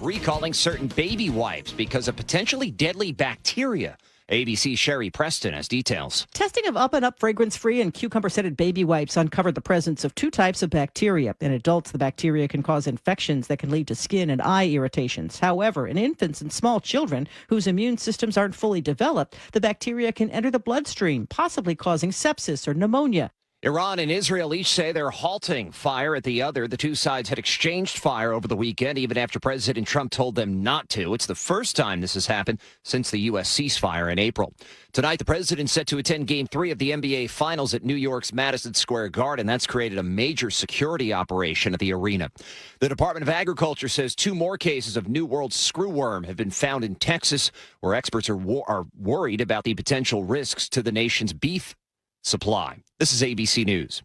recalling certain baby wipes because of potentially deadly bacteria. ABC's Sherry Preston has details. Testing of Up and Up fragrance-free and cucumber-scented baby wipes uncovered the presence of two types of bacteria. In adults, the bacteria can cause infections that can lead to skin and eye irritations. However, in infants and small children whose immune systems aren't fully developed, the bacteria can enter the bloodstream, possibly causing sepsis or pneumonia. Iran and Israel each say they're halting fire at the other. The two sides had exchanged fire over the weekend, even after President Trump told them not to. It's the first time this has happened since the U.S. ceasefire in April. Tonight, the president's set to attend Game 3 of the NBA Finals at New York's Madison Square Garden. That's created a major security operation at the arena. The Department of Agriculture says two more cases of New World screwworm have been found in Texas, where experts are worried about the potential risks to the nation's beef supply. This is ABC News.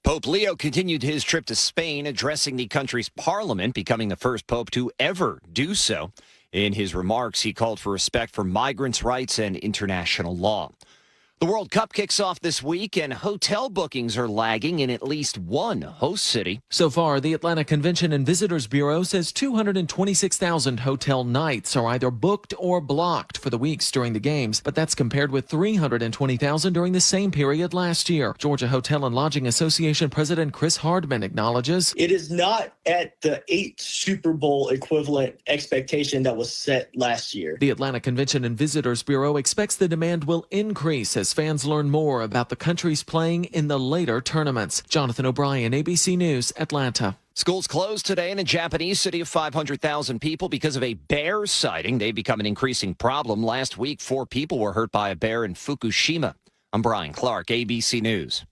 Pope Leo continued his trip to Spain, addressing the country's parliament, becoming the first pope to ever do so. In his remarks, he called for respect for migrants' rights and international law. The World Cup kicks off this week, and hotel bookings are lagging in at least one host city. So far, the Atlanta Convention and Visitors Bureau says 226,000 hotel nights are either booked or blocked for the weeks during the games, but that's compared with 320,000 during the same period last year. Georgia Hotel and Lodging Association President Chris Hardman acknowledges it is not at the 8 Super Bowl equivalent expectation that was set last year. The Atlanta Convention and Visitors Bureau expects the demand will increase as fans learn more about the countries playing in the later tournaments. Jonathan O'Brien, ABC News, Atlanta. Schools closed today in a Japanese city of 500,000 people because of a bear sighting. They've become an increasing problem. Last week, 4 people were hurt by a bear in Fukushima. I'm Brian Clark, ABC News.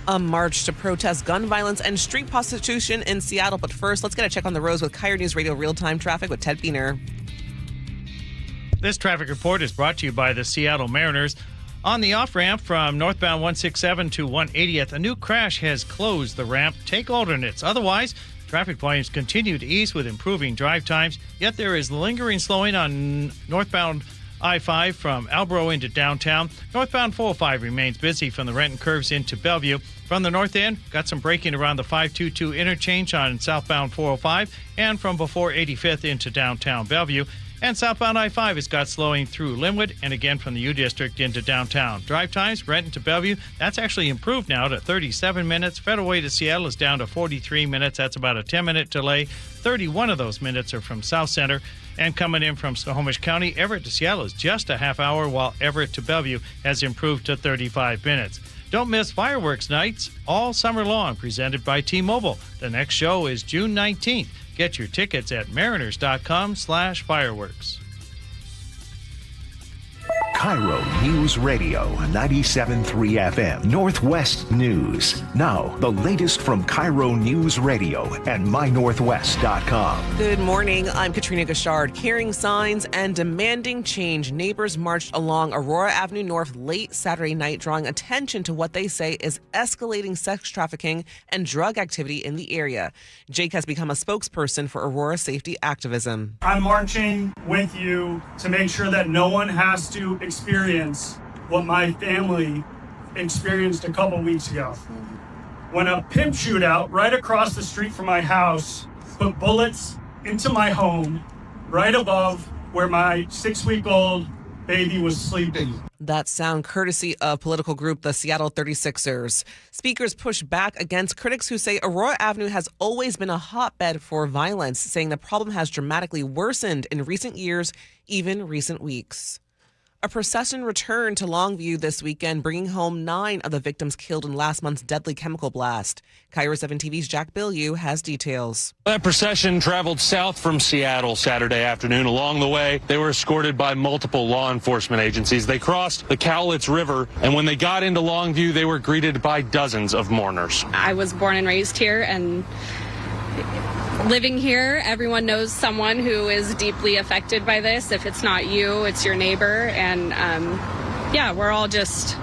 A march to protest gun violence and street prostitution in Seattle. But first, let's get a check on the roads with KIRO Newsradio Real-Time Traffic with Ted Beener. This traffic report is brought to you by the Seattle Mariners. On the off-ramp from northbound 167 to 180th, a new crash has closed the ramp. Take alternates. Otherwise, traffic volumes continue to ease with improving drive times, yet there is lingering slowing on northbound I-5 from Albro into downtown. Northbound 405 remains busy from the Renton curves into Bellevue. From the north end, got some braking around the 522 interchange on southbound 405 and from before 85th into downtown Bellevue. And southbound I-5 has got slowing through Linwood and again from the U District into downtown. Drive times, Renton to Bellevue, that's actually improved now to 37 minutes. Federal Way to Seattle is down to 43 minutes. That's about a 10-minute delay. 31 of those minutes are from South Center. And coming in from Snohomish County, Everett to Seattle is just a half hour, while Everett to Bellevue has improved to 35 minutes. Don't miss fireworks nights all summer long, presented by T-Mobile. The next show is June 19th. Get your tickets at mariners.com/fireworks. KIRO Newsradio 97.3 FM Northwest News. Now, the latest from KIRO Newsradio and mynorthwest.com. Good morning. I'm Katrina Gashard. Carrying signs and demanding change, neighbors marched along Aurora Avenue North late Saturday night, drawing attention to what they say is escalating sex trafficking and drug activity in the area. Jake has become a spokesperson for Aurora safety activism. I'm marching with you to make sure that no one has to experience what my family experienced a couple weeks ago. When a pimp shootout right across the street from my house put bullets into my home right above where my 6-week-old baby was sleeping. That sound courtesy of political group the Seattle 36ers. Speakers push back against critics who say Aurora Avenue has always been a hotbed for violence, saying the problem has dramatically worsened in recent years, even recent weeks. A procession returned to Longview this weekend, bringing home 9 of the victims killed in last month's deadly chemical blast. KIRO 7 TV's Jack Bilyeu has details. That procession traveled south from Seattle Saturday afternoon. Along the way, they were escorted by multiple law enforcement agencies. They crossed the Cowlitz River, and when they got into Longview, they were greeted by dozens of mourners. I was born and raised here, and living here, everyone knows someone who is deeply affected by this. If it's not you, it's your neighbor. And we're all just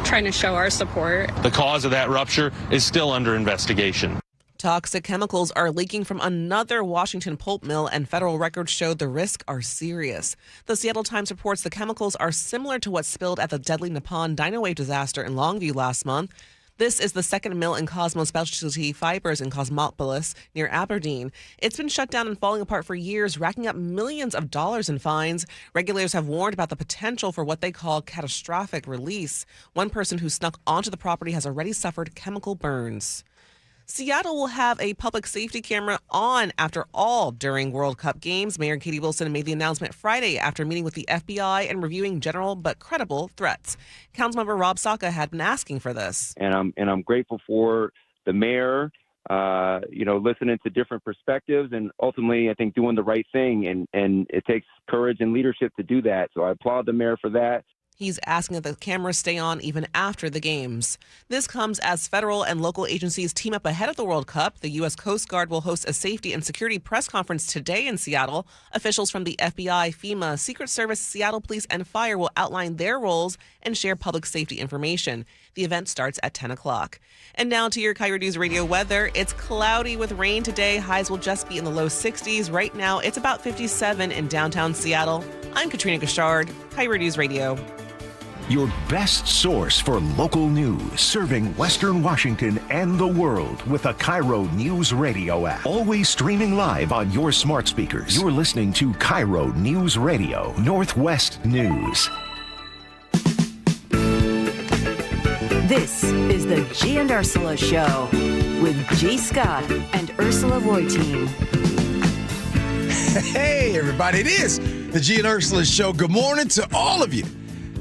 trying to show our support. The cause of that rupture is still under investigation. Toxic chemicals are leaking from another Washington pulp mill, and federal records show the risks are serious. The Seattle Times reports the chemicals are similar to what spilled at the deadly Nippon Dynawave disaster in Longview last month. This is the second mill in Cosmo Specialty Fibers in Cosmopolis near Aberdeen. It's been shut down and falling apart for years, racking up millions of dollars in fines. Regulators have warned about the potential for what they call catastrophic release. One person who snuck onto the property has already suffered chemical burns. Seattle will have a public safety camera on after all during World Cup games. Mayor Katie Wilson made the announcement Friday after meeting with the FBI and reviewing general but credible threats. Councilmember Rob Saka had been asking for this. And I'm grateful for the mayor, listening to different perspectives and ultimately, I think, doing the right thing. And it takes courage and leadership to do that. So I applaud the mayor for that. He's asking that the cameras stay on even after the games. This comes as federal and local agencies team up ahead of the World Cup. The U.S. Coast Guard will host a safety and security press conference today in Seattle. Officials from the FBI, FEMA, Secret Service, Seattle Police, and Fire will outline their roles and share public safety information. The event starts at 10 o'clock. And now to your KIRO News Radio weather. It's cloudy with rain today. Highs will just be in the low 60s. Right now, it's about 57 in downtown Seattle. I'm Katrina Gashard, KIRO News Radio. Your best source for local news, serving Western Washington and the world with a KIRO News Radio app. Always streaming live on your smart speakers. You're listening to KIRO News Radio, Northwest News. This is the Gee and Ursula Show with G. Scott and Ursula Reutin. Hey, everybody, it is the Gee and Ursula Show. Good morning to all of you.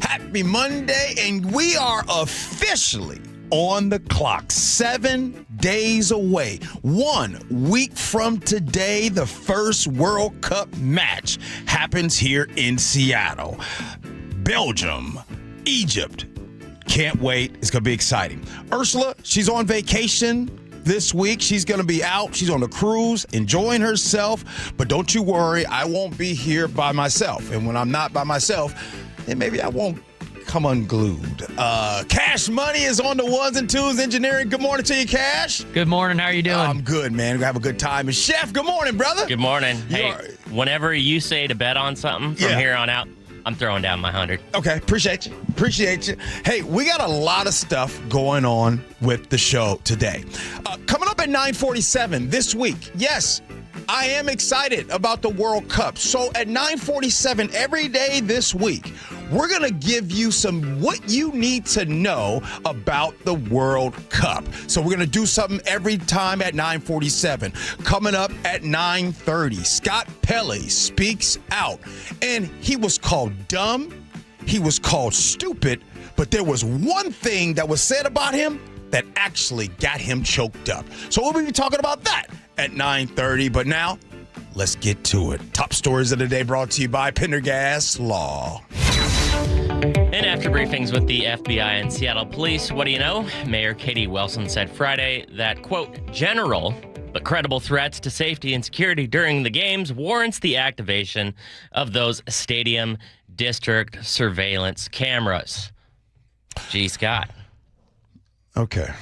Happy Monday, and we are officially on the clock. 7 days away. 1 week from today, the first World Cup match happens here in Seattle. Belgium, Egypt. Can't wait. It's going to be exciting. Ursula, she's on vacation this week. She's going to be out. She's on a cruise, enjoying herself. But don't you worry, I won't be here by myself. And when I'm not by myself, then maybe I won't come unglued. Cash Money is on the ones and twos engineering. Good morning to you, Cash. Good morning. How are you doing? I'm good, man. We're going to have a good time. And Chef, good morning, brother. Good morning. Hey, whenever you say to bet on something from here on out, I'm throwing down my 100. Okay, appreciate you. Hey, we got a lot of stuff going on with the show today. Coming up at 9:47 this week, yes, I am excited about the World Cup. So at 9:47 every day this week, we're going to give you some what you need to know about the World Cup. So we're going to do something every time at 9:47. Coming up at 9:30, Scott Pelley speaks out. And he was called dumb. He was called stupid. But there was one thing that was said about him that actually got him choked up. So we'll be talking about that at 9:30. But now, let's get to it. Top stories of the day brought to you by Pendergast Law. And after briefings with the FBI and Seattle Police, what do you know? Mayor Katie Wilson said Friday that, quote, general but credible threats to safety and security during the games warrants the activation of those stadium district surveillance cameras. Gee, Scott. Okay.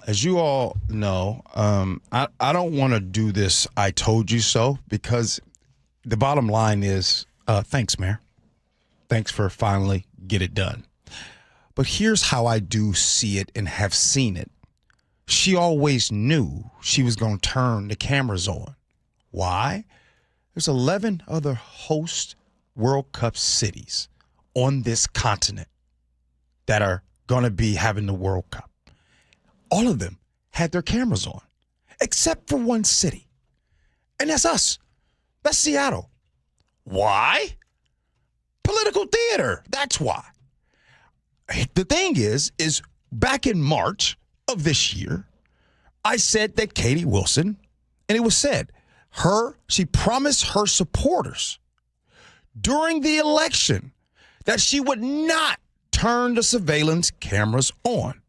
As you all know, I don't want to do this I told you so, because the bottom line is, thanks, Mayor. Thanks for finally get it done. But here's how I do see it and have seen it. She always knew she was going to turn the cameras on. Why? There's 11 other host World Cup cities on this continent that are going to be having the World Cup. All of them had their cameras on, except for one city. And that's us. That's Seattle. Why? Political theater. That's why. The thing is back in March of this year, I said that Katie Wilson, and it was said, she promised her supporters during the election that she would not turn the surveillance cameras on.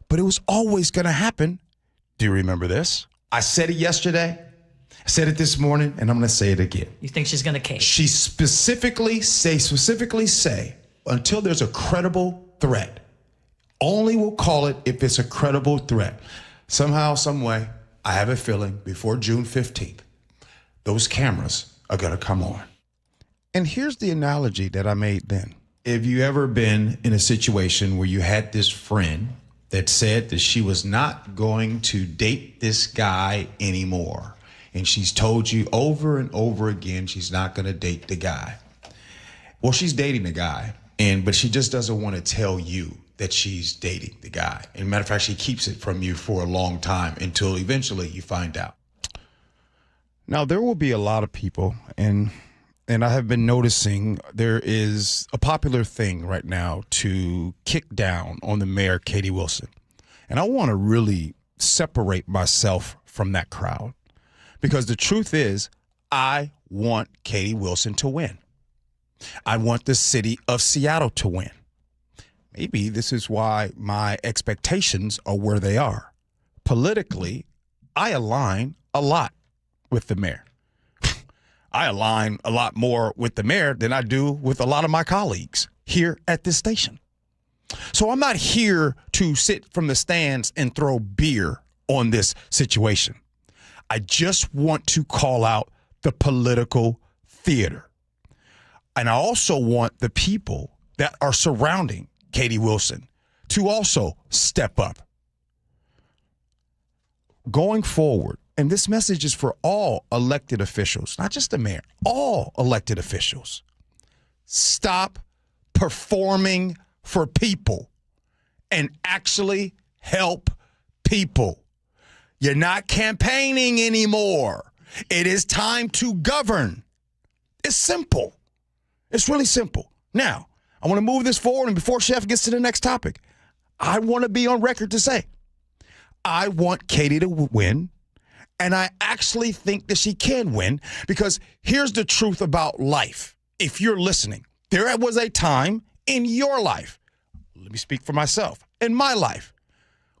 But it was always going to happen. Do you remember this? I said it yesterday. I said it this morning, and I'm going to say it again. You think she's going to cave? She specifically say, until there's a credible threat. Only will call it if it's a credible threat. Somehow, some way, I have a feeling before June 15th, those cameras are going to come on. And here's the analogy that I made then. If you ever been in a situation where you had this friend that said that she was not going to date this guy anymore. And she's told you over and over again she's not going to date the guy. Well, she's dating the guy, but she just doesn't want to tell you that she's dating the guy. And matter of fact, she keeps it from you for a long time until eventually you find out. Now, there will be a lot of people, and I have been noticing there is a popular thing right now to kick down on the mayor, Katie Wilson. And I want to really separate myself from that crowd, because the truth is I want Katie Wilson to win. I want the city of Seattle to win. Maybe this is why my expectations are where they are. Politically, I align a lot with the mayor. I align a lot more with the mayor than I do with a lot of my colleagues here at this station. So I'm not here to sit from the stands and throw beer on this situation. I just want to call out the political theater. And I also want the people that are surrounding Katie Wilson to also step up. Going forward, and this message is for all elected officials, not just the mayor, all elected officials. Stop performing for people and actually help people. You're not campaigning anymore. It is time to govern. It's simple. It's really simple. Now, I want to move this forward, and before Chef gets to the next topic, I want to be on record to say, I want Katie to win, and I actually think that she can win, because here's the truth about life. If you're listening, there was a time in your life, let me speak for myself, in my life,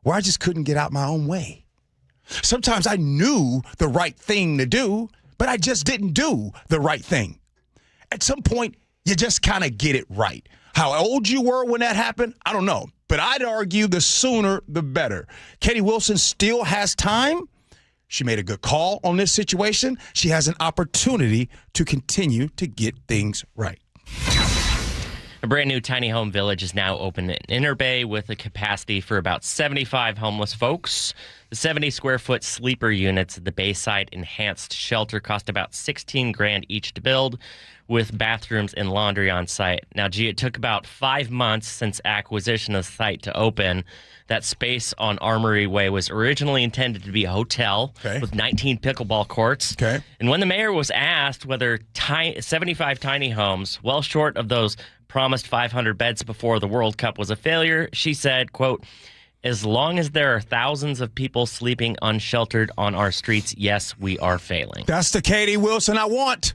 where I just couldn't get out my own way. Sometimes I knew the right thing to do, but I just didn't do the right thing. At some point, you just kind of get it right. How old you were when that happened, I don't know. But I'd argue the sooner, the better. Katie Wilson still has time. She made a good call on this situation. She has an opportunity to continue to get things right. A brand new tiny home village is now open in Inner Bay with a capacity for about 75 homeless folks. The 70-square-foot sleeper units at the Bayside Enhanced Shelter cost about $16,000 each to build, with bathrooms and laundry on site. Now, it took about 5 months since acquisition of the site to open. That space on Armory Way was originally intended to be a hotel with 19 pickleball courts. Okay. And when the mayor was asked whether 75 tiny homes, well short of those promised 500 beds before the World Cup, was a failure, she said, quote, "As long as there are thousands of people sleeping unsheltered on our streets, yes, we are failing." That's the Katie Wilson I want.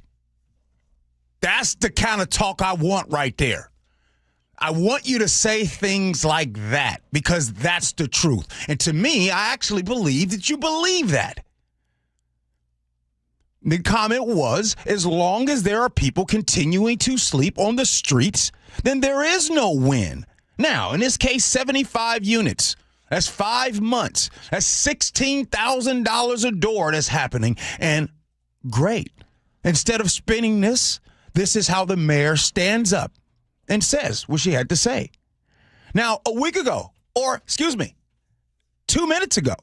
That's the kind of talk I want right there. I want you to say things like that, because that's the truth. And to me, I actually believe that you believe that. The comment was, as long as there are people continuing to sleep on the streets, then there is no win. Now, in this case, 75 units. That's 5 months. That's $16,000 a door that's happening. And great. Instead of spinning this is how the mayor stands up and says what she had to say. Now, a week ago, 2 minutes ago,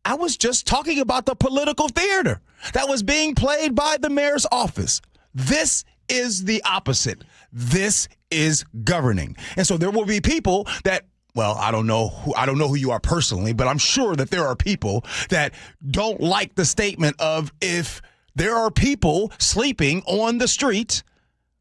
I was just talking about the political theater that was being played by the mayor's office. This is the opposite. This is governing. And so there will be people that, well, I don't know who you are personally, but I'm sure that there are people that don't like the statement of, if there are people sleeping on the street,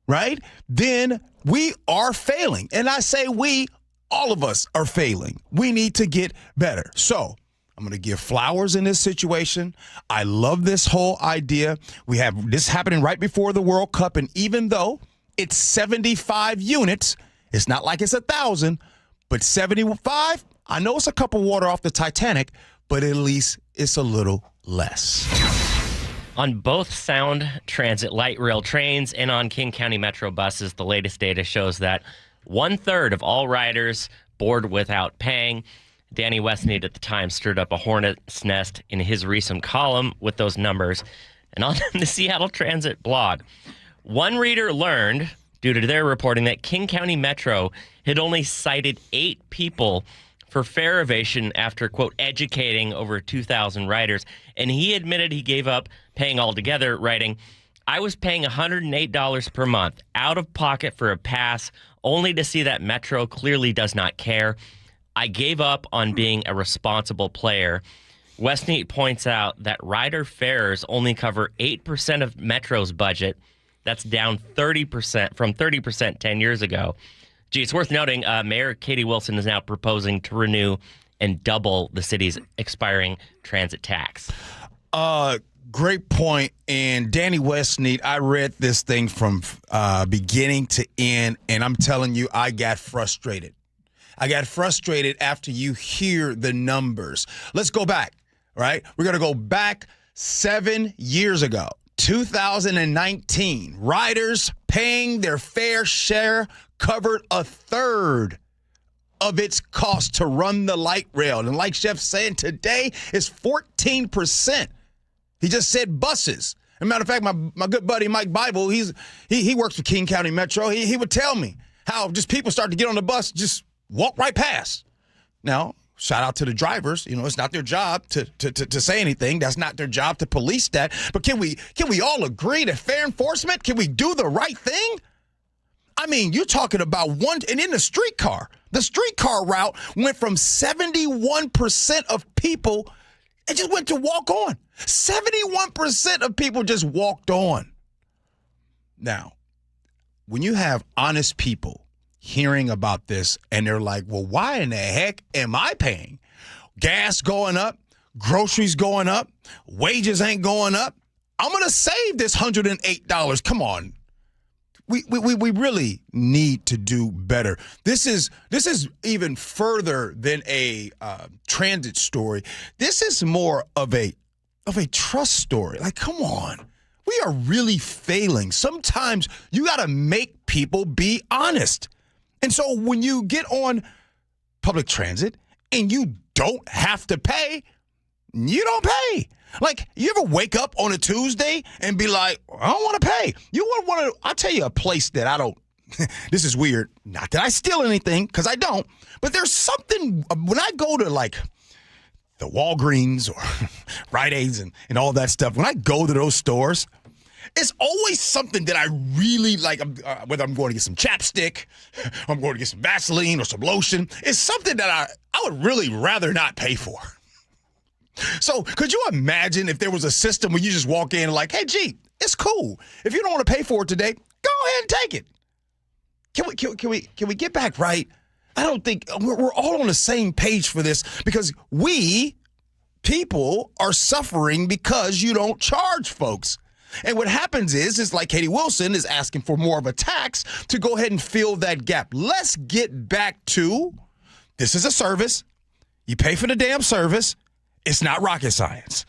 right, then we are failing. And I say we, all of us are failing. We need to get better. So I'm going to give flowers in this situation. I love this whole idea. We have this happening right before the World Cup, and even though it's 75 units, it's not like it's 1,000, but 75, I know it's a cup of water off the Titanic, but at least it's a little less. On both Sound Transit light rail trains and on King County Metro buses, the latest data shows that 1/3 of all riders board without paying. Danny Westmead at the Times stirred up a hornet's nest in his recent column with those numbers. And on the Seattle Transit blog, one reader learned, due to their reporting, that King County Metro had only cited 8 people for fare evasion after, quote, educating over 2,000 riders. And he admitted he gave up paying altogether, writing, I was paying $108 per month out of pocket for a pass, only to see that Metro clearly does not care. I gave up on being a responsible player. Westneat points out that rider fares only cover 8% of Metro's budget. That's down 30% from 30% 10 years ago. Gee, it's worth noting, Mayor Katie Wilson is now proposing to renew and double the city's expiring transit tax. Great point. And Danny Westneat, I read this thing from beginning to end, and I'm telling you, I got frustrated. I got frustrated after you hear the numbers. Let's go back, right? We're going to go back 7 years ago, 2019. Riders paying their fair share covered a third of its cost to run the light rail. And like Chef's saying, today is 14%. He just said buses. As a matter of fact, my good buddy Mike Bible, he works for King County Metro. He would tell me how just people start to get on the bus, just walk right past. Now, shout out to the drivers. You know, it's not their job to say anything. That's not their job to police that. But can we all agree that fair enforcement, can we do the right thing? I mean, you're talking about and in the streetcar route went from 71% of people, it just went to walk on. 71% of people just walked on. Now, when you have honest people hearing about this and they're like, well, why in the heck am I paying? Gas going up, groceries going up, wages ain't going up. I'm going to save this $108. Come on. We really need to do better. This is even further than a transit story. This is more of a trust story. Like, come on. We are really failing. Sometimes you got to make people be honest. And so when you get on public transit and you don't have to pay, you don't pay. Like, you ever wake up on a Tuesday and be like, I don't want to pay. You want to, I'll tell you a place that I don't, this is weird. Not that I steal anything, because I don't, but there's something, when I go to like the Walgreens or Rite Aids and all that stuff, when I go to those stores, it's always something that I really like, whether I'm going to get some chapstick, I'm going to get some Vaseline or some lotion. It's something that I would really rather not pay for. So could you imagine if there was a system where you just walk in and like, hey, gee, it's cool. If you don't want to pay for it today, go ahead and take it. Can we get back right? I don't think we're all on the same page for this, because we people are suffering because you don't charge folks. And what happens is like Katie Wilson is asking for more of a tax to go ahead and fill that gap. Let's get back to, this is a service. You pay for the damn service. It's not rocket science.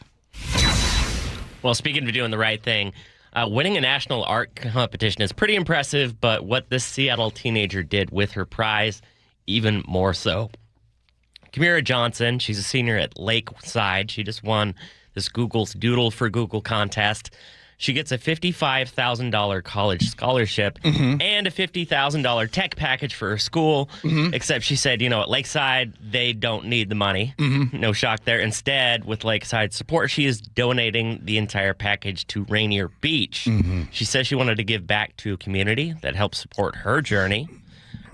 Well, speaking of doing the right thing, winning a national art competition is pretty impressive, but what this Seattle teenager did with her prize, even more so. Kamira Johnson, she's a senior at Lakeside. She just won this Google's Doodle for Google contest. She gets a $55,000 college scholarship and a $50,000 tech package for her school, except she said, at Lakeside, they don't need the money. No shock there. Instead, with Lakeside support, she is donating the entire package to Rainier Beach. She says she wanted to give back to a community that helps support her journey.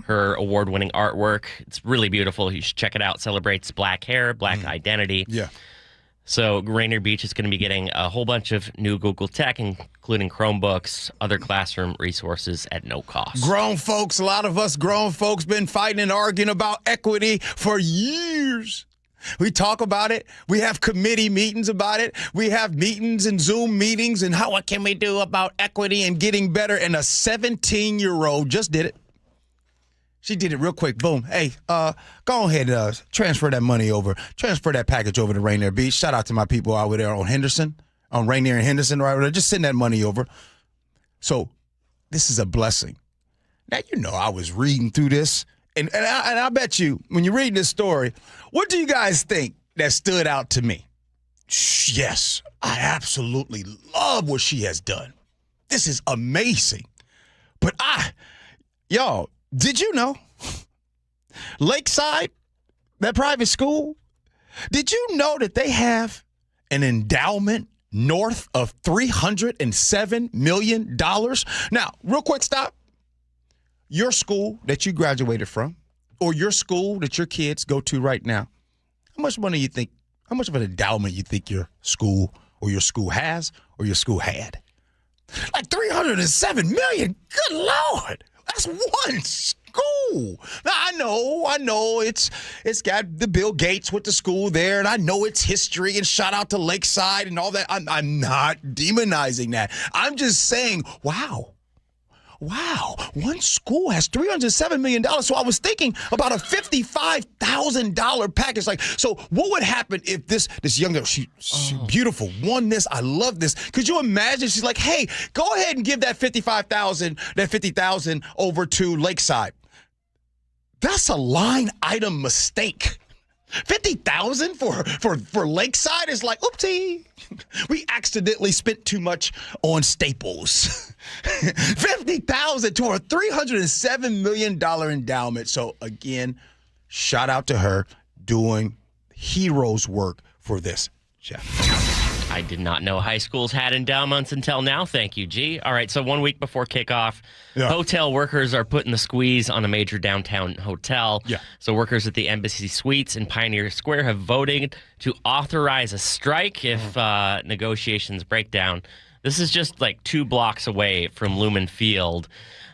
Her award-winning artwork, it's really beautiful. You should check it out. Celebrates Black hair, Black identity. Yeah. So Rainier Beach is going to be getting a whole bunch of new Google tech, including Chromebooks, other classroom resources at no cost. Grown folks, a lot of us grown folks been fighting and arguing about equity for years. We talk about it. We have committee meetings about it. We have meetings and Zoom meetings and what can we do about equity and getting better. And a 17-year-old just did it. She did it real quick. Boom. Hey, go ahead and transfer that money over. Transfer that package over to Rainier Beach. Shout out to my people over there on Rainier and Henderson, right over there. Just send that money over. So this is a blessing. Now, I was reading through this, and I bet you, when you read this story, what do you guys think that stood out to me? Yes, I absolutely love what she has done. This is amazing. But y'all, did you know Lakeside that private school, did you know that they have an endowment north of $307 million? Now, real quick stop. Your school that you graduated from, or your school that your kids go to right now, how much money you think, how much of an endowment you think your school has or your school had? Like $307 million. Good Lord. That's one school. Now, I know it's got the Bill Gates with the school there, and I know its history, and shout out to Lakeside and all that. I'm not demonizing that. I'm just saying, wow, one school has $307 million. So I was thinking about a $55,000 package. Like, so what would happen if this young girl, she's beautiful, won this, I love this. Could you imagine? She's like, hey, go ahead and give that $50,000 over to Lakeside. That's a line item mistake. $50,000 for Lakeside is like, oopsie. We accidentally spent too much on Staples. $50,000 to a $307 million endowment. So again, shout out to her doing hero's work for this, Jeff. I did not know high schools had endowments until now. Thank you, G. All right, so 1 week before kickoff, hotel workers are putting the squeeze on a major downtown hotel. Yeah. So workers at the Embassy Suites in Pioneer Square have voted to authorize a strike if negotiations break down. This is just like 2 blocks away from Lumen Field.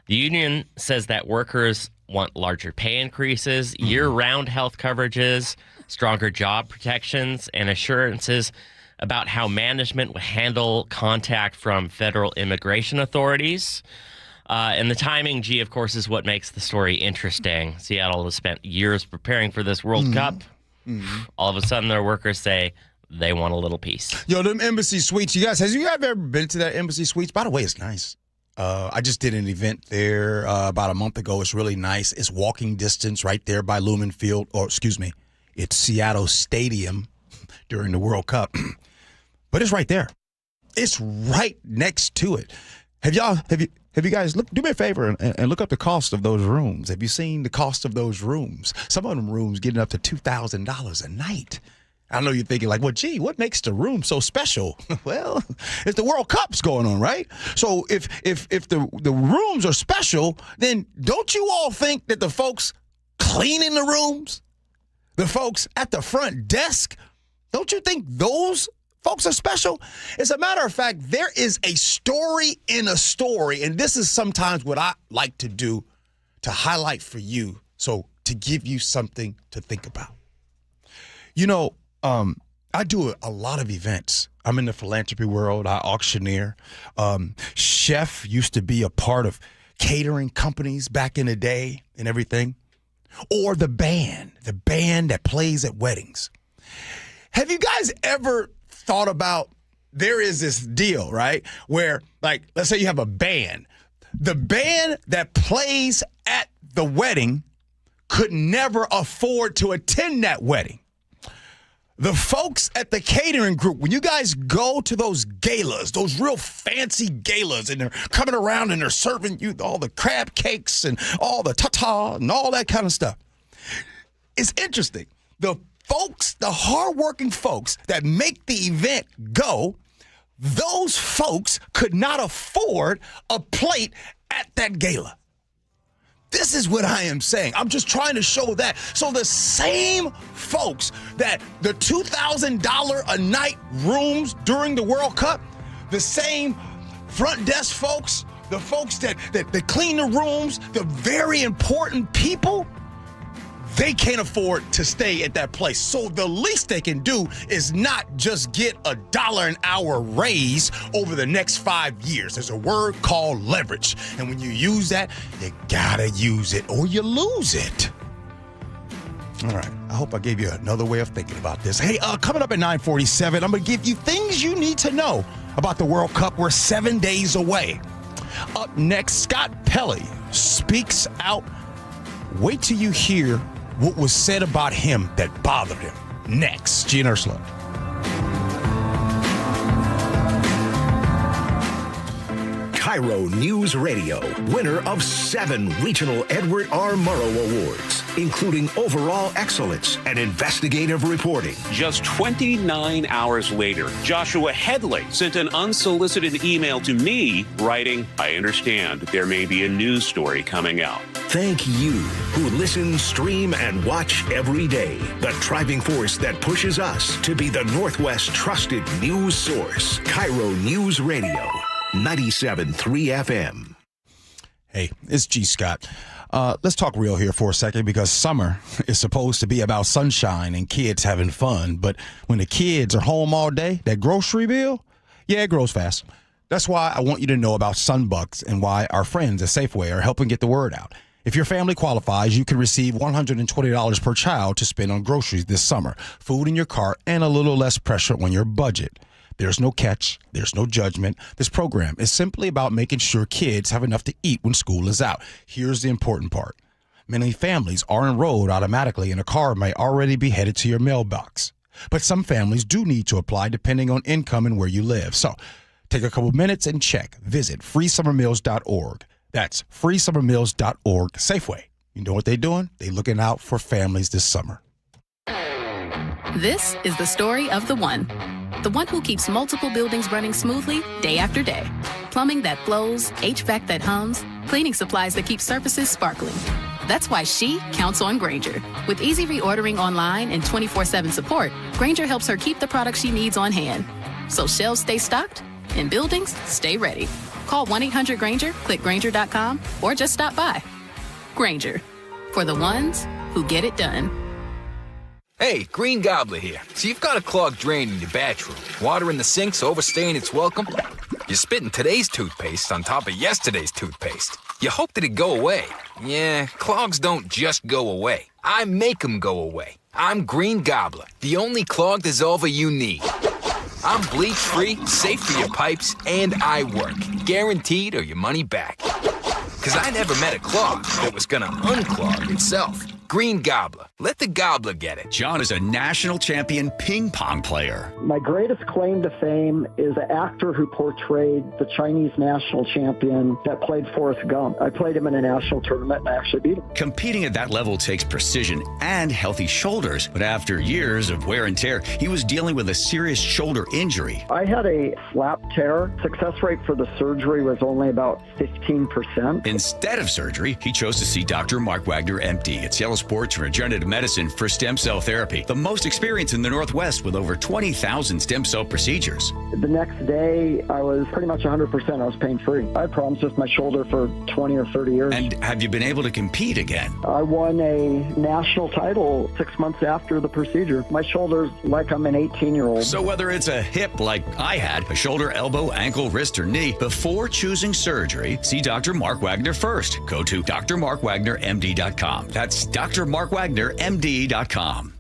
The union says that workers want larger pay increases, year-round health coverages, stronger job protections, and assurances about how management will handle contact from federal immigration authorities. And the timing, G, of course, is what makes the story interesting. Seattle has spent years preparing for this World Cup. All of a sudden, their workers say they want a little piece. Yo, them Embassy Suites, you guys, have you ever been to that Embassy Suites? By the way, it's nice. I just did an event there about a month ago. It's really nice. It's walking distance right there by Lumen Field, or excuse me, it's Seattle Stadium during the World Cup. But it's right there. It's right next to it. Have you guys do me a favor and look up the cost of those rooms? Have you seen the cost of those rooms? Some of them rooms getting up to $2,000 a night. I know you're thinking like, well, gee, what makes the room so special? Well, it's the World Cup's going on, right? So if the rooms are special, then don't you all think that the folks cleaning the rooms, the folks at the front desk, don't you think those folks are special? As a matter of fact, there is a story in a story, and this is sometimes what I like to do to highlight for you, so to give you something to think about. You know, I do a lot of events. I'm in the philanthropy world. I auctioneer. Chef used to be a part of catering companies back in the day and everything. Or the band that plays at weddings. Have you guys ever thought about, there is this deal, right, where, like, let's say you have a band. The band that plays at the wedding could never afford to attend that wedding. The folks at the catering group, when you guys go to those galas, those real fancy galas, and they're coming around and they're serving you all the crab cakes and all the ta-ta and all that kind of stuff. It's interesting. The folks, the hardworking folks that make the event go, those folks could not afford a plate at that gala. This is what I am saying. I'm just trying to show that. So the same folks that the $2,000 a night rooms during the World Cup, the same front desk folks, the folks that clean the rooms, the very important people, they can't afford to stay at that place. So the least they can do is not just get a $1 an hour raise over the next 5 years. There's a word called leverage. And when you use that, you gotta use it or you lose it. All right. I hope I gave you another way of thinking about this. Hey, coming up at 9:47, I'm gonna give you things you need to know about the World Cup. We're 7 days away. Up next, Scott Pelley speaks out. Wait till you hear what was said about him that bothered him. Next, Gee and Ursula. KIRO News Radio, winner of 7 regional Edward R. Murrow Awards. including overall excellence and investigative reporting. Just 29 hours later, Joshua Headley sent an unsolicited email to me writing, "I understand there may be a news story coming out." Thank you who listen, stream, and watch every day. The driving force that pushes us to be the Northwest trusted news source. KIRO News Radio, 97.3 FM. Hey, it's G. Scott. Let's talk real here for a second, because summer is supposed to be about sunshine and kids having fun. But when the kids are home all day, that grocery bill, yeah, it grows fast. That's why I want you to know about Sunbucks and why our friends at Safeway are helping get the word out. If your family qualifies, you can receive $120 per child to spend on groceries this summer, food in your cart, and a little less pressure on your budget. There's no catch. There's no judgment. This program is simply about making sure kids have enough to eat when school is out. Here's the important part. Many families are enrolled automatically, and a card may already be headed to your mailbox. But some families do need to apply depending on income and where you live. So take a couple minutes and check. Visit freesummermeals.org. That's freesummermeals.org. Safeway. You know what they're doing? They're looking out for families this summer. This is the story of the one who keeps multiple buildings running smoothly day after day. Plumbing that flows, HVAC that hums, cleaning supplies that keep surfaces sparkling. That's why she counts on Grainger. With easy reordering online and 24/7 support, Grainger helps her keep the products she needs on hand. So shelves stay stocked and buildings stay ready. Call 1-800-GRAINGER, click Grainger.com, or just stop by. Grainger, for the ones who get it done. Hey, Green Gobbler here. So you've got a clogged drain in your bathroom. Water in the sink's overstaying its welcome. You're spitting today's toothpaste on top of yesterday's toothpaste. You hope that it go away. Yeah, clogs don't just go away. I make them go away. I'm Green Gobbler, the only clog dissolver you need. I'm bleach-free, safe for your pipes, and I work. Guaranteed or your money back. Because I never met a clog that was gonna unclog itself. Green Gobbler. Let the gobbler get it. John is a national champion ping pong player. My greatest claim to fame is the actor who portrayed the Chinese national champion that played Forrest Gump. I played him in a national tournament and I actually beat him. Competing at that level takes precision and healthy shoulders. But after years of wear and tear, he was dealing with a serious shoulder injury. I had a slap tear. Success rate for the surgery was only about 15%. Instead of surgery, he chose to see Dr. Mark Wagner, MD, at Seattle Sports Regenerative Medicine for stem cell therapy, the most experience in the Northwest with over 20,000 stem cell procedures. The next day, I was pretty much 100%. I was pain-free. I had problems with my shoulder for 20 or 30 years. And have you been able to compete again? I won a national title 6 months after the procedure. My shoulder's like I'm an 18-year-old. So whether it's a hip like I had, a shoulder, elbow, ankle, wrist, or knee, before choosing surgery, see Dr. Mark Wagner first. Go to drmarkwagnermd.com. That's drmarkwagnermd.com.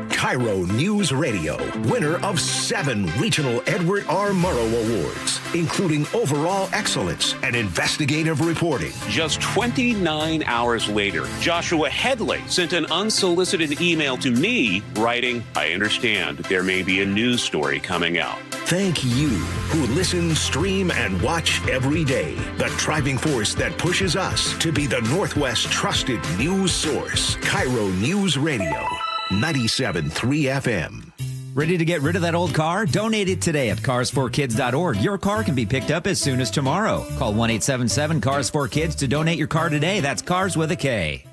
KIRO News Radio, winner of 7 regional Edward R. Murrow Awards, including overall excellence and investigative reporting. Just 29 hours later, Joshua Headley sent an unsolicited email to me writing, "I understand there may be a news story coming out." Thank you who listen, stream, and watch every day. The driving force that pushes us to be the Northwest trusted news source. KIRO News Radio, 97.3 FM. Ready to get rid of that old car? Donate it today at carsforkids.org. Your car can be picked up as soon as tomorrow. Call 1-877-CARS4KIDS to donate your car today. That's Cars with a K.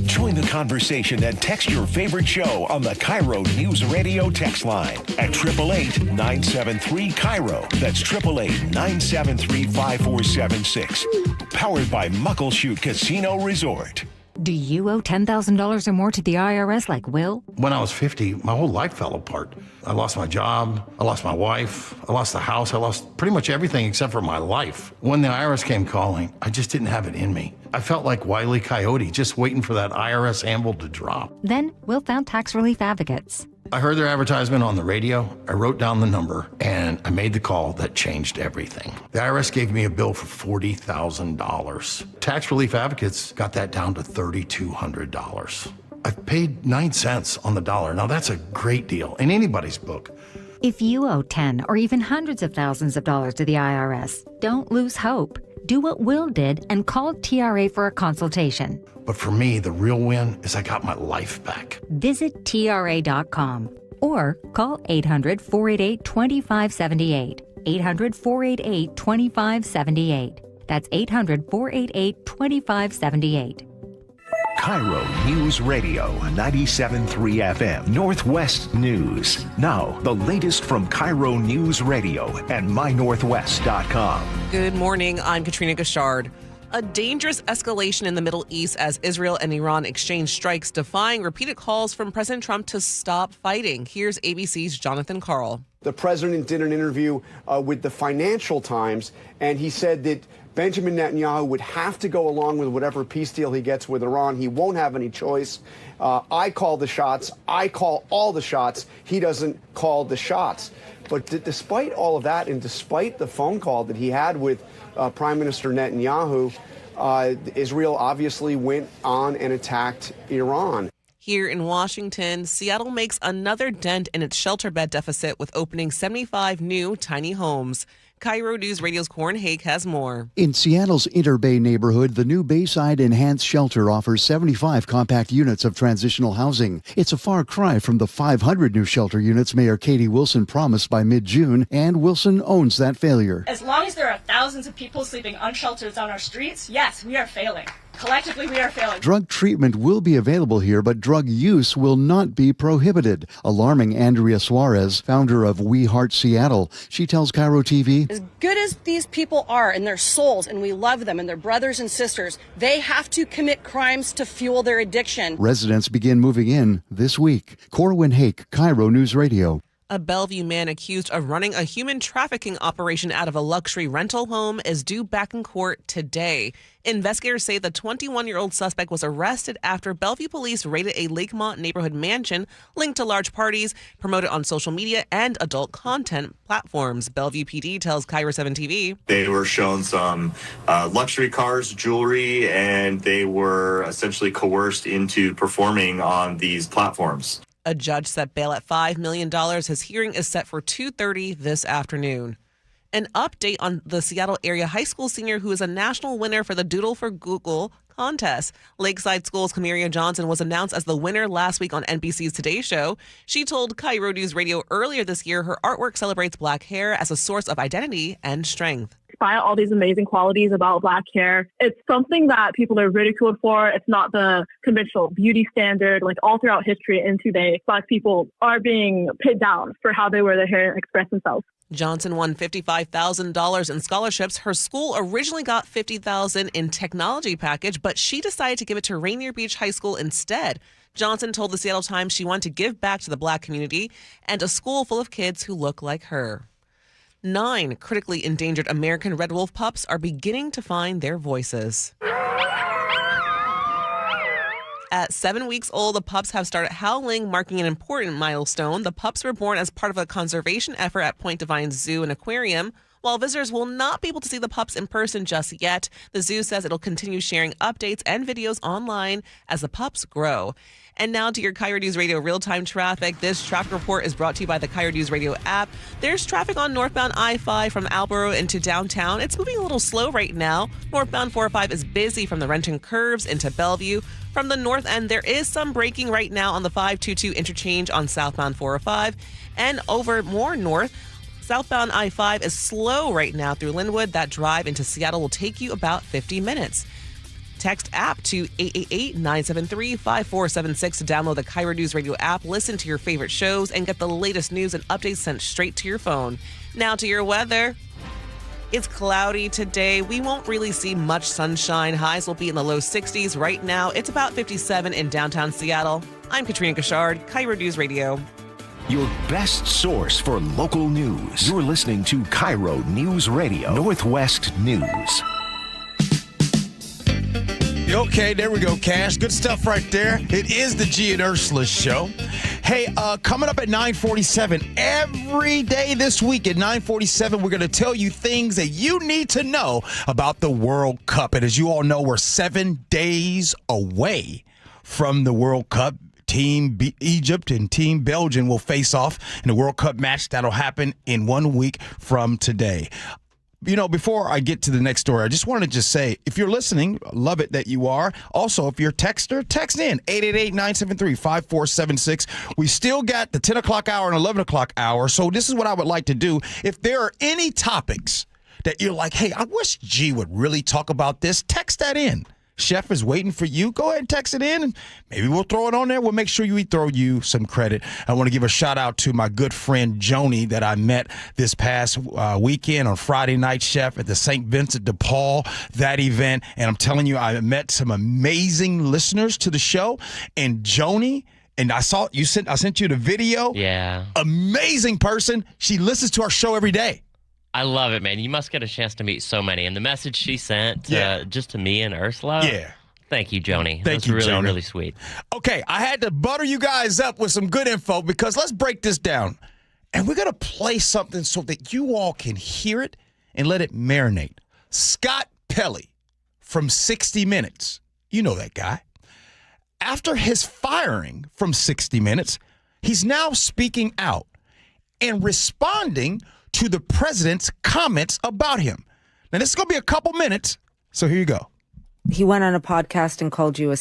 Join the conversation and text your favorite show on the KIRO News Radio text line at 888-973-KIRO. That's 888-973-5476. Powered by Muckleshoot Casino Resort. Do you owe $10,000 or more to the IRS like Will? When I was 50, my whole life fell apart. I lost my job, I lost my wife, I lost the house, I lost pretty much everything except for my life. When the IRS came calling, I just didn't have it in me. I felt like Wile E. Coyote, just waiting for that IRS anvil to drop. Then Will found tax relief advocates. I heard their advertisement on the radio, I wrote down the number, and I made the call that changed everything. The IRS gave me a bill for $40,000. Tax Relief Advocates got that down to $3,200. I've paid 9 cents on the dollar. Now that's a great deal in anybody's book. If you owe 10 or even hundreds of thousands of dollars to the IRS, don't lose hope. Do what Will did and call TRA for a consultation. But for me, the real win is I got my life back. Visit TRA.com or call 800-488-2578. 800-488-2578. That's 800-488-2578. KIRO News Radio 97.3 FM Northwest News. Now, the latest from KIRO News Radio and mynorthwest.com. Good morning. I'm Katrina Gashard. A dangerous escalation in the Middle East as Israel and Iran exchange strikes, defying repeated calls from President Trump to stop fighting. Here's ABC's Jonathan Karl. The president did an interview with the Financial Times, and he said that Benjamin Netanyahu would have to go along with whatever peace deal he gets with Iran. He won't have any choice. I call the shots. I call all the shots. He doesn't call the shots. But despite all of that, and despite the phone call that he had with Prime Minister Netanyahu, Israel obviously went on and attacked Iran. Here in Washington, Seattle makes another dent in its shelter bed deficit with opening 75 new tiny homes. KIRO News Radio's Corn Haig has more. In Seattle's Interbay neighborhood, the new Bayside Enhanced Shelter offers 75 compact units of transitional housing. It's a far cry from the 500 new shelter units Mayor Katie Wilson promised by mid-June, and Wilson owns that failure. As long as there are thousands of people sleeping unsheltered on our streets, yes, we are failing. Collectively, we are failing. Drug treatment will be available here, but drug use will not be prohibited. Alarming Andrea Suarez, founder of We Heart Seattle. She tells KIRO TV, as good as these people are in their souls, and we love them and their brothers and sisters, they have to commit crimes to fuel their addiction. Residents begin moving in this week. Corwin Hake, KIRO News Radio. A Bellevue man accused of running a human trafficking operation out of a luxury rental home is due back in court today. Investigators say the 21-year-old suspect was arrested after Bellevue police raided a Lakemont neighborhood mansion linked to large parties promoted on social media and adult content platforms. Bellevue PD tells KIRO 7 TV. They were shown some luxury cars, jewelry, and they were essentially coerced into performing on these platforms. A judge set bail at $5 million. His hearing is set for 2:30 this afternoon. An update on the Seattle area high school senior who is a national winner for the Doodle for Google contest. Lakeside School's Camaria Johnson was announced as the winner last week on NBC's Today Show. She told KIRO News Radio earlier this year her artwork celebrates black hair as a source of identity and strength. Despite all these amazing qualities about black hair, it's something that people are ridiculed for. It's not the conventional beauty standard. Like all throughout history and today, black people are being pinned down for how they wear their hair and express themselves. Johnson won $55,000 in scholarships. Her school originally got $50,000 in technology package, but she decided to give it to Rainier Beach High School instead. Johnson told the Seattle Times she wanted to give back to the black community and a school full of kids who look like her. 9 critically endangered American red wolf pups are beginning to find their voices. At 7 weeks old, the pups have started howling, marking an important milestone. The pups were born as part of a conservation effort at Point Devine Zoo and Aquarium. While visitors will not be able to see the pups in person just yet, the zoo says it'll continue sharing updates and videos online as the pups grow. And now to your KIRO News Radio real-time traffic. This traffic report is brought to you by the KIRO News Radio app. There's traffic on northbound I-5 from Alborough into downtown. It's moving a little slow right now. Northbound 405 is busy from the Renton Curves into Bellevue. From the north end, there is some braking right now on the 522 interchange on southbound 405. And over more north, southbound I-5 is slow right now through Linwood. That drive into Seattle will take you about 50 minutes. Text app to 888-973-5476 to download the KIRO News Radio app, listen to your favorite shows, and get the latest news and updates sent straight to your phone. Now to your weather. It's cloudy today. We won't really see much sunshine. Highs will be in the low 60s. Right now, it's about 57 in downtown Seattle. I'm Katrina Gashard, KIRO News Radio. Your best source for local news. You're listening to KIRO News Radio, Northwest News. Okay, there we go, Cash. Good stuff right there. It is the Gee and Ursula Show. Hey, coming up at 9:47, every day this week at 9:47, we're going to tell you things that you need to know about the World Cup. And as you all know, we're 7 days away from the World Cup. Team Egypt and Team Belgium will face off in the World Cup match that'll happen in 1 week from today. before I get to the next story, I just wanted to just say, if you're listening, love it that you are. Also, if you're a texter, text in 888-973-5476. We still got the 10 o'clock hour and 11 o'clock hour. So this is what I would like to do. If there are any topics that you're like, hey, I wish G would really talk about this, text that in. Chef is waiting for you. Go ahead and text it in, and maybe we'll throw it on there. We'll make sure we throw you some credit. I want to give a shout-out to my good friend Joni that I met this past weekend on Friday night, Chef, at the St. Vincent de Paul, that event. And I'm telling you, I met some amazing listeners to the show. And Joni, and I sent you the video. Yeah. Amazing person. She listens to our show every day. I love it, man. You must get a chance to meet so many. And the message she sent just to me and Ursula. Yeah. Thank you, Joni. Thank you, really, Joni. really sweet. Okay, I had to butter you guys up with some good info because let's break this down. And we're going to play something so that you all can hear it and let it marinate. Scott Pelley from 60 Minutes. You know that guy. After his firing from 60 Minutes, he's now speaking out and responding to the president's comments about him. Now, this is going to be a couple minutes, so here you go. He went on a podcast and called you a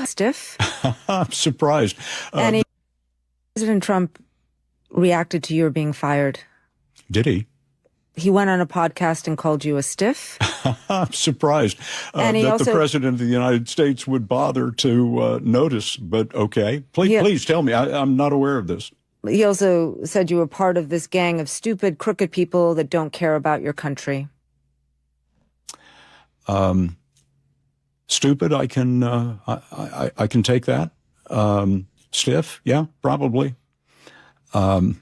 stiff. I'm surprised. And President Trump reacted to your being fired. Did he? He went on a podcast and called you a stiff. I'm surprised And he that also- the President of the United States would bother to notice, but okay. Please tell me. I'm not aware of this. He also said you were part of this gang of stupid, crooked people that don't care about your country. Stupid, I can I can take that. Stiff, yeah, probably. Don't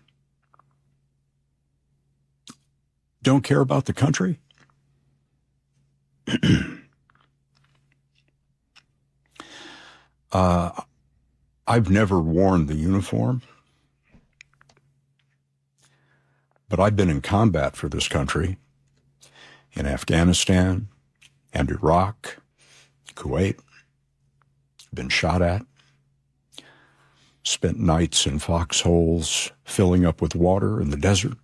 care about the country. I've never worn the uniform, but I've been in combat for this country in Afghanistan and Iraq, Kuwait, been shot at, spent nights in foxholes filling up with water in the desert.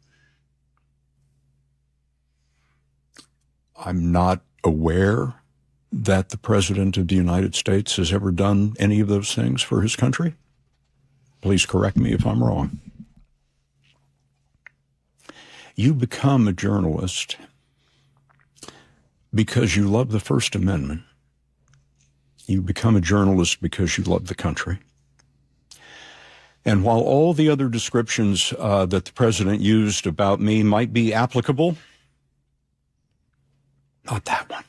I'm not aware that the President of the United States has ever done any of those things for his country. Please correct me if I'm wrong. You become a journalist because you love the First Amendment. You become a journalist because you love the country. And while all the other descriptions that the president used about me might be applicable, not that one.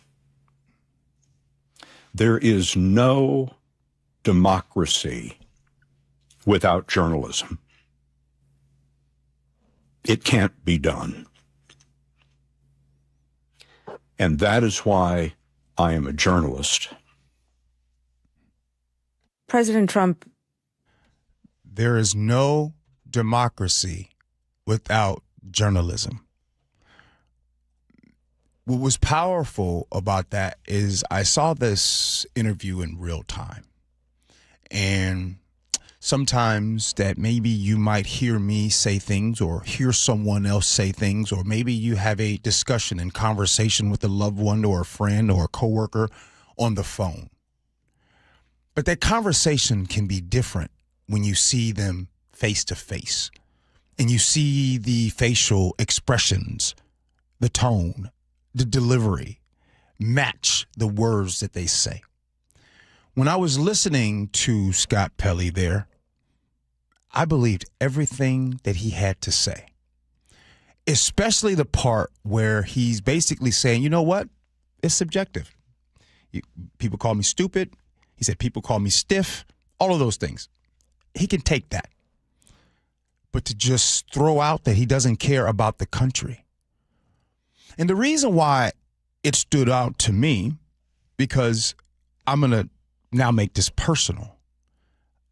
There is no democracy without journalism. It can't be done. And that is why I am a journalist. President Trump. There is no democracy without journalism. What was powerful about that is I saw this interview in real time. And sometimes that maybe you might hear me say things or hear someone else say things, or maybe you have a discussion and conversation with a loved one or a friend or a coworker on the phone. But that conversation can be different when you see them face to face and you see the facial expressions, the tone, the delivery match the words that they say. When I was listening to Scott Pelley there, I believed everything that he had to say, especially the part where he's basically saying, you know what? It's subjective. People call me stupid. He said people call me stiff, all of those things. He can take that. But to just throw out that he doesn't care about the country. And the reason why it stood out to me, because I'm going to now make this personal.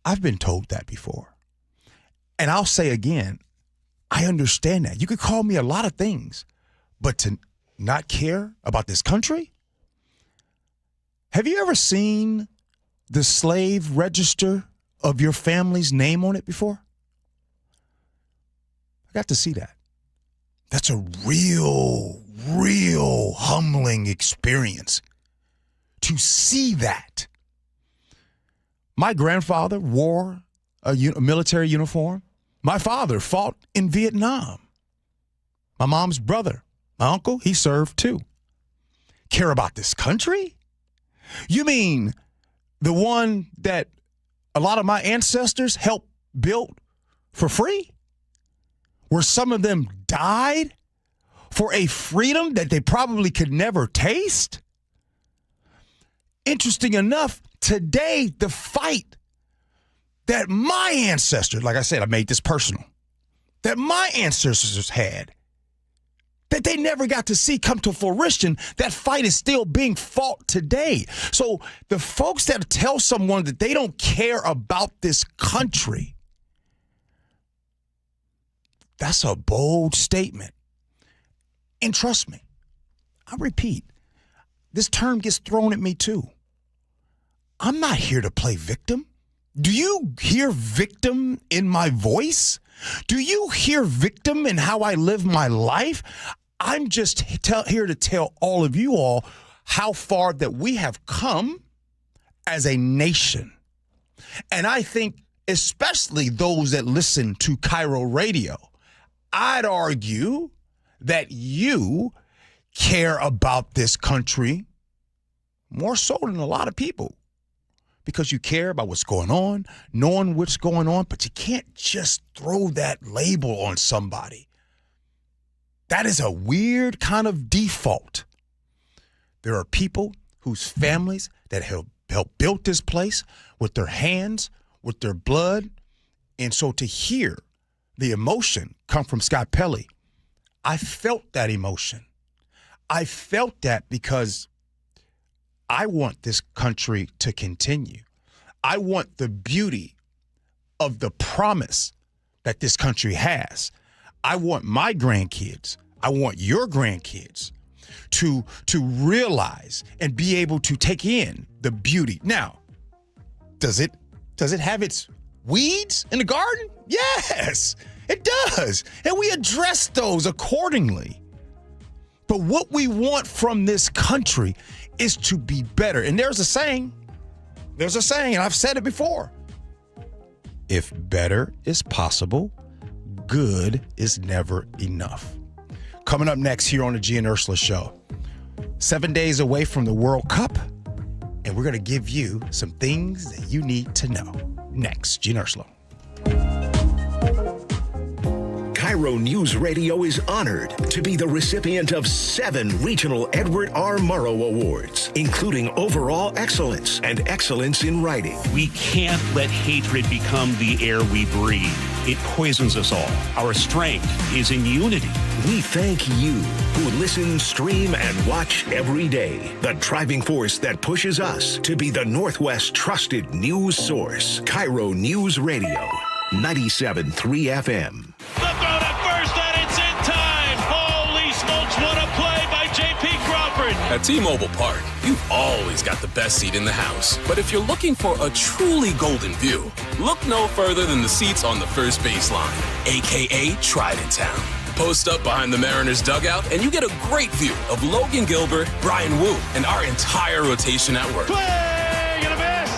I've been told that before. And I'll say again, I understand that. You could call me a lot of things, but to not care about this country? Have you ever seen the slave register of your family's name on it before? I got to see that. That's a real real humbling experience to see that. My grandfather wore a military uniform. My father fought in Vietnam. My mom's brother, my uncle, he served too. Care about this country? You mean the one that a lot of my ancestors helped build for free? Where some of them died for a freedom that they probably could never taste? Interesting enough, today, the fight that my ancestors, like I said, I made this personal, that my ancestors had, that they never got to see come to fruition, that fight is still being fought today. So the folks that tell someone that they don't care about this country, that's a bold statement. And trust me, I repeat, this term gets thrown at me too. I'm not here to play victim. Do you hear victim in my voice? Do you hear victim in how I live my life? I'm just here to tell all of you all how far that we have come as a nation. And I think especially those that listen to KIRO Radio, I'd argue that you care about this country more so than a lot of people. Because you care about what's going on, knowing what's going on, but you can't just throw that label on somebody. That is a weird kind of default. There are people whose families that help build this place with their hands, with their blood. And so to hear the emotion come from Scott Pelley, I felt that emotion. I felt that because I want this country to continue. I want the beauty of the promise that this country has. I want my grandkids, I want your grandkids to realize and be able to take in the beauty. Now, does it have its weeds in the garden? Yes, it does. And we address those accordingly. But what we want from this country is to be better. And there's a saying, and I've said it before. If better is possible, good is never enough. Coming up next here on the Gee and Ursula Show, 7 days away from the World Cup, and we're going to give you some things that you need to know. Next, Gee and Ursula. KIRO News Radio is honored to be the recipient of 7 regional Edward R. Murrow Awards, including Overall Excellence and Excellence in Writing. We can't let hatred become the air we breathe. It poisons us all. Our strength is in unity. We thank you who listen, stream, and watch every day. The driving force that pushes us to be the Northwest's trusted news source. KIRO News Radio, 97.3 FM. The throw to first, and it's in time. Holy smokes, what a play by J.P. Crawford. At T-Mobile Park, you've always got the best seat in the house. But if you're looking for a truly golden view, look no further than the seats on the first baseline, a.k.a. Trident Town. Post up behind the Mariners dugout, and you get a great view of Logan Gilbert, Brian Wu, and our entire rotation at work. Swing and a miss.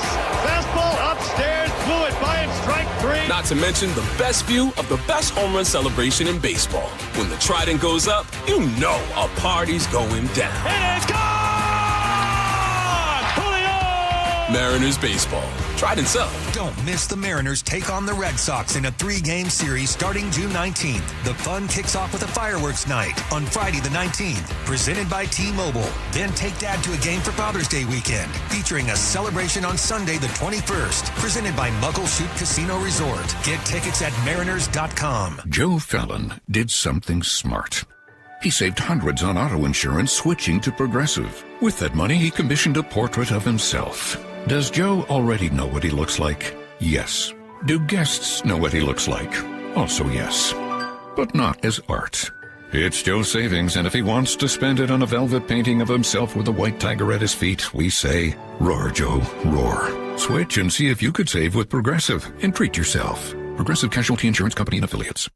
Fastball upstairs, blew it by him, strike 3. Not to mention the best view of the best home run celebration in baseball. When the Trident goes up, you know a party's going down. It is gone! Julio! Mariners baseball. Trident South. Don't miss the Mariners take on the Red Sox in a 3-game series starting June 19th. The fun kicks off with a fireworks night on Friday the 19th, presented by T-Mobile. Then take Dad to a game for Father's Day weekend, featuring a celebration on Sunday the 21st, presented by Muckleshoot Casino Resort. Get tickets at mariners.com. Joe Fallon did something smart. He saved hundreds on auto insurance switching to Progressive. With that money, he commissioned a portrait of himself. Does Joe already know what he looks like? Yes. Do guests know what he looks like? Also yes. But not as art. It's Joe's savings, and if he wants to spend it on a velvet painting of himself with a white tiger at his feet, we say, roar, Joe, roar. Switch and see if you could save with Progressive and treat yourself. Progressive Casualty Insurance Company and Affiliates.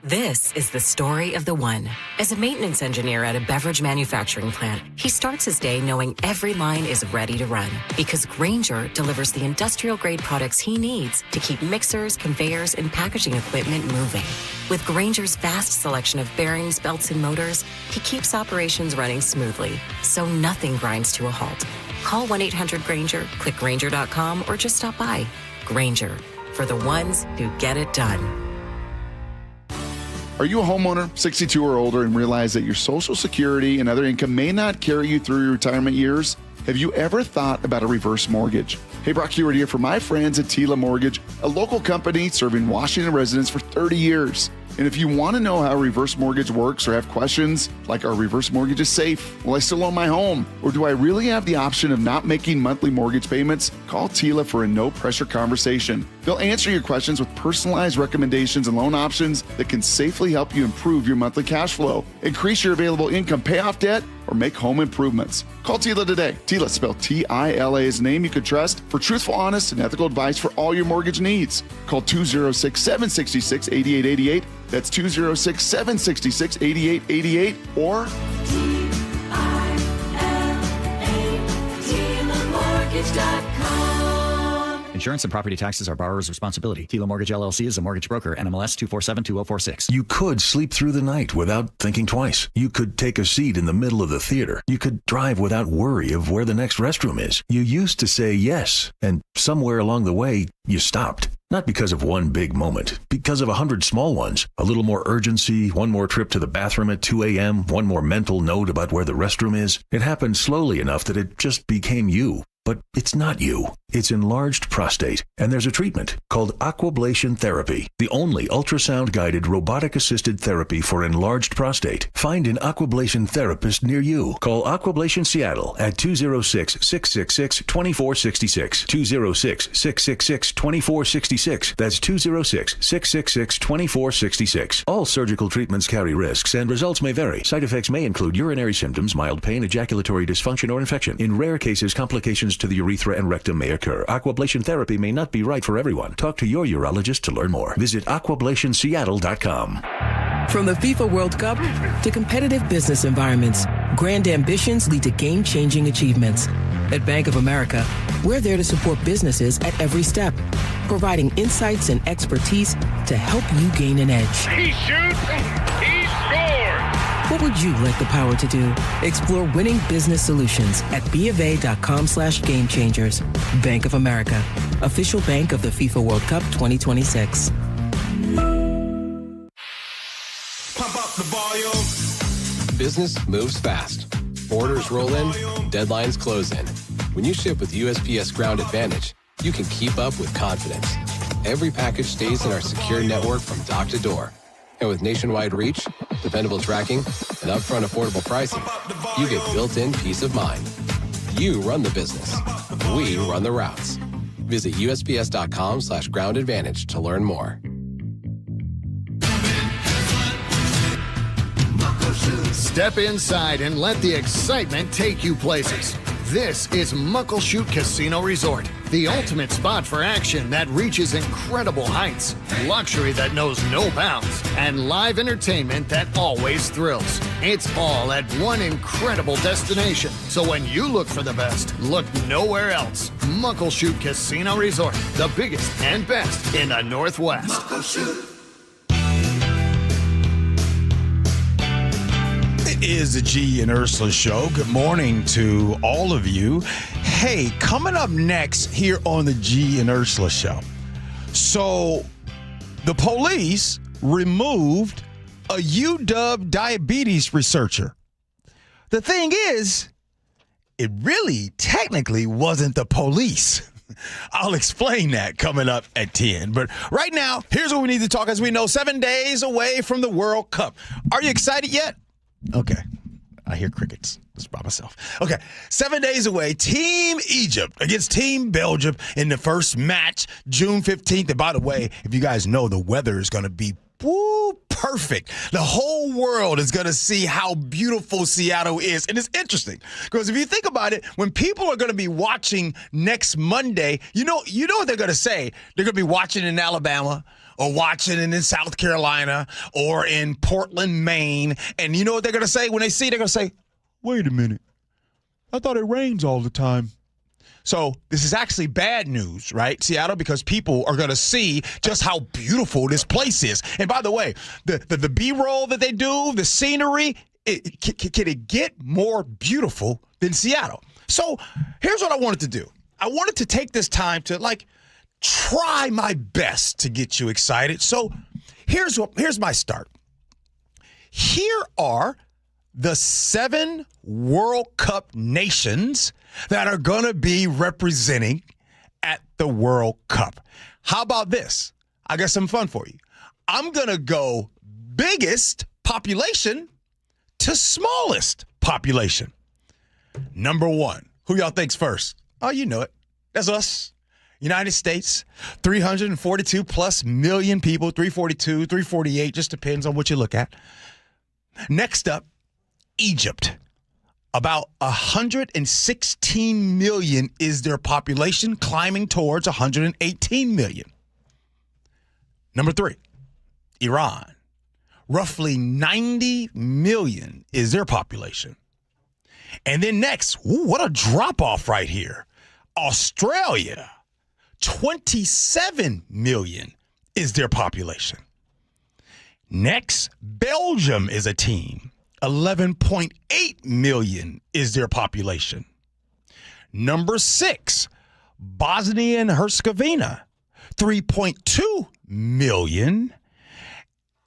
This is the story of the one. As a maintenance engineer at a beverage manufacturing plant, he starts his day knowing every line is ready to run because Grainger delivers the industrial-grade products he needs to keep mixers, conveyors, and packaging equipment moving. With Grainger's vast selection of bearings, belts, and motors, he keeps operations running smoothly, so nothing grinds to a halt. Call 1-800-GRAINGER, click Grainger.com, or just stop by. Grainger, for the ones who get it done. Are you a homeowner, 62 or older, and realize that your Social Security and other income may not carry you through your retirement years? Have you ever thought about a reverse mortgage? Hey, Brock Hewitt here for my friends at Tila Mortgage, a local company serving Washington residents for 30 years. And if you want to know how a reverse mortgage works or have questions like, are reverse mortgages safe? Will I still own my home? Or do I really have the option of not making monthly mortgage payments? Call Tila for a no-pressure conversation. They'll answer your questions with personalized recommendations and loan options that can safely help you improve your monthly cash flow, increase your available income, pay off debt, or make home improvements. Call Tila today. Tila, spelled Tila, is a name you can trust for truthful, honest, and ethical advice for all your mortgage needs. Call 206-766-8888. That's 206-766-8888 or Insurance and property taxes are borrower's responsibility. Tila Mortgage LLC is a mortgage broker. NMLS 2472046. You could sleep through the night without thinking twice. You could take a seat in the middle of the theater. You could drive without worry of where the next restroom is. You used to say yes, and somewhere along the way, you stopped. Not because of one big moment, because of 100 small ones. A little more urgency, one more trip to the bathroom at 2 a.m., one more mental note about where the restroom is. It happened slowly enough that it just became you. But it's not you. It's enlarged prostate, and there's a treatment called aquablation therapy, the only ultrasound-guided robotic-assisted therapy for enlarged prostate. Find an aquablation therapist near you. Call Aquablation Seattle at 206-666-2466, 206-666-2466. That's 206-666-2466. All surgical treatments carry risks, and results may vary. Side effects may include urinary symptoms, mild pain, ejaculatory dysfunction, or infection. In rare cases, complications to the urethra and rectum may occur. Aquablation therapy may not be right for everyone. Talk to your urologist to learn more. Visit aquablationseattle.com. From the FIFA World Cup to competitive business environments, grand ambitions lead to game-changing achievements. At Bank of America, we're there to support businesses at every step, providing insights and expertise to help you gain an edge. He shoots, he scores! What would you like the power to do? Explore winning business solutions at BofA.com/gamechangers. Bank of America, official bank of the FIFA World Cup 2026. Pump up the volume. Business moves fast. Orders roll in, deadlines close in. When you ship with USPS Ground Advantage, you can keep up with confidence. Every package stays in our secure network from dock to door. And with nationwide reach, dependable tracking, and upfront affordable pricing, you get built-in peace of mind. You run the business. We run the routes. Visit USPS.com/Ground Advantage to learn more. Step inside and let the excitement take you places. This is Muckleshoot Casino Resort, the ultimate spot for action that reaches incredible heights, luxury that knows no bounds, and live entertainment that always thrills. It's all at one incredible destination. So when you look for the best, look nowhere else. Muckleshoot Casino Resort, the biggest and best in the Northwest. Muckleshoot. Is the Gee and Ursula Show. Good morning to all of you. Hey, coming up next here on the Gee and Ursula Show. So, the police removed a UW diabetes researcher. The thing is, it really technically wasn't the police. I'll explain that coming up at 10. But right now, here's what we need to talk. As we know, 7 days away from the World Cup. Are you excited yet? Okay. I hear crickets. Just by myself. Okay. 7 days away, Team Egypt against Team Belgium in the first match, June 15th. And by the way, if you guys know, the weather is going to be perfect. The whole world is going to see how beautiful Seattle is. And it's interesting because if you think about it, when people are going to be watching next Monday, you know what they're going to say. They're going to be watching in Alabama or watching it in South Carolina or in Portland, Maine. And you know what they're going to say? When they see it, they're going to say, wait a minute. I thought it rains all the time. So this is actually bad news, right, Seattle, because people are going to see just how beautiful this place is. And by the way, the B-roll that they do, the scenery, can it get more beautiful than Seattle? So here's what I wanted to do. I wanted to take this time to, try my best to get you excited. So here's my start. Here are the 7 World Cup nations that are going to be representing at the World Cup. How about this? I got some fun for you. I'm going to go biggest population to smallest population. Number 1. Who y'all think's first? Oh, you know it. That's us. United States, 342 plus million people, 342, 348, just depends on what you look at. Next up, Egypt. About 116 million is their population, climbing towards 118 million. Number 3, Iran. Roughly 90 million is their population. And then next, what a drop-off right here. Australia, 27 million is their population. Next, Belgium is a team. 11.8 million is their population. Number 6, Bosnia and Herzegovina, 3.2 million.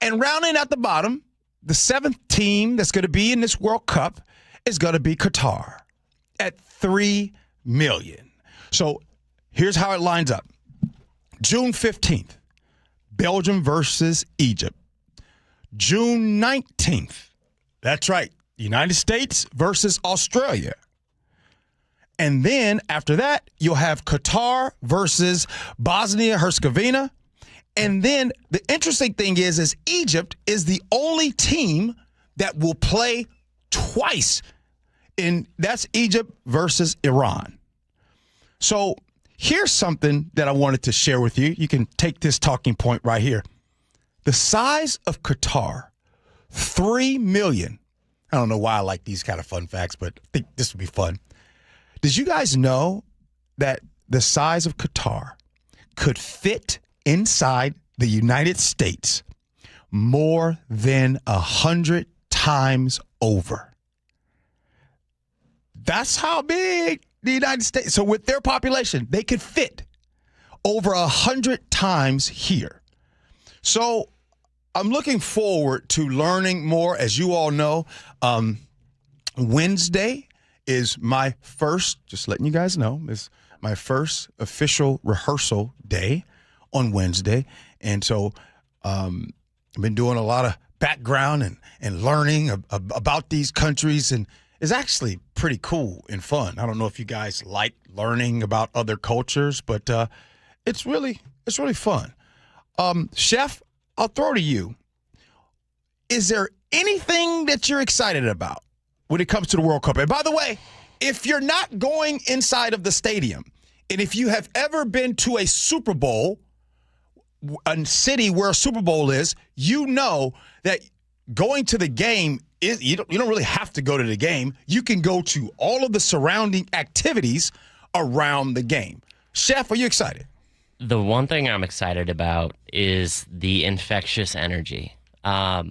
And rounding at the bottom, the 7th team that's going to be in this World Cup is going to be Qatar at 3 million. So here's how it lines up. June 15th, Belgium versus Egypt. June 19th, that's right, United States versus Australia. And then after that, you'll have Qatar versus Bosnia-Herzegovina. And then the interesting thing is Egypt is the only team that will play twice. And that's Egypt versus Iran. So here's something that I wanted to share with you. You can take this talking point right here. The size of Qatar, 3 million. I don't know why I like these kind of fun facts, but I think this would be fun. Did you guys know that the size of Qatar could fit inside the United States more than 100 times over? That's how big the United States. So with their population, they could fit over 100 times here. So I'm looking forward to learning more. As you all know, Wednesday is my first, just letting you guys know, is my first official rehearsal day on Wednesday. And so I've been doing a lot of background and learning about these countries, and it's actually pretty cool and fun. I don't know if you guys like learning about other cultures, but it's really fun. Chef, I'll throw to you. Is there anything that you're excited about when it comes to the World Cup? And by the way, if you're not going inside of the stadium, and if you have ever been to a Super Bowl, a city where a Super Bowl is, you know that going to the game is you don't really have to go to the game. You can go to all of the surrounding activities around the game. Chef, are you excited? The one thing I'm excited about is the infectious energy. I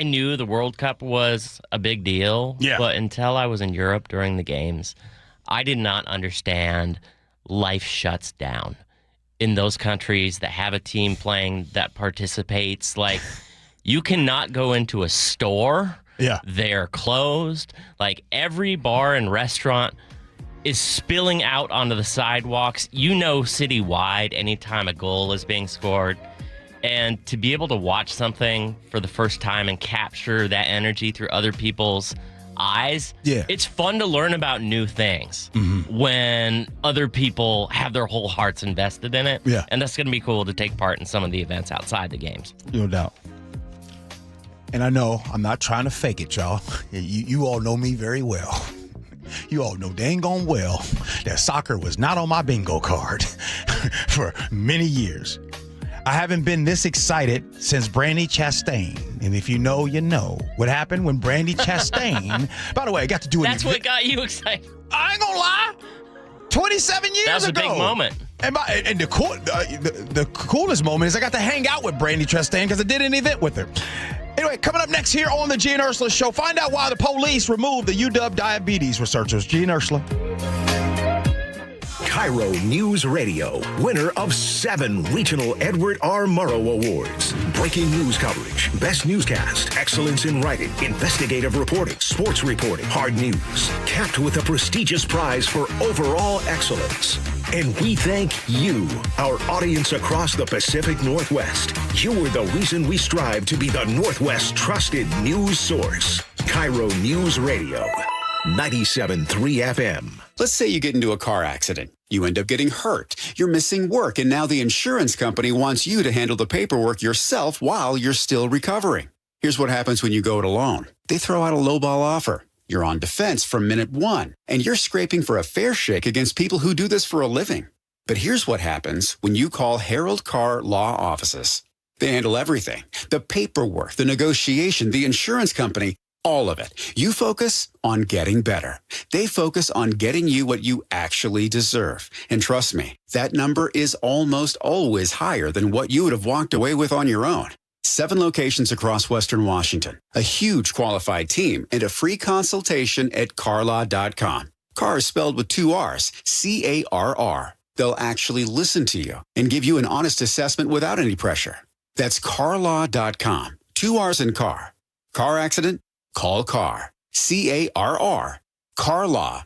knew the World Cup was a big deal, but until I was in Europe during the games, I did not understand life shuts down in those countries that have a team playing that participates. Like, you cannot go into a store. Yeah. They're closed. Like, every bar and restaurant is spilling out onto the sidewalks, citywide, anytime a goal is being scored. And to be able to watch something for the first time and capture that energy through other people's eyes, it's fun to learn about new things when other people have their whole hearts invested in it. Yeah. And that's going to be cool to take part in some of the events outside the games. No doubt. And I know I'm not trying to fake it, y'all. You all know me very well. You all know dang gone well that soccer was not on my bingo card for many years. I haven't been this excited since Brandy Chastain. And if you know, you know. What happened when Brandy Chastain... By the way, I got to do it. That's what got you excited. I ain't gonna lie. 27 years ago. That was a big moment. And the coolest moment is I got to hang out with Brandy Chastain because I did an event with her. Anyway, coming up next here on the Gee and Ursula Show, find out why the police removed the UW diabetes researchers. Gee and Ursula. KIRO News Radio, winner of 7 regional Edward R. Murrow Awards. Breaking news coverage, best newscast, excellence in writing, investigative reporting, sports reporting, hard news. Capped with a prestigious prize for overall excellence. And we thank you, our audience across the Pacific Northwest. You are the reason we strive to be the Northwest's trusted news source. KIRO News Radio, 97.3 FM. Let's say you get into a car accident. You end up getting hurt. You're missing work, and now the insurance company wants you to handle the paperwork yourself while you're still recovering. Here's what happens when you go it alone. They throw out a lowball offer. You're on defense from minute one, and you're scraping for a fair shake against people who do this for a living. But here's what happens when you call Harold Carr Law Offices. They handle everything. The paperwork, the negotiation, the insurance company, all of it. You focus on getting better. They focus on getting you what you actually deserve. And trust me, that number is almost always higher than what you would have walked away with on your own. 7 locations across Western Washington, a huge qualified team, and a free consultation at carlaw.com. Carr is spelled with 2 R's, C-A-R-R. They'll actually listen to you and give you an honest assessment without any pressure. That's carlaw.com. 2 R's in car. Car accident? Call Carr. C-A-R-R. carlaw.com.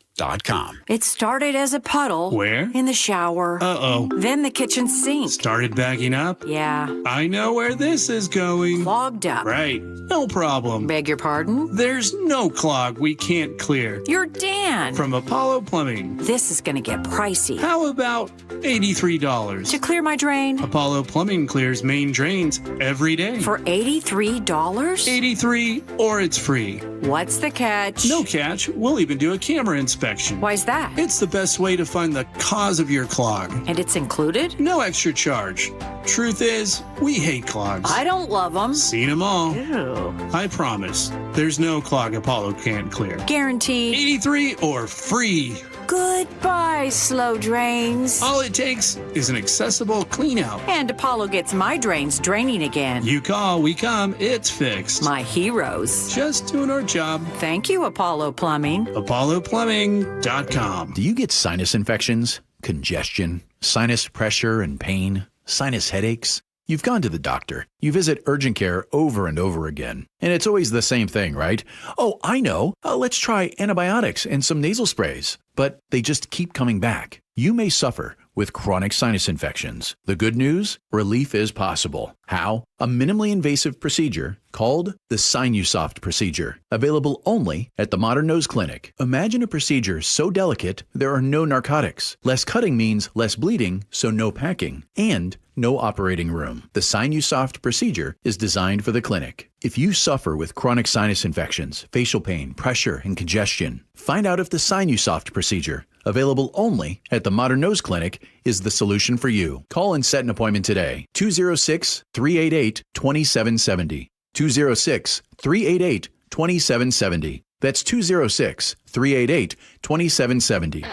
It started as a puddle. Where? In the shower. Uh-oh. Then the kitchen sink. Started backing up? Yeah. I know where this is going. Clogged up. Right. No problem. Beg your pardon? There's no clog we can't clear. You're Dan. From Apollo Plumbing. This is going to get pricey. How about $83? To clear my drain? Apollo Plumbing clears main drains every day. For $83? $83 or it's free. What's the catch? No catch. We'll even do a camera inspection. Why's that? It's the best way to find the cause of your clog. And it's included? No extra charge. Truth is, we hate clogs. I don't love them. Seen them all. Ew. I promise, there's no clog Apollo can't clear. Guaranteed. 83 or free. Goodbye, slow drains. All it takes is an accessible clean out. And Apollo gets my drains draining again. You call, we come, it's fixed. My heroes. Just doing our job. Thank you, Apollo Plumbing. ApolloPlumbing.com. Do you get sinus infections, congestion, sinus pressure and pain, sinus headaches? You've gone to the doctor. You visit urgent care over and over again. And it's always the same thing, right? Oh, I know. Let's try antibiotics and some nasal sprays. But they just keep coming back. You may suffer with chronic sinus infections. The good news? Relief is possible. How? A minimally invasive procedure called the Sinusoft procedure, available only at the Modern Nose Clinic. Imagine a procedure so delicate there are no narcotics. Less cutting means less bleeding, so no packing, and no operating room. The Sinusoft procedure is designed for the clinic. If you suffer with chronic sinus infections, facial pain, pressure, and congestion, find out if the Sinusoft procedure, available only at the Modern Nose Clinic, is the solution for you. Call and set an appointment today. 206-388-2770. 206-388-2770. That's 206-388-2770.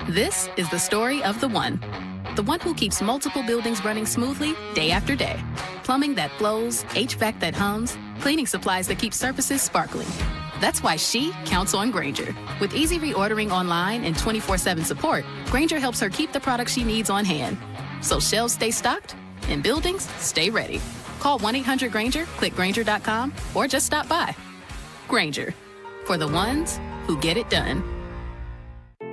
This is the story of the one who keeps multiple buildings running smoothly day after day. Plumbing that flows, HVAC that hums, cleaning supplies that keep surfaces sparkling. That's why she counts on Grainger. With easy reordering online and 24/7 support, Grainger helps her keep the products she needs on hand. So shelves stay stocked and buildings stay ready. Call 1-800-GRAINGER, click Grainger.com, or just stop by. Grainger, for the ones who get it done.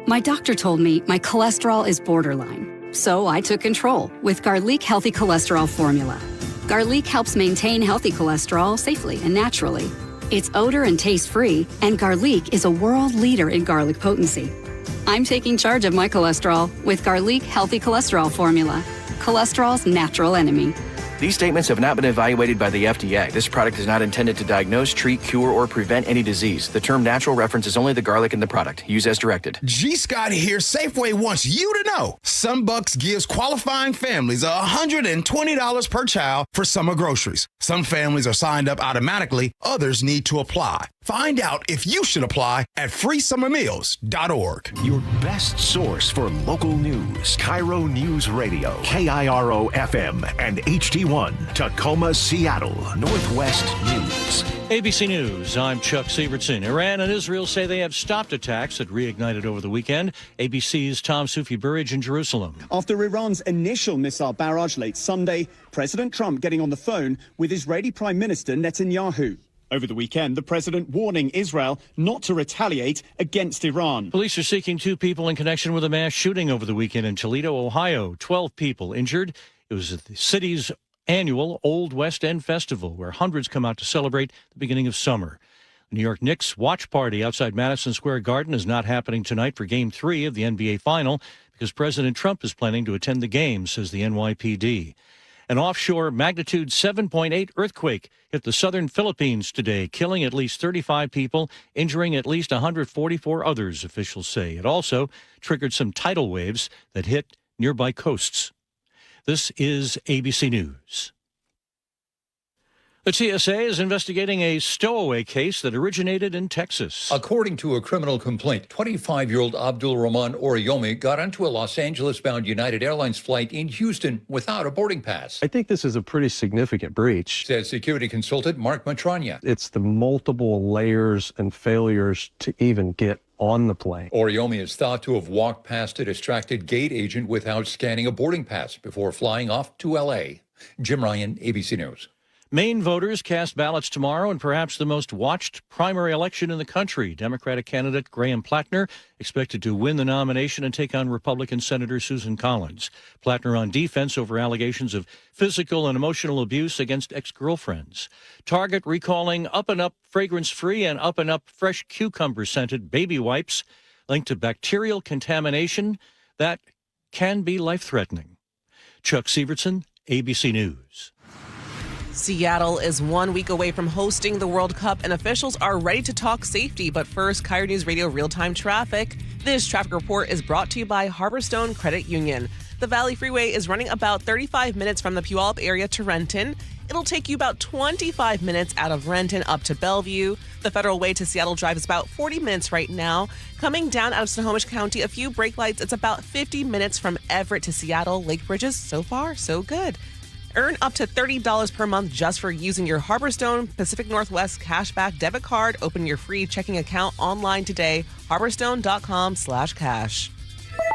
My doctor told me my cholesterol is borderline, so I took control with Garlic Healthy Cholesterol Formula. Garlic helps maintain healthy cholesterol safely and naturally. It's odor and taste-free, and Garlic is a world leader in garlic potency. I'm taking charge of my cholesterol with Garlic Healthy Cholesterol Formula, cholesterol's natural enemy. These statements have not been evaluated by the FDA. This product is not intended to diagnose, treat, cure, or prevent any disease. The term natural references only the garlic in the product. Use as directed. G. Scott here. Safeway wants you to know SunBucks gives qualifying families $120 per child for summer groceries. Some families are signed up automatically. Others need to apply. Find out if you should apply at freesummermeals.org. Your best source for local news. KIRO News Radio. KIRO FM and HD1. Tacoma, Seattle. Northwest News. ABC News, I'm Chuck Sievertson. Iran and Israel say they have stopped attacks that reignited over the weekend. ABC's Tom Soufi-Burridge in Jerusalem. After Iran's initial missile barrage late Sunday, President Trump getting on the phone with Israeli Prime Minister Netanyahu. Over the weekend, the president warning Israel not to retaliate against Iran. Police are seeking 2 people in connection with a mass shooting over the weekend in Toledo, Ohio. 12 people injured. It was at the city's annual Old West End Festival, where hundreds come out to celebrate the beginning of summer. The New York Knicks watch party outside Madison Square Garden is not happening tonight for Game 3 of the NBA Final because President Trump is planning to attend the game, says the NYPD. An offshore magnitude 7.8 earthquake hit the southern Philippines today, killing at least 35 people, injuring at least 144 others, officials say. It also triggered some tidal waves that hit nearby coasts. This is ABC News. The TSA is investigating a stowaway case that originated in Texas. According to a criminal complaint, 25-year-old Abdul Rahman Oriyomi got onto a Los Angeles-bound United Airlines flight in Houston without a boarding pass. I think this is a pretty significant breach, says security consultant Mark Matrania. It's the multiple layers and failures to even get on the plane. Oriyomi is thought to have walked past a distracted gate agent without scanning a boarding pass before flying off to L.A. Jim Ryan, ABC News. Maine voters cast ballots tomorrow in perhaps the most watched primary election in the country. Democratic candidate Graham Plattner expected to win the nomination and take on Republican Senator Susan Collins. Plattner on defense over allegations of physical and emotional abuse against ex-girlfriends. Target recalling Up and Up fragrance-free and Up and Up fresh cucumber-scented baby wipes linked to bacterial contamination that can be life-threatening. Chuck Sievertson, ABC News. Seattle is 1 week away from hosting the World Cup, and officials are ready to talk safety. But first, KIRO Newsradio real-time traffic. This traffic report is brought to you by Harborstone Credit Union. The Valley Freeway is running about 35 minutes from the Puyallup area to Renton. It'll take you about 25 minutes out of Renton up to Bellevue. The Federal Way to Seattle Drive is about 40 minutes right now. Coming down out of Snohomish County, a few brake lights. It's about 50 minutes from Everett to Seattle. Lake Bridges, so far, so good. Earn up to $30 per month just for using your Harborstone Pacific Northwest Cashback debit card. Open your free checking account online today. Harborstone.com/cash.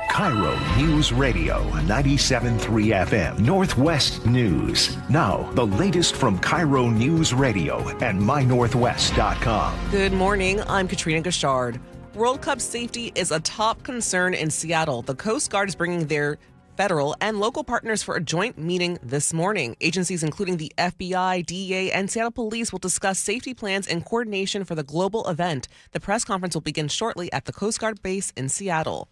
KIRO News Radio 97.3 FM Northwest News. Now, the latest from KIRO News Radio and mynorthwest.com. Good morning. I'm Katrina Gashard. World Cup safety is a top concern in Seattle. The Coast Guard is bringing their federal and local partners for a joint meeting this morning. Agencies including the FBI, DEA, and Seattle Police will discuss safety plans and coordination for the global event. The press conference will begin shortly at the Coast Guard base in Seattle.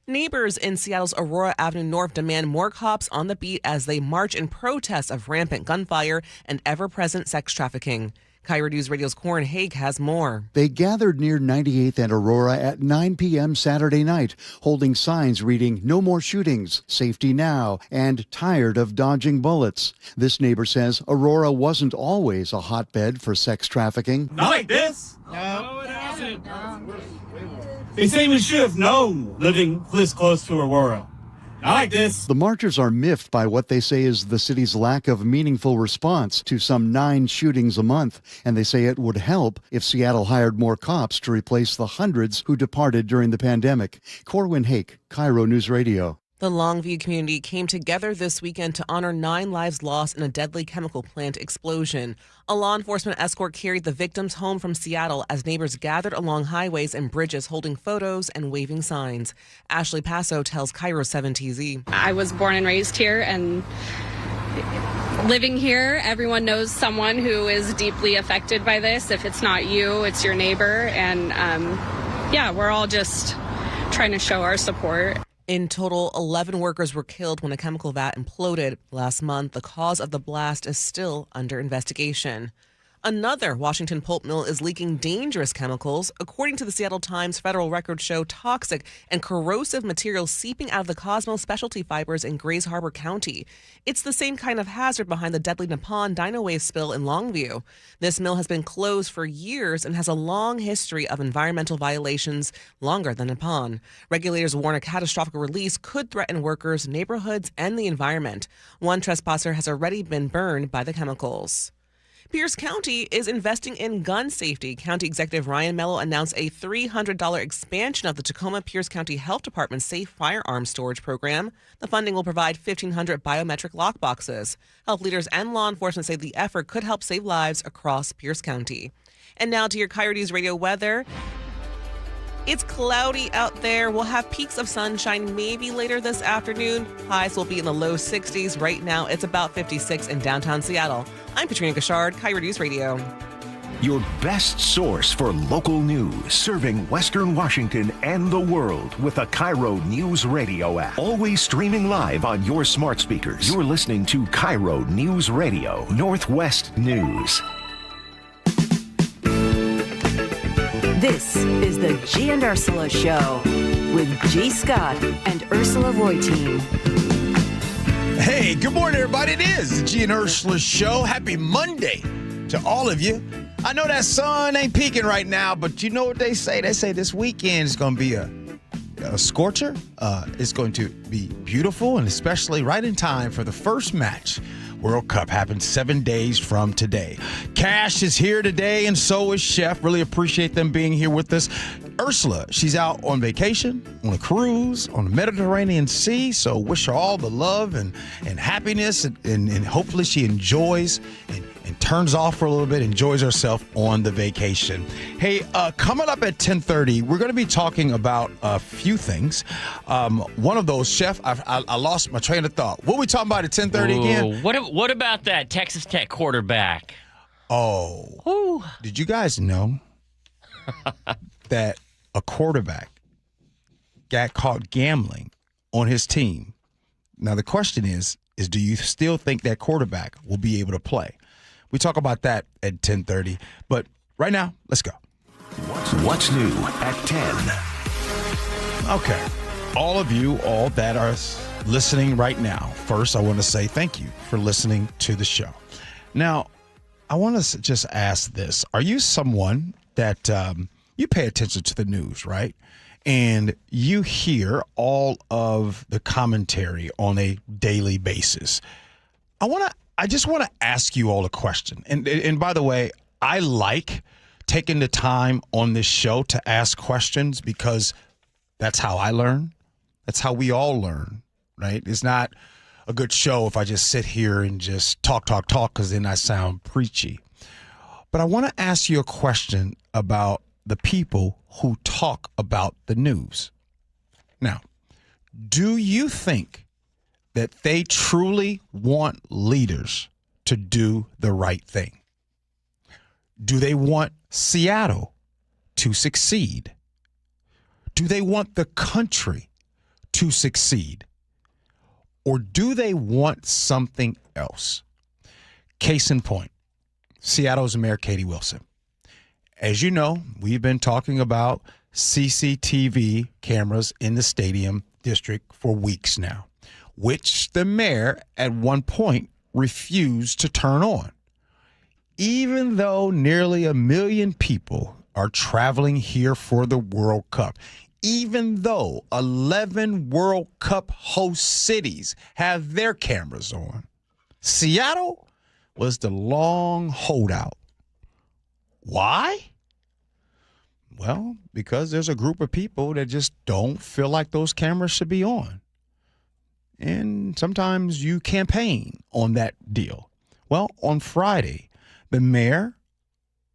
Neighbors in Seattle's Aurora Avenue North demand more cops on the beat as they march in protest of rampant gunfire and ever-present sex trafficking. KIRO News Radio's Corin Haig has more. They gathered near 98th and Aurora at 9 p.m. Saturday night, holding signs reading "No more shootings, safety now," and "Tired of dodging bullets." This neighbor says Aurora wasn't always a hotbed for sex trafficking. Not like this. No, it hasn't. They say we should have known living this close to Aurora. Not like this. The marchers are miffed by what they say is the city's lack of meaningful response to some 9 shootings a month, and they say it would help if Seattle hired more cops to replace the hundreds who departed during the pandemic. Corwin Hake, KIRO News Radio. The Longview community came together this weekend to honor 9 lives lost in a deadly chemical plant explosion. A law enforcement escort carried the victims home from Seattle as neighbors gathered along highways and bridges holding photos and waving signs. Ashley Passo tells KIRO 7TZ. I was born and raised here, and living here, everyone knows someone who is deeply affected by this. If it's not you, it's your neighbor. And we're all just trying to show our support. In total, 11 workers were killed when a chemical vat imploded last month. The cause of the blast is still under investigation. Another Washington pulp mill is leaking dangerous chemicals. According to the Seattle Times, federal records show toxic and corrosive materials seeping out of the Cosmo specialty fibers in Grays Harbor County. It's the same kind of hazard behind the deadly Nippon Dynawave spill in Longview. This mill has been closed for years and has a long history of environmental violations, longer than Nippon. Regulators warn a catastrophic release could threaten workers, neighborhoods, and the environment. One trespasser has already been burned by the chemicals. Pierce County is investing in gun safety. County Executive Ryan Mello announced a $300 expansion of the Tacoma-Pierce County Health Department's safe firearms storage program. The funding will provide 1,500 biometric lockboxes. Health leaders and law enforcement say the effort could help save lives across Pierce County. And now to your KIRO News Radio weather. It's cloudy out there. We'll have peaks of sunshine maybe later this afternoon. Highs will be in the low 60s. Right now, it's about 56 in downtown Seattle. I'm Katrina Gashard, KIRO News Radio. Your best source for local news, serving Western Washington and the world with a KIRO Newsradio app. Always streaming live on your smart speakers. You're listening to KIRO News Radio, Northwest News. This is the Gee and Ursula Show with G. Scott and Ursula Reutin. Hey, good morning, everybody. It is the Gee and Ursula Show. Happy Monday to all of you. I know that sun ain't peaking right now, but you know what they say? They say this weekend is going to be a scorcher. It's going to be beautiful, and especially right in time for the first match. World Cup happens 7 days from today. Cash is here today, and so is Chef. Really appreciate them being here with us. Ursula, she's out on vacation, on a cruise, on the Mediterranean Sea, so wish her all the love and happiness, and hopefully she enjoys and turns off for a little bit, enjoys herself on the vacation. Hey, coming up at 10:30, we're going to be talking about a few things. One of those, Chef, I lost my train of thought. What are we talking about at 10:30 again? What about that Texas Tech quarterback? Oh. Ooh. Did you guys know that a quarterback got caught gambling on his team? Now, the question is do you still think that quarterback will be able to play? We talk about that at 10:30. But right now, let's go. What's new at 10? Okay. All of you, all that are listening right now, first, I want to say thank you for listening to the show. Now, I want to just ask this. Are you someone that you pay attention to the news, right? And you hear all of the commentary on a daily basis. I just want to ask you all a question. And by the way, I like taking the time on this show to ask questions because that's how I learn. That's how we all learn, right? It's not a good show if I just sit here and just talk, because then I sound preachy. But I want to ask you a question about the people who talk about the news. Now, do you think that they truly want leaders to do the right thing? Do they want Seattle to succeed? Do they want the country to succeed? Or do they want something else? Case in point, Seattle's Mayor Katie Wilson. As you know, we've been talking about CCTV cameras in the stadium district for weeks now, which the mayor at one point refused to turn on. Even though nearly 1 million people are traveling here for the World Cup, even though 11 World Cup host cities have their cameras on, Seattle was the long holdout. Why? Well, because there's a group of people that just don't feel like those cameras should be on. And sometimes you campaign on that deal. Well, on Friday, the mayor,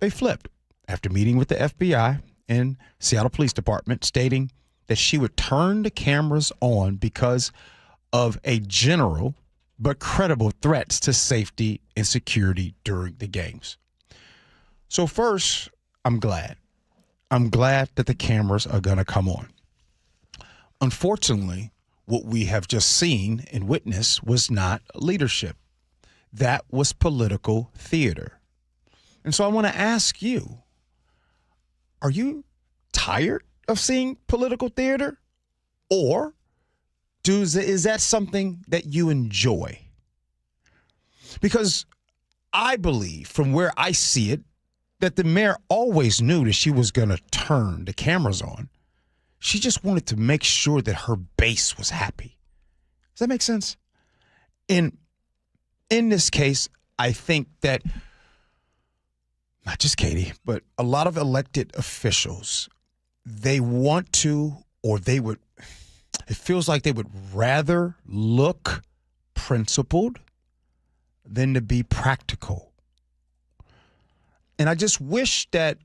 they flipped after meeting with the FBI and Seattle Police Department, stating that she would turn the cameras on because of a general but credible threats to safety and security during the games. So first, I'm glad. I'm glad that the cameras are going to come on. Unfortunately, what we have just seen and witnessed was not leadership. That was political theater. And so I want to ask you, are you tired of seeing political theater? Or is that something that you enjoy? Because I believe, from where I see it, that the mayor always knew that she was going to turn the cameras on. She just wanted to make sure that her base was happy. Does that make sense? In this case, I think that not just Katie, but a lot of elected officials, they want to, or they would, it feels like they would rather look principled than to be practical. And I just wish that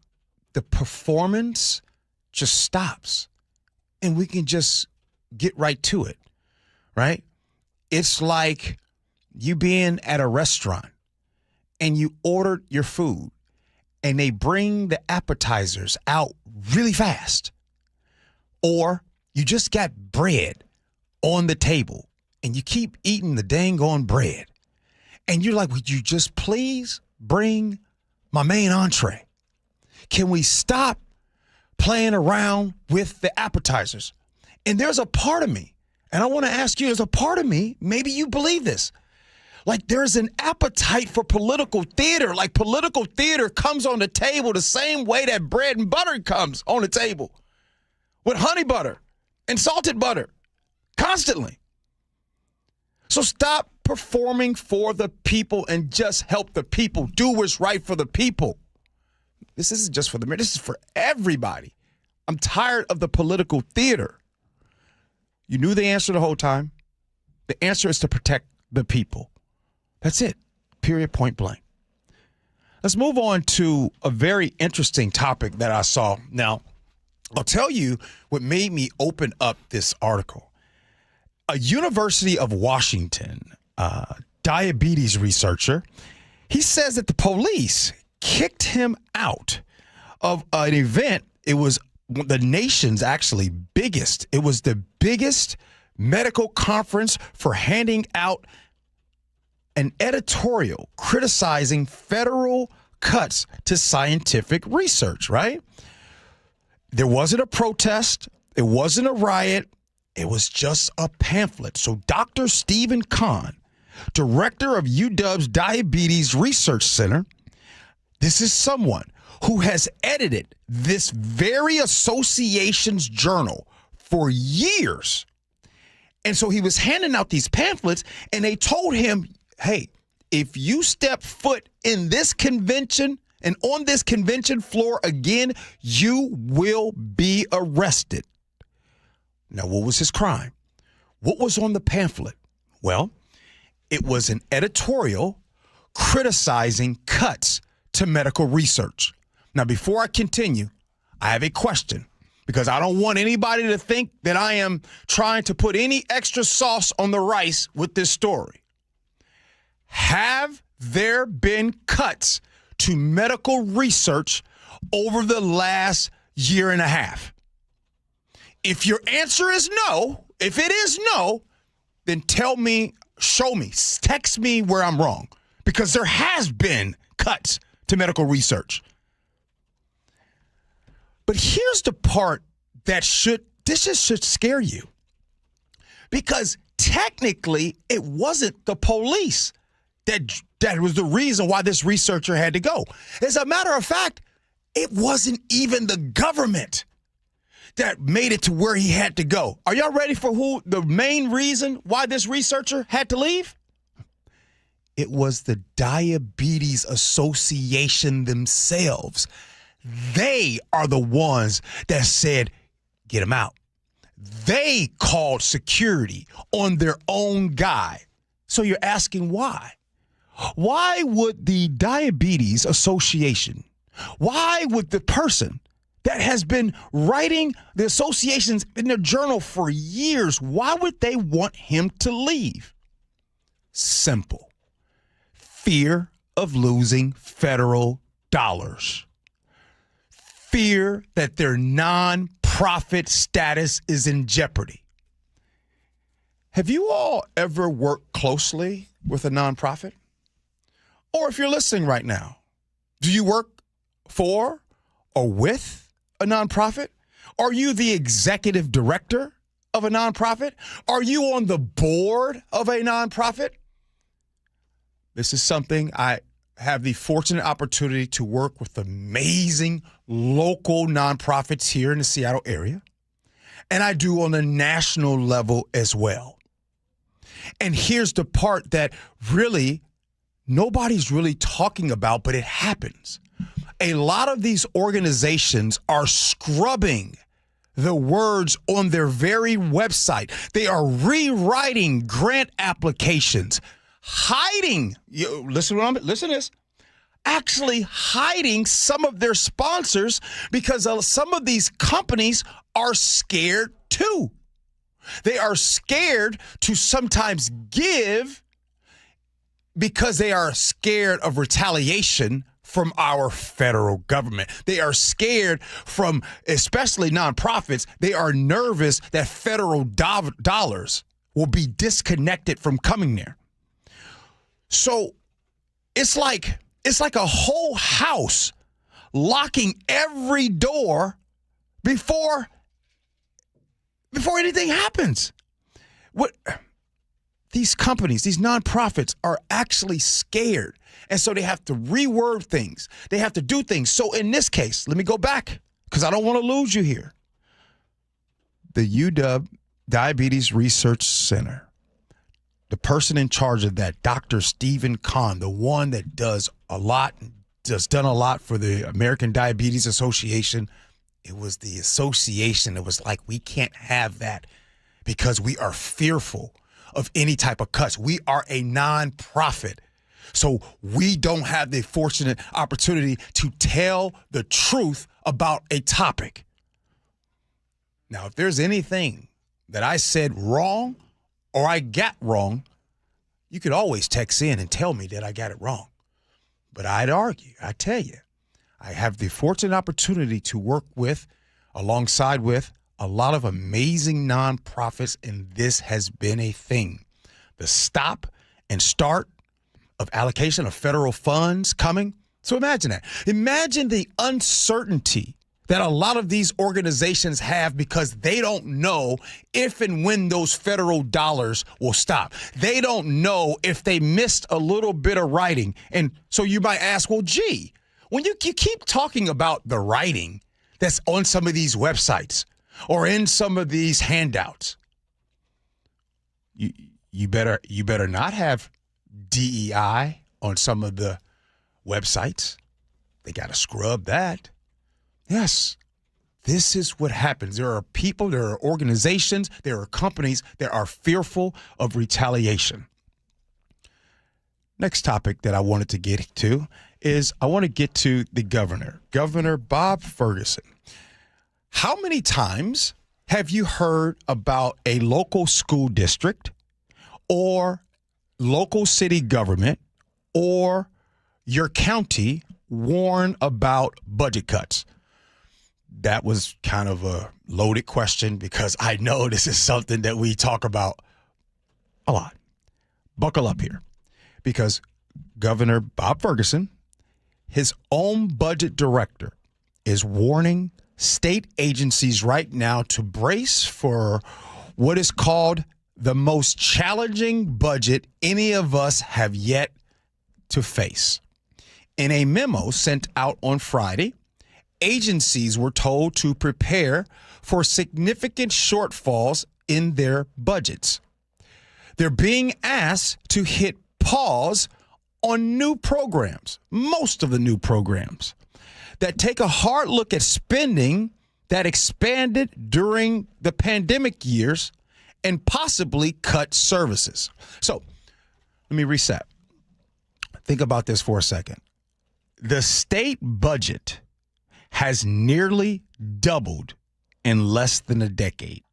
the performance just stops and we can just get right to it, right? It's like you being at a restaurant and you ordered your food and they bring the appetizers out really fast. Or you just got bread on the table and you keep eating the dang on bread. And you're like, would you just please bring my main entree? Can we stop playing around with the appetizers? And there's a part of me, and I want to ask you, there's a part of me, maybe you believe this, like there's an appetite for political theater. Like political theater comes on the table the same way that bread and butter comes on the table, with honey butter and salted butter constantly. So stop performing for the people and just help the people. Do what's right for the people. This isn't just for the mayor. This is for everybody. I'm tired of the political theater. You knew the answer the whole time. The answer is to protect the people. That's it. Period, point blank. Let's move on to a very interesting topic that I saw. Now, I'll tell you what made me open up this article. A University of Washington diabetes researcher, he says that the police kicked him out of an event. It was the nation's actually biggest. It was the biggest medical conference for handing out an editorial criticizing federal cuts to scientific research, right? There wasn't a protest. It wasn't a riot. It was just a pamphlet. So Dr. Stephen Kahn, director of UW's Diabetes Research Center, this is someone who has edited this very association's journal for years. And so he was handing out these pamphlets, and they told him, hey, if you step foot in this convention and on this convention floor again, you will be arrested. Now, what was his crime? What was on the pamphlet? Well, it was an editorial criticizing cuts to medical research. Now, before I continue, I have a question, because I don't want anybody to think that I am trying to put any extra sauce on the rice with this story. Have there been cuts to medical research over the last year and a half? If your answer is no, if it is no, then tell me, show me, text me where I'm wrong, because there has been cuts to medical research. But here's the part that should scare you, because technically it wasn't the police that was the reason why this researcher had to go. As a matter of fact, it wasn't even the government that made it to where he had to go. Are y'all ready for who the main reason why this researcher had to leave? It was the Diabetes Association themselves. They are the ones that said, get him out. They called security on their own guy. So you're asking why? Why would the Diabetes Association, why would the person that has been writing the associations in their journal for years, why would they want him to leave? Simple. Fear of losing federal dollars. Fear that their nonprofit status is in jeopardy. Have you all ever worked closely with a nonprofit? Or if you're listening right now, do you work for or with a nonprofit? Are you the executive director of a nonprofit? Are you on the board of a nonprofit? This is something I have the fortunate opportunity to work with amazing local nonprofits here in the Seattle area. And I do on a national level as well. And here's the part that really nobody's really talking about, but it happens. A lot of these organizations are scrubbing the words on their very website. They are rewriting grant applications, hiding, listen to this, actually hiding some of their sponsors because some of these companies are scared too. They are scared to sometimes give because they are scared of retaliation from our federal government. They are scared from, especially nonprofits, they are nervous that federal dollars will be disconnected from coming there. So it's like a whole house locking every door before anything happens. What these companies, these nonprofits are actually scared. And so they have to reword things. They have to do things. So in this case, let me go back because I don't want to lose you here. The UW Diabetes Research Center, the person in charge of that, Dr. Stephen Kahn, the one that does a lot, has done a lot for the American Diabetes Association. It was the association that was like, we can't have that because we are fearful of any type of cuts. We are a nonprofit. So we don't have the fortunate opportunity to tell the truth about a topic. Now, if there's anything that I said wrong or I got wrong, you could always text in and tell me that I got it wrong. But I'd argue, I tell you, I have the fortunate opportunity to work with, alongside with, a lot of amazing nonprofits, and this has been a thing. The stop and start of allocation of federal funds coming. So imagine that. Imagine the uncertainty that a lot of these organizations have because they don't know if and when those federal dollars will stop. They don't know if they missed a little bit of writing. And so you might ask, well, gee, when you keep talking about the writing that's on some of these websites or in some of these handouts, you better not have DEI on some of the websites. They got to scrub that. Yes, this is what happens. There are people, there are organizations, there are companies that are fearful of retaliation. Next topic that I wanted to get to is I want to get to the governor, Governor Bob Ferguson. How many times have you heard about a local school district or local city government or your county warn about budget cuts? That was kind of a loaded question because I know this is something that we talk about a lot. Buckle up here because Governor Bob Ferguson, his own budget director, is warning state agencies right now to brace for what is called the most challenging budget any of us have yet to face. In a memo sent out on Friday, agencies were told to prepare for significant shortfalls in their budgets. They're being asked to hit pause on new programs, most of the new programs, that take a hard look at spending that expanded during the pandemic years and possibly cut services. So let me reset. Think about this for a second. The state budget has nearly doubled in less than a decade,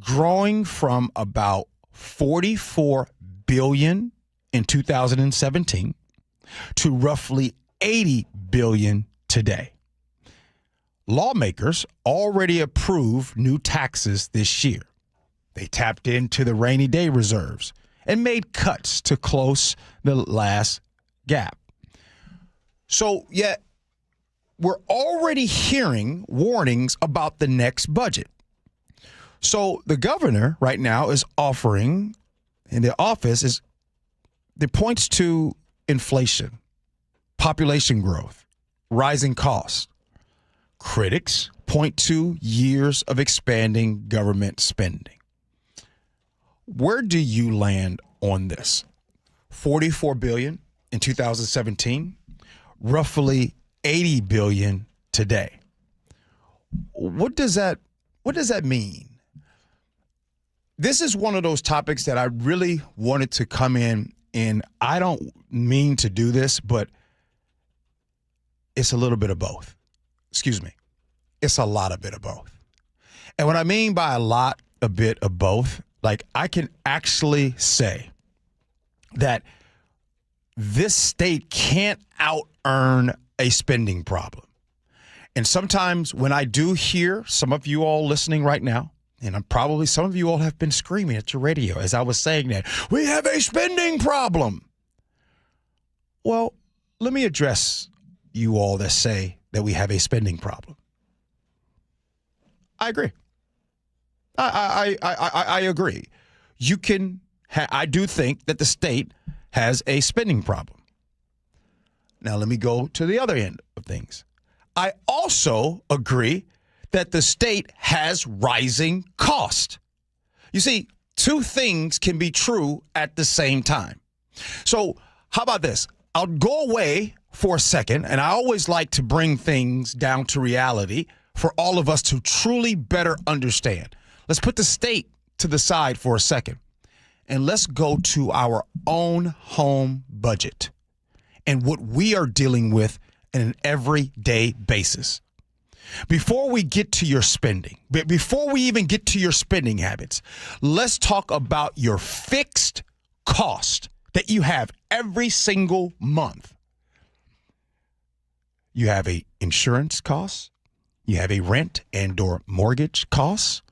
growing from about $44 billion in 2017 to roughly $80 billion today. Lawmakers already approved new taxes this year. They tapped into the rainy day reserves and made cuts to close the last gap. So, yet, we're already hearing warnings about the next budget. So, the governor right now is offering, in the office, it points to inflation, population growth, rising costs. Critics point to years of expanding government spending. Where do you land on this? $44 billion in 2017, roughly $80 billion today. What does that mean? This is one of those topics that I really wanted to come in, and I don't mean to do this, but it's a little bit of both. Excuse me. It's a lot of bit of both. And what I mean by a bit of both, like, I can actually say that this state can't out-earn a spending problem. And sometimes when I do hear some of you all listening right now, and some of you all have been screaming at your radio as I was saying that, we have a spending problem. Well, let me address you all that say that we have a spending problem. I agree. I agree. I do think that the state has a spending problem. Now, let me go to the other end of things. I also agree that the state has rising cost. You see, two things can be true at the same time. So how about this? I'll go away for a second, and I always like to bring things down to reality for all of us to truly better understand. Let's put the state to the side for a second, and let's go to our own home budget and what we are dealing with on an everyday basis. Before we get to your spending, before we even get to your spending habits, let's talk about your fixed cost that you have every single month. You have a insurance cost, you have a rent and or mortgage cost,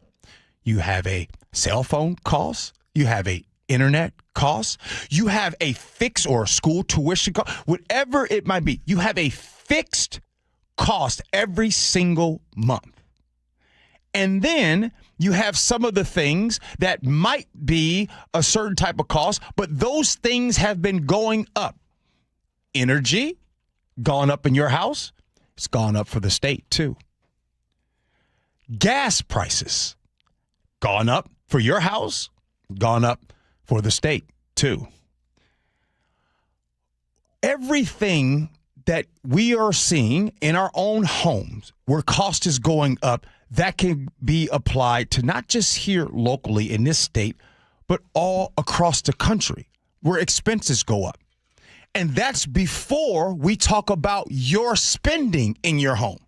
you have a cell phone cost, you have a internet cost, you have a fixed or school tuition cost, whatever it might be. You have a fixed cost every single month. And then you have some of the things that might be a certain type of cost, but those things have been going up. Energy, gone up in your house. It's gone up for the state too. Gas prices, gone up for your house, gone up for the state too. Everything that we are seeing in our own homes where cost is going up, that can be applied to not just here locally in this state, but all across the country where expenses go up. And that's before we talk about your spending in your home.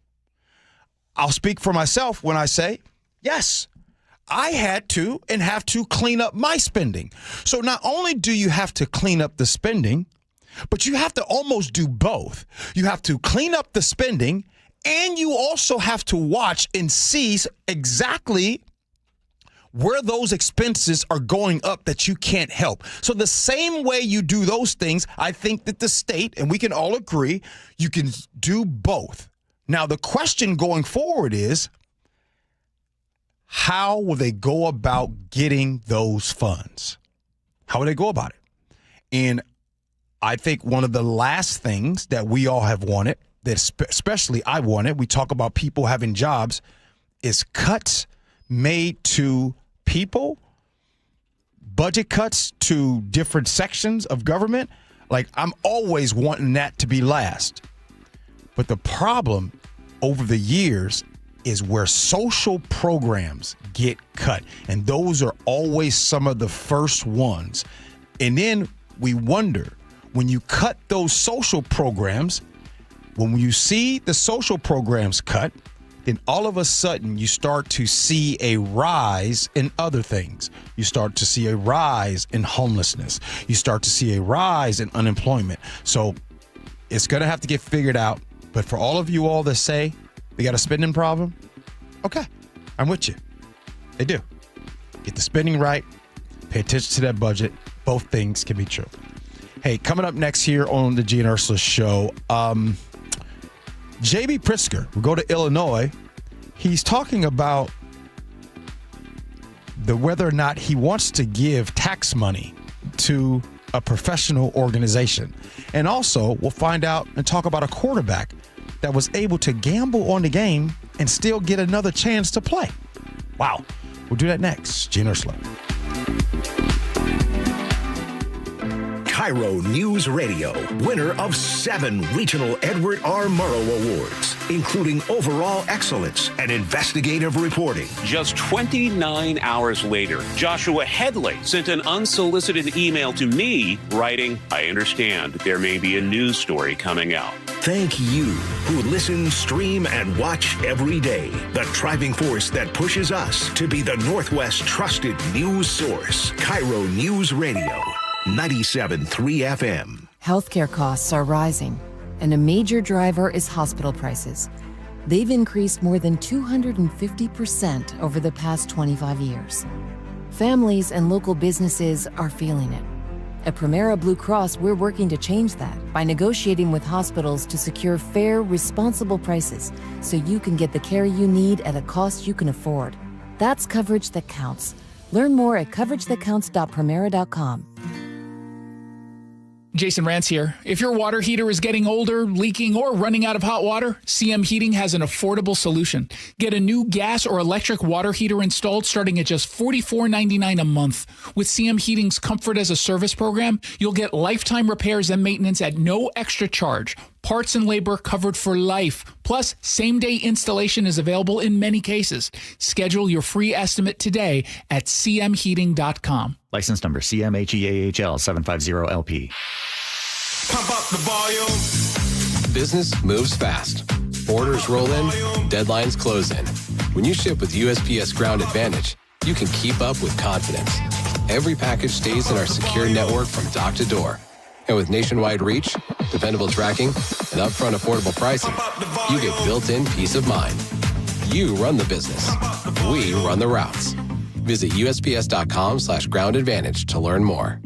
I'll speak for myself when I say, yes, I had to and have to clean up my spending. So not only do you have to clean up the spending, but you have to almost do both. You have to clean up the spending, and you also have to watch and see exactly where those expenses are going up that you can't help. So the same way you do those things, I think that the state, and we can all agree, you can do both. Now, the question going forward is, how will they go about getting those funds? How will they go about it? And I think one of the last things that we all have wanted, that especially I wanted, we talk about people having jobs, is cuts made to people, budget cuts to different sections of government. Like, I'm always wanting that to be last. But the problem over the years is where social programs get cut. And those are always some of the first ones. And then we wonder, when you cut those social programs, when you see the social programs cut, then all of a sudden you start to see a rise in other things. You start to see a rise in homelessness. You start to see a rise in unemployment. So it's going to have to get figured out. But for all of you all that say they got a spending problem, okay, I'm with you. They do. Get the spending right. Pay attention to that budget. Both things can be true. Hey, coming up next here on the Gee and Ursula Show, J.B. Pritzker, we'll go to Illinois. He's talking about whether or not he wants to give tax money to a professional organization. And also, we'll find out and talk about a quarterback that was able to gamble on the game and still get another chance to play. Wow. We'll do that next. Gee and Ursula. KIRO News Radio, winner of 7 regional Edward R. Murrow Awards, including overall excellence and investigative reporting. Just 29 hours later, Joshua Headley sent an unsolicited email to me writing, "I understand there may be a news story coming out." Thank you who listen, stream, and watch every day. The driving force that pushes us to be the Northwest trusted news source. KIRO News Radio. 97.3 FM. Healthcare costs are rising, and a major driver is hospital prices. They've increased more than 250% over the past 25 years. Families and local businesses are feeling it. At Primera Blue Cross, we're working to change that by negotiating with hospitals to secure fair, responsible prices so you can get the care you need at a cost you can afford. That's coverage that counts. Learn more at coveragethatcounts.primera.com. Jason Rance here. If your water heater is getting older, leaking, or running out of hot water, CM Heating has an affordable solution. Get a new gas or electric water heater installed starting at just $44.99 a month. With CM Heating's Comfort as a Service program, you'll get lifetime repairs and maintenance at no extra charge. Parts and labor covered for life. Plus, same-day installation is available in many cases. Schedule your free estimate today at cmheating.com. License number CMHEAHL 750LP. Pump up the volume. Business moves fast. Orders roll in, deadlines close in. When you ship with USPS Ground Advantage, you can keep up with confidence. Every package stays in our secure network from dock to door. And with nationwide reach, dependable tracking, and upfront affordable pricing, you get built-in peace of mind. You run the business. We run the routes. Visit USPS.com/Ground Advantage to learn more.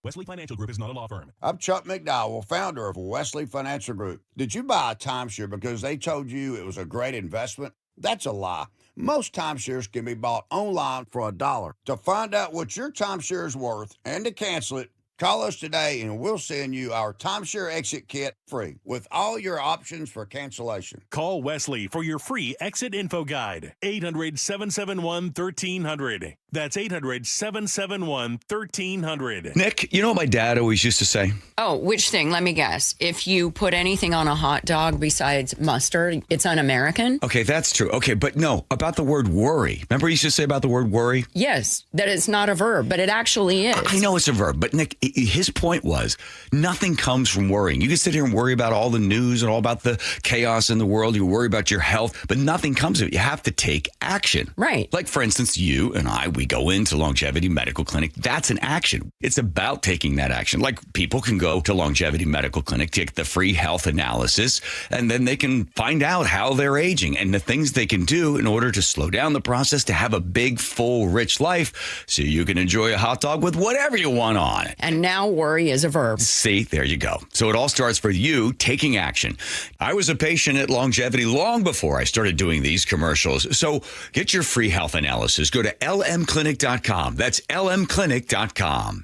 Wesley Financial Group is not a law firm. I'm Chuck McDowell, founder of Wesley Financial Group. Did you buy a timeshare because they told you it was a great investment? That's a lie. Most timeshares can be bought online for $1. To find out what your timeshare is worth and to cancel it, call us today and we'll send you our timeshare exit kit free with all your options for cancellation. Call Wesley for your free exit info guide. 800-771-1300. That's 800-771-1300. Nick, you know what my dad always used to say? Oh, which thing? Let me guess. If you put anything on a hot dog besides mustard, it's un-American? Okay, that's true. Okay, but no, about the word worry. Remember he used to say about the word worry? Yes, that it's not a verb, but it actually is. I know it's a verb, but Nick, his point was nothing comes from worrying. You can sit here and worry about all the news and all about the chaos in the world. You worry about your health, but nothing comes of it. You have to take action. Right. Like, for instance, you and I, we go into Longevity Medical Clinic. That's an action. It's about taking that action. Like, people can go to Longevity Medical Clinic, take the free health analysis, and then they can find out how they're aging and the things they can do in order to slow down the process to have a big, full, rich life so you can enjoy a hot dog with whatever you want on it. And now worry is a verb. See, there you go. So it all starts for you taking action. I was a patient at Longevity long before I started doing these commercials. So get your free health analysis. Go to lmclinic.com. That's lmclinic.com.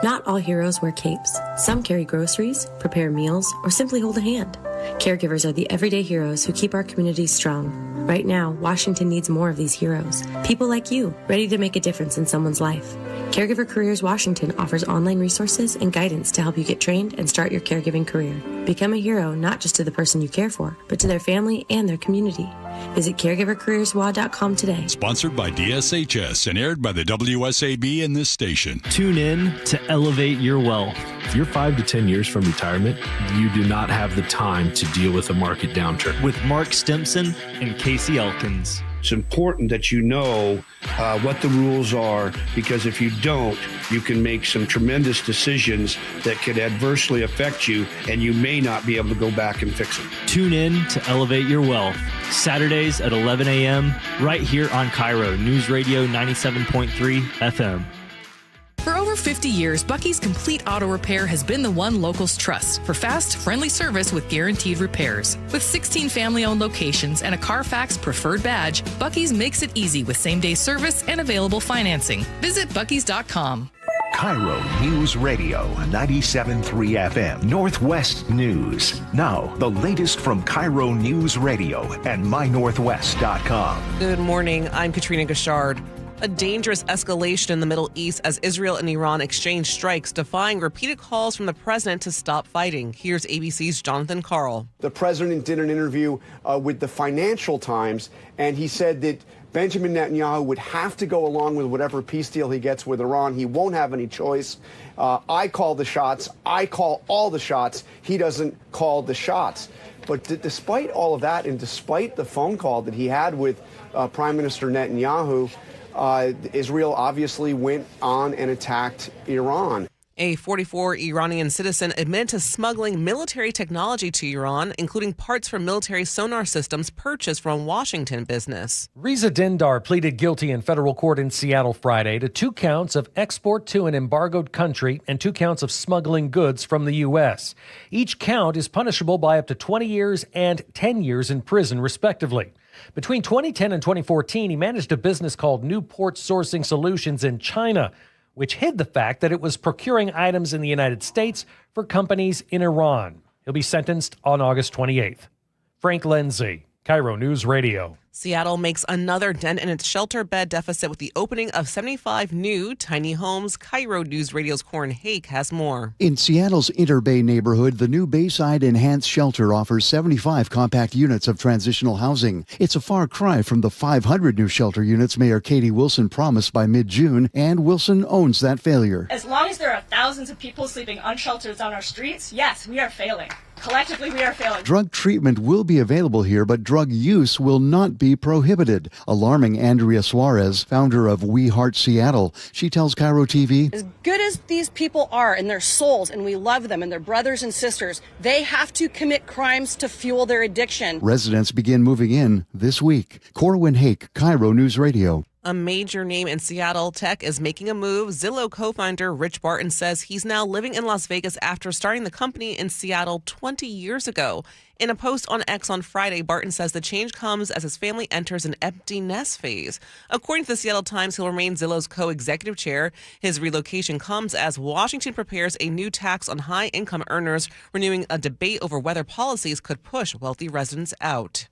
Not all heroes wear capes. Some carry groceries, prepare meals, or simply hold a hand. Caregivers are the everyday heroes who keep our communities strong. Right now, Washington needs more of these heroes. People like you, ready to make a difference in someone's life. Caregiver Careers Washington offers online resources and guidance to help you get trained and start your caregiving career. Become a hero not just to the person you care for, but to their family and their community. Visit caregivercareerswa.com today. Sponsored by DSHS and aired by the WSAB and this station. Tune in to elevate your wealth. If you're 5 to 10 years from retirement, you do not have the time to deal with a market downturn. With Mark Stimson and Casey Elkins. It's important that you know what the rules are, because if you don't, you can make some tremendous decisions that could adversely affect you, and you may not be able to go back and fix them. Tune in to Elevate Your Wealth, Saturdays at 11 a.m. right here on KIRO Newsradio 97.3 FM. For over 50 years, Bucky's Complete Auto Repair has been the one locals trust for fast, friendly service with guaranteed repairs. With 16 family-owned locations and a Carfax preferred badge, Bucky's makes it easy with same-day service and available financing. Visit buckys.com. KIRO News Radio 97.3 FM, Northwest News. Now, the latest from KIRO News Radio and mynorthwest.com. Good morning. I'm Katrina Gashard. A dangerous escalation in the Middle East as Israel and Iran exchange strikes, defying repeated calls from the president to stop fighting. Here's ABC's Jonathan Karl. The president did an interview with the Financial Times, and he said that Benjamin Netanyahu would have to go along with whatever peace deal he gets with Iran. He won't have any choice. I call the shots. I call all the shots. He doesn't call the shots. But despite all of that, and despite the phone call that he had with Prime Minister Netanyahu, Israel obviously went on and attacked Iran. A 44 Iranian citizen admitted to smuggling military technology to Iran, including parts for military sonar systems purchased from Washington business. Riza Dindar pleaded guilty in federal court in Seattle Friday to 2 counts of export to an embargoed country and 2 counts of smuggling goods from the U.S. Each count is punishable by up to 20 years and 10 years in prison, respectively. Between 2010 and 2014, he managed a business called Newport Sourcing Solutions in China, which hid the fact that it was procuring items in the United States for companies in Iran. He'll be sentenced on August 28th. Frank Lindsay, KIRO News Radio. Seattle makes another dent in its shelter bed deficit with the opening of 75 new tiny homes. KIRO News Radio's Corin Hake has more. In Seattle's Interbay neighborhood, the new Bayside Enhanced Shelter offers 75 compact units of transitional housing. It's a far cry from the 500 new shelter units Mayor Katie Wilson promised by mid-June, and Wilson owns that failure. As long as there are thousands of people sleeping unsheltered on our streets, yes, we are failing. Collectively, we are failing. Drug treatment will be available here, but drug use will not be prohibited. Alarming Andrea Suarez, founder of We Heart Seattle. She tells KIRO TV, as good as these people are in their souls, and we love them and their brothers and sisters, they have to commit crimes to fuel their addiction. Residents begin moving in this week. Corwin Hake, KIRO News Radio. A major name in Seattle tech is making a move. Zillow co-founder Rich Barton says he's now living in Las Vegas after starting the company in Seattle 20 years ago. In a post on X on Friday, Barton says the change comes as his family enters an empty nest phase. According to the Seattle Times, he'll remain Zillow's co-executive chair. His relocation comes as Washington prepares a new tax on high-income earners, renewing a debate over whether policies could push wealthy residents out.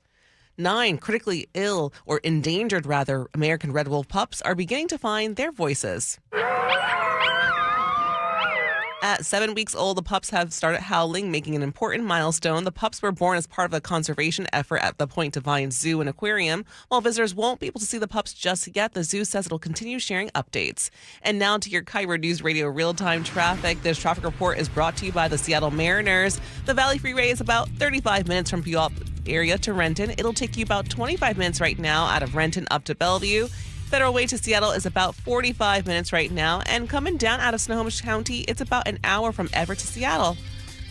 9 critically ill, or endangered rather, American red wolf pups are beginning to find their voices. At 7 weeks old, the pups have started howling, making an important milestone. The pups were born as part of a conservation effort at the Point Divine Zoo and Aquarium. While visitors won't be able to see the pups just yet, the zoo says it'll continue sharing updates. And now to your KIRO News Radio real-time traffic. This traffic report is brought to you by the Seattle Mariners. The Valley Freeway is about 35 minutes from Puyallup area to Renton. It'll take you about 25 minutes right now out of Renton up to Bellevue. Federal Way to Seattle is about 45 minutes right now, and coming down out of Snohomish County, it's about an hour from Everett to Seattle.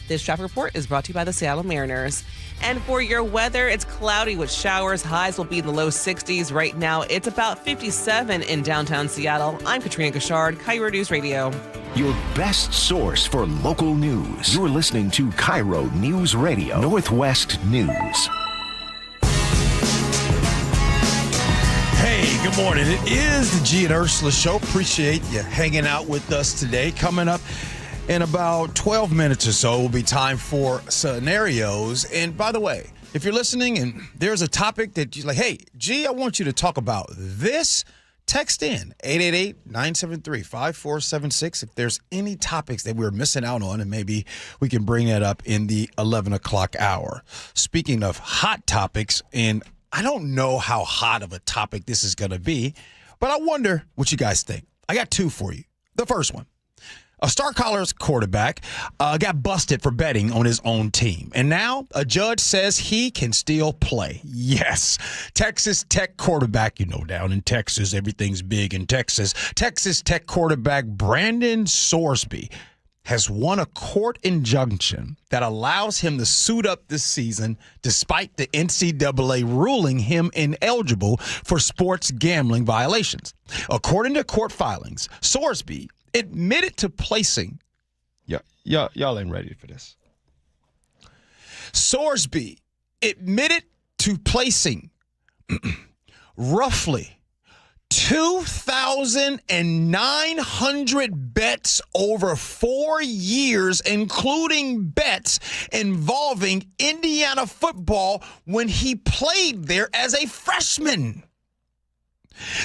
This traffic report is brought to you by the Seattle Mariners. And for your weather, it's cloudy with showers. Highs will be in the low 60s. Right now, it's about 57 in downtown Seattle. I'm Katrina Gashard, KIRO News Radio. Your best source for local news. You're listening to KIRO News Radio, Northwest News. Hey, good morning. It is the Gee and Ursula Show. Appreciate you hanging out with us today. Coming up in about 12 minutes or so will be time for scenarios. And by the way, if you're listening and there's a topic that you're like, hey, Gee, I want you to talk about this, text in 888-973-5476 if there's any topics that we're missing out on, and maybe we can bring that up in the 11 o'clock hour. Speaking of hot topics, and I don't know how hot of a topic this is going to be, but I wonder what you guys think. I got 2 for you. The first one. a star college quarterback, got busted for betting on his own team. And now a judge says he can still play. Yes. Texas Tech quarterback, down in Texas, everything's big in Texas. Texas Tech quarterback Brandon Sorsby has won a court injunction that allows him to suit up this season despite the NCAA ruling him ineligible for sports gambling violations. According to court filings, Sorsby admitted to placing, y'all ain't ready for this. Sorsby admitted to placing roughly 2,900 bets over 4 years, including bets involving Indiana football when he played there as a freshman.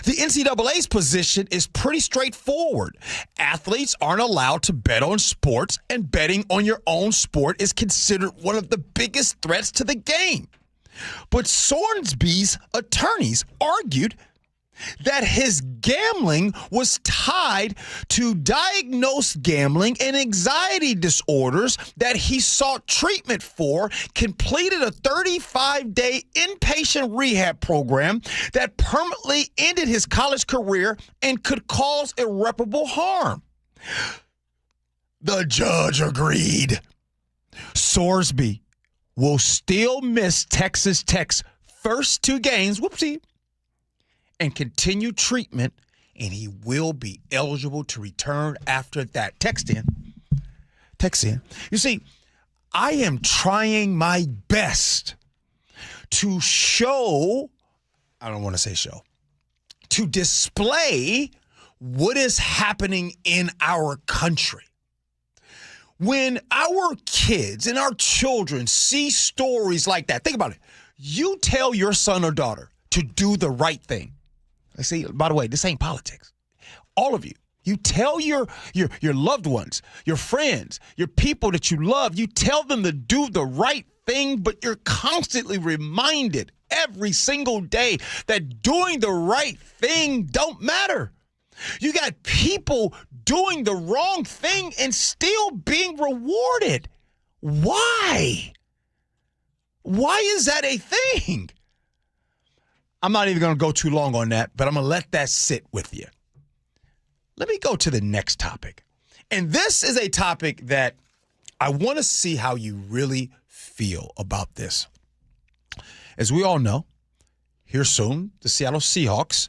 The NCAA's position is pretty straightforward. Athletes aren't allowed to bet on sports, and betting on your own sport is considered one of the biggest threats to the game. But Sorsby's attorneys argued that his gambling was tied to diagnosed gambling and anxiety disorders that he sought treatment for, completed a 35-day inpatient rehab program that permanently ended his college career and could cause irreparable harm. The judge agreed. Sorsby will still miss Texas Tech's first 2 games, and continue treatment, and he will be eligible to return after that. Text in. You see, I am trying my best to to display what is happening in our country. When our kids and our children see stories like that, think about it. You tell your son or daughter to do the right thing. I say, by the way, this ain't politics. All of you, you tell your loved ones, your friends, your people that you love, you tell them to do the right thing, but you're constantly reminded every single day that doing the right thing don't matter. You got people doing the wrong thing and still being rewarded. Why? Why is that a thing? I'm not even going to go too long on that, but I'm going to let that sit with you. Let me go to the next topic. And this is a topic that I want to see how you really feel about this. As we all know, here soon, the Seattle Seahawks,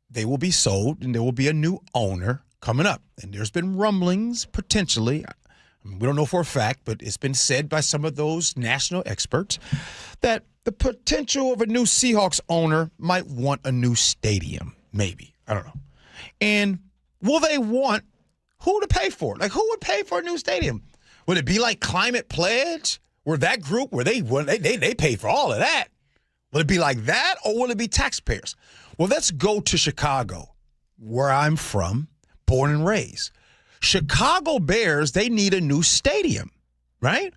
they will be sold and there will be a new owner coming up. And there's been rumblings, potentially, we don't know for a fact, but it's been said by some of those national experts that the potential of a new Seahawks owner might want a new stadium, maybe. I don't know. And will they want who to pay for it? Like, who would pay for a new stadium? Would it be like Climate Pledge, where that group, where they pay for all of that? Will it be like that, or will it be taxpayers? Well, let's go to Chicago, where I'm from, born and raised. Chicago Bears, they need a new stadium, right?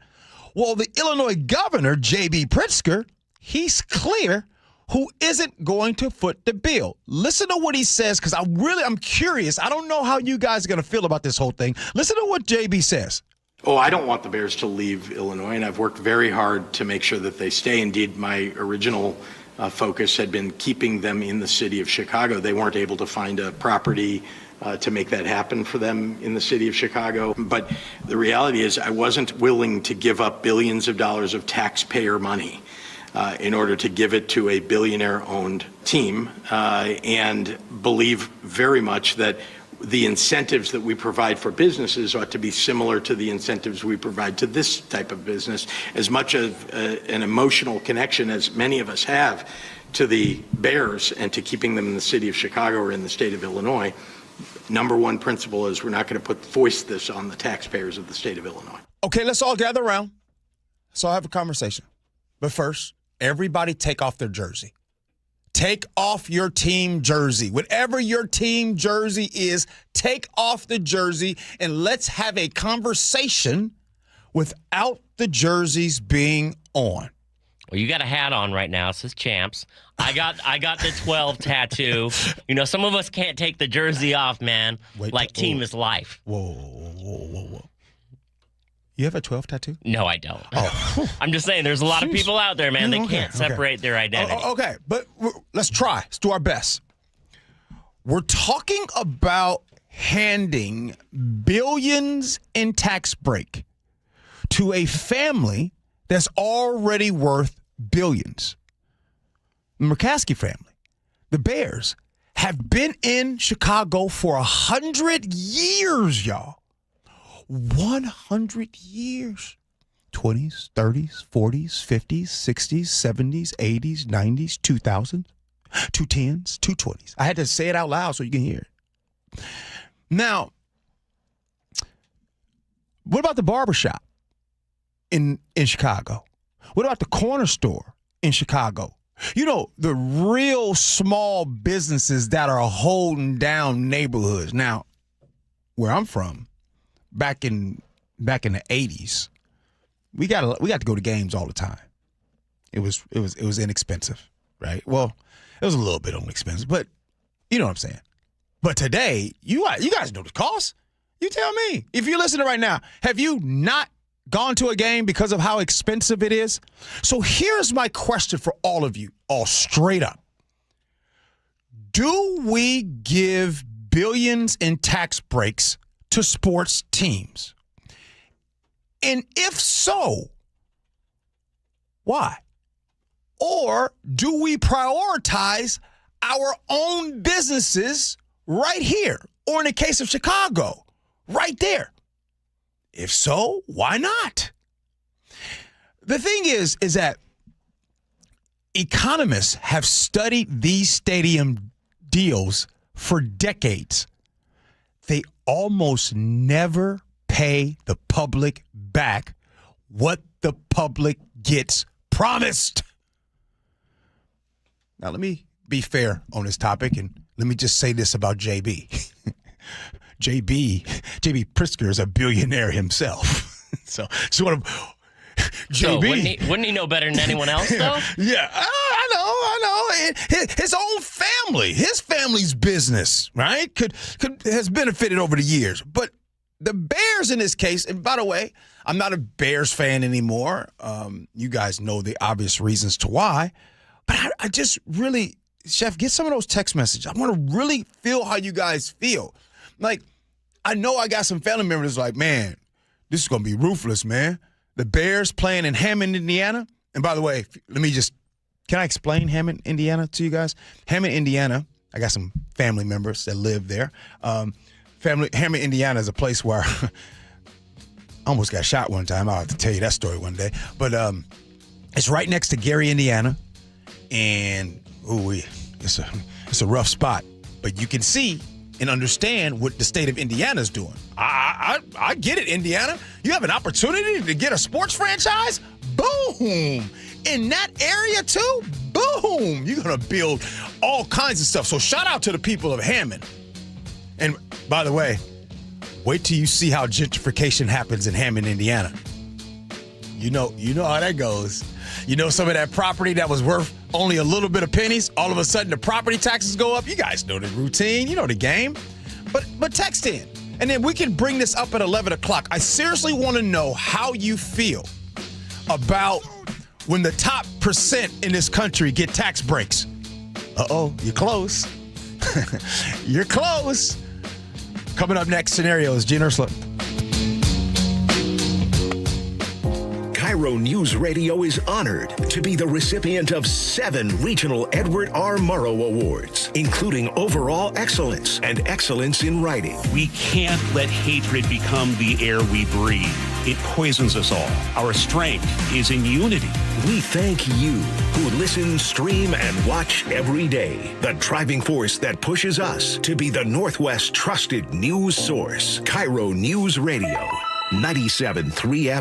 Well, the Illinois governor, J.B. Pritzker, he's clear who isn't going to foot the bill. Listen to what he says, because I'm curious. I don't know how you guys are going to feel about this whole thing. Listen to what J.B. says. Oh, I don't want the Bears to leave Illinois, and I've worked very hard to make sure that they stay. Indeed, my original focus had been keeping them in the city of Chicago. They weren't able to find a property to make that happen for them in the city of Chicago. But the reality is I wasn't willing to give up billions of dollars of taxpayer money in order to give it to a billionaire-owned team, and believe very much that the incentives that we provide for businesses ought to be similar to the incentives we provide to this type of business. As much of an emotional connection as many of us have to the Bears and to keeping them in the city of Chicago or in the state of Illinois, number one principle is we're not going to foist this on the taxpayers of the state of Illinois. Okay, let's all gather around. Let's all have a conversation. But first, everybody take off their jersey. Take off your team jersey. Whatever your team jersey is, take off the jersey and let's have a conversation without the jerseys being on. Well, you got a hat on right now. It says Champs. I got the 12 tattoo. You know, some of us can't take the jersey off, man. Team is life. Whoa. You have a 12 tattoo? No, I don't. Oh. I'm just saying there's a lot of people out there, man, that can't separate their identity. Okay, but let's try. Let's do our best. We're talking about handing billions in tax break to a family that's already worth billions. The McCaskey family, the Bears, have been in Chicago for 100 years, y'all. 100 years. 20s, 30s, 40s, 50s, 60s, 70s, 80s, 90s, 2000s, 210s, 220s. I had to say it out loud so you can hear it. Now, what about the barbershop in Chicago? What about the corner store in Chicago? You know, the real small businesses that are holding down neighborhoods. Now, where I'm from, back in the 80s, we got to go to games all the time. It was inexpensive, right? Well, it was a little bit inexpensive, but you know what I'm saying. But today, you guys know the cost. You tell me. If you're listening right now, have you not gone to a game because of how expensive it is? So here's my question for all of you, all straight up. Do we give billions in tax breaks to sports teams? And if so, why? Or do we prioritize our own businesses right here? Or in the case of Chicago, right there? If so, why not? The thing is that economists have studied these stadium deals for decades. They almost never pay the public back what the public gets promised. Now, let me be fair on this topic, and let me just say this about JB. JB Pritzker is a billionaire himself. So one of JB. So wouldn't he know better than anyone else, though? Yeah, I know. His own family, his family's business, right, has benefited over the years. But the Bears in this case, and by the way, I'm not a Bears fan anymore. You guys know the obvious reasons to why. But I just really, Chef, get some of those text messages. I want to really feel how you guys feel. Like, I know I got some family members like, man, this is going to be ruthless, man. The Bears playing in Hammond, Indiana. And by the way, can I explain Hammond, Indiana to you guys? Hammond, Indiana, I got some family members that live there. Hammond, Indiana is a place where I almost got shot one time. I'll have to tell you that story one day. But it's right next to Gary, Indiana. And it's a rough spot. But you can see and understand what the state of Indiana is doing. I get it, Indiana. You have an opportunity to get a sports franchise? Boom! In that area, too? Boom! You're going to build all kinds of stuff. So shout out to the people of Hammond. And by the way, wait till you see how gentrification happens in Hammond, Indiana. You know how that goes. You know, some of that property that was worth only a little bit of pennies, all of a sudden the property taxes go up. You guys know the routine. You know the game. But text in. And then we can bring this up at 11 o'clock. I seriously want to know how you feel about when the top % in this country get tax breaks. Uh-oh, you're close. You're close. Coming up next, Scenarios, Gee Ursula. KIRO News Radio is honored to be the recipient of 7 regional Edward R. Murrow Awards, including Overall Excellence and Excellence in Writing. We can't let hatred become the air we breathe. It poisons us all. Our strength is in unity. We thank you who listen, stream, and watch every day. The driving force that pushes us to be the Northwest's trusted news source. KIRO News Radio, 97.3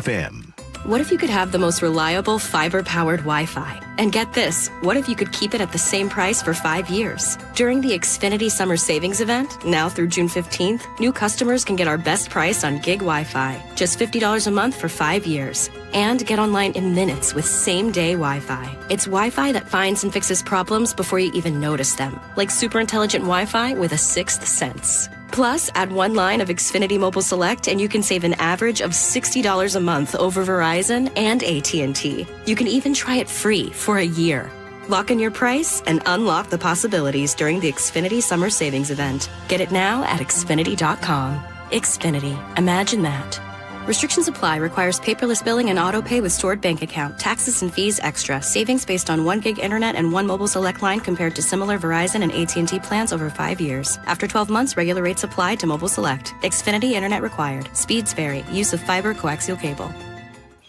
FM. What if you could have the most reliable fiber-powered Wi-Fi? And get this, what if you could keep it at the same price for 5 years? During the Xfinity Summer Savings Event, now through June 15th, new customers can get our best price on gig Wi-Fi, just $50 a month for 5 years. And get online in minutes with same-day Wi-Fi. It's Wi-Fi that finds and fixes problems before you even notice them, like super intelligent Wi-Fi with a sixth sense. Plus, add one line of Xfinity Mobile Select and you can save an average of $60 a month over Verizon and AT&T. You can even try it free for a year. Lock in your price and unlock the possibilities during the Xfinity Summer Savings Event. Get it now at Xfinity.com. Xfinity. Imagine that. Restrictions apply. Requires paperless billing and auto pay with stored bank account. Taxes and fees extra. Savings based on 1 gig internet and 1 mobile select line compared to similar Verizon and AT&T plans over 5 years. After 12 months, regular rates apply to mobile select. Xfinity internet required. Speeds vary. Use of fiber coaxial cable.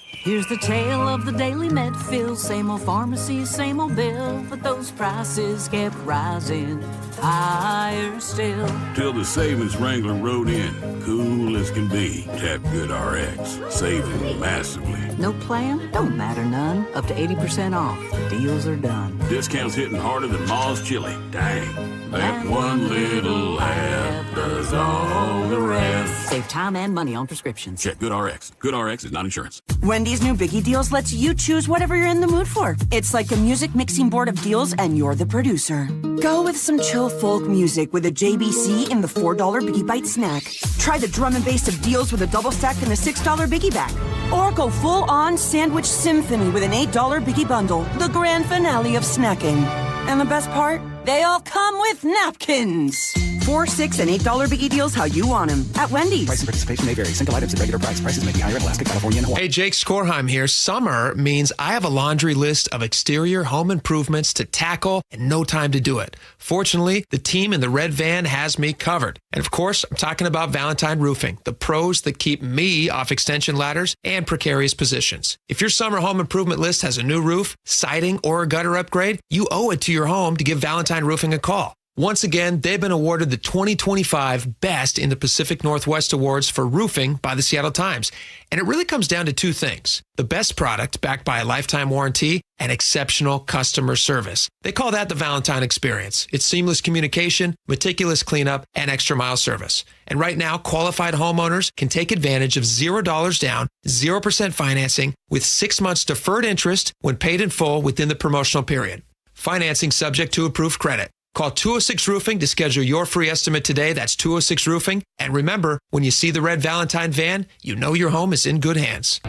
Here's the tale of the daily med fill. Same old pharmacy, same old bill. But those prices kept rising higher still. Till the savings wrangler rode in. Cool as can be. Tap Good RX. Saving massively. No plan? Don't matter none. Up to 80% off. The deals are done. Discounts hitting harder than Ma's chili. Dang. That one little app does all the rest. Save time and money on prescriptions. Check Good RX. Good RX is not insurance. Wendy's new Biggie Deals lets you choose whatever you're in the mood for. It's like a music mixing board of deals and you're the producer. Go with some chill folk music with a JBC in the $4 Biggie Bite snack. Try the drum and bass of deals with a double stack and a $6 Biggie bag. Or go full-on sandwich symphony with an $8 Biggie bundle. The grand finale of snacking. And the best part? They all come with napkins. $4, $6, and $8 Biggie Deals how you want them at Wendy's. Price and participation may vary. Single items at regular price. Prices may be higher in Alaska, California, and Hawaii. Hey, Jake Skorheim here. Summer means I have a laundry list of exterior home improvements to tackle and no time to do it. Fortunately, the team in the red van has me covered. And of course, I'm talking about Valentine Roofing, the pros that keep me off extension ladders and precarious positions. If your summer home improvement list has a new roof, siding, or a gutter upgrade, you owe it to your home to give Valentine Roofing a call. Once again, they've been awarded the 2025 Best in the Pacific Northwest Awards for Roofing by the Seattle Times. And it really comes down to two things: the best product backed by a lifetime warranty and exceptional customer service. They call that the Valentine experience. It's seamless communication, meticulous cleanup, and extra mile service. And right now, qualified homeowners can take advantage of $0 down, 0% financing with 6 months deferred interest when paid in full within the promotional period. Financing subject to approved credit. Call 206 Roofing to schedule your free estimate today. That's 206 Roofing. And remember, when you see the red Valentine van, you know your home is in good hands.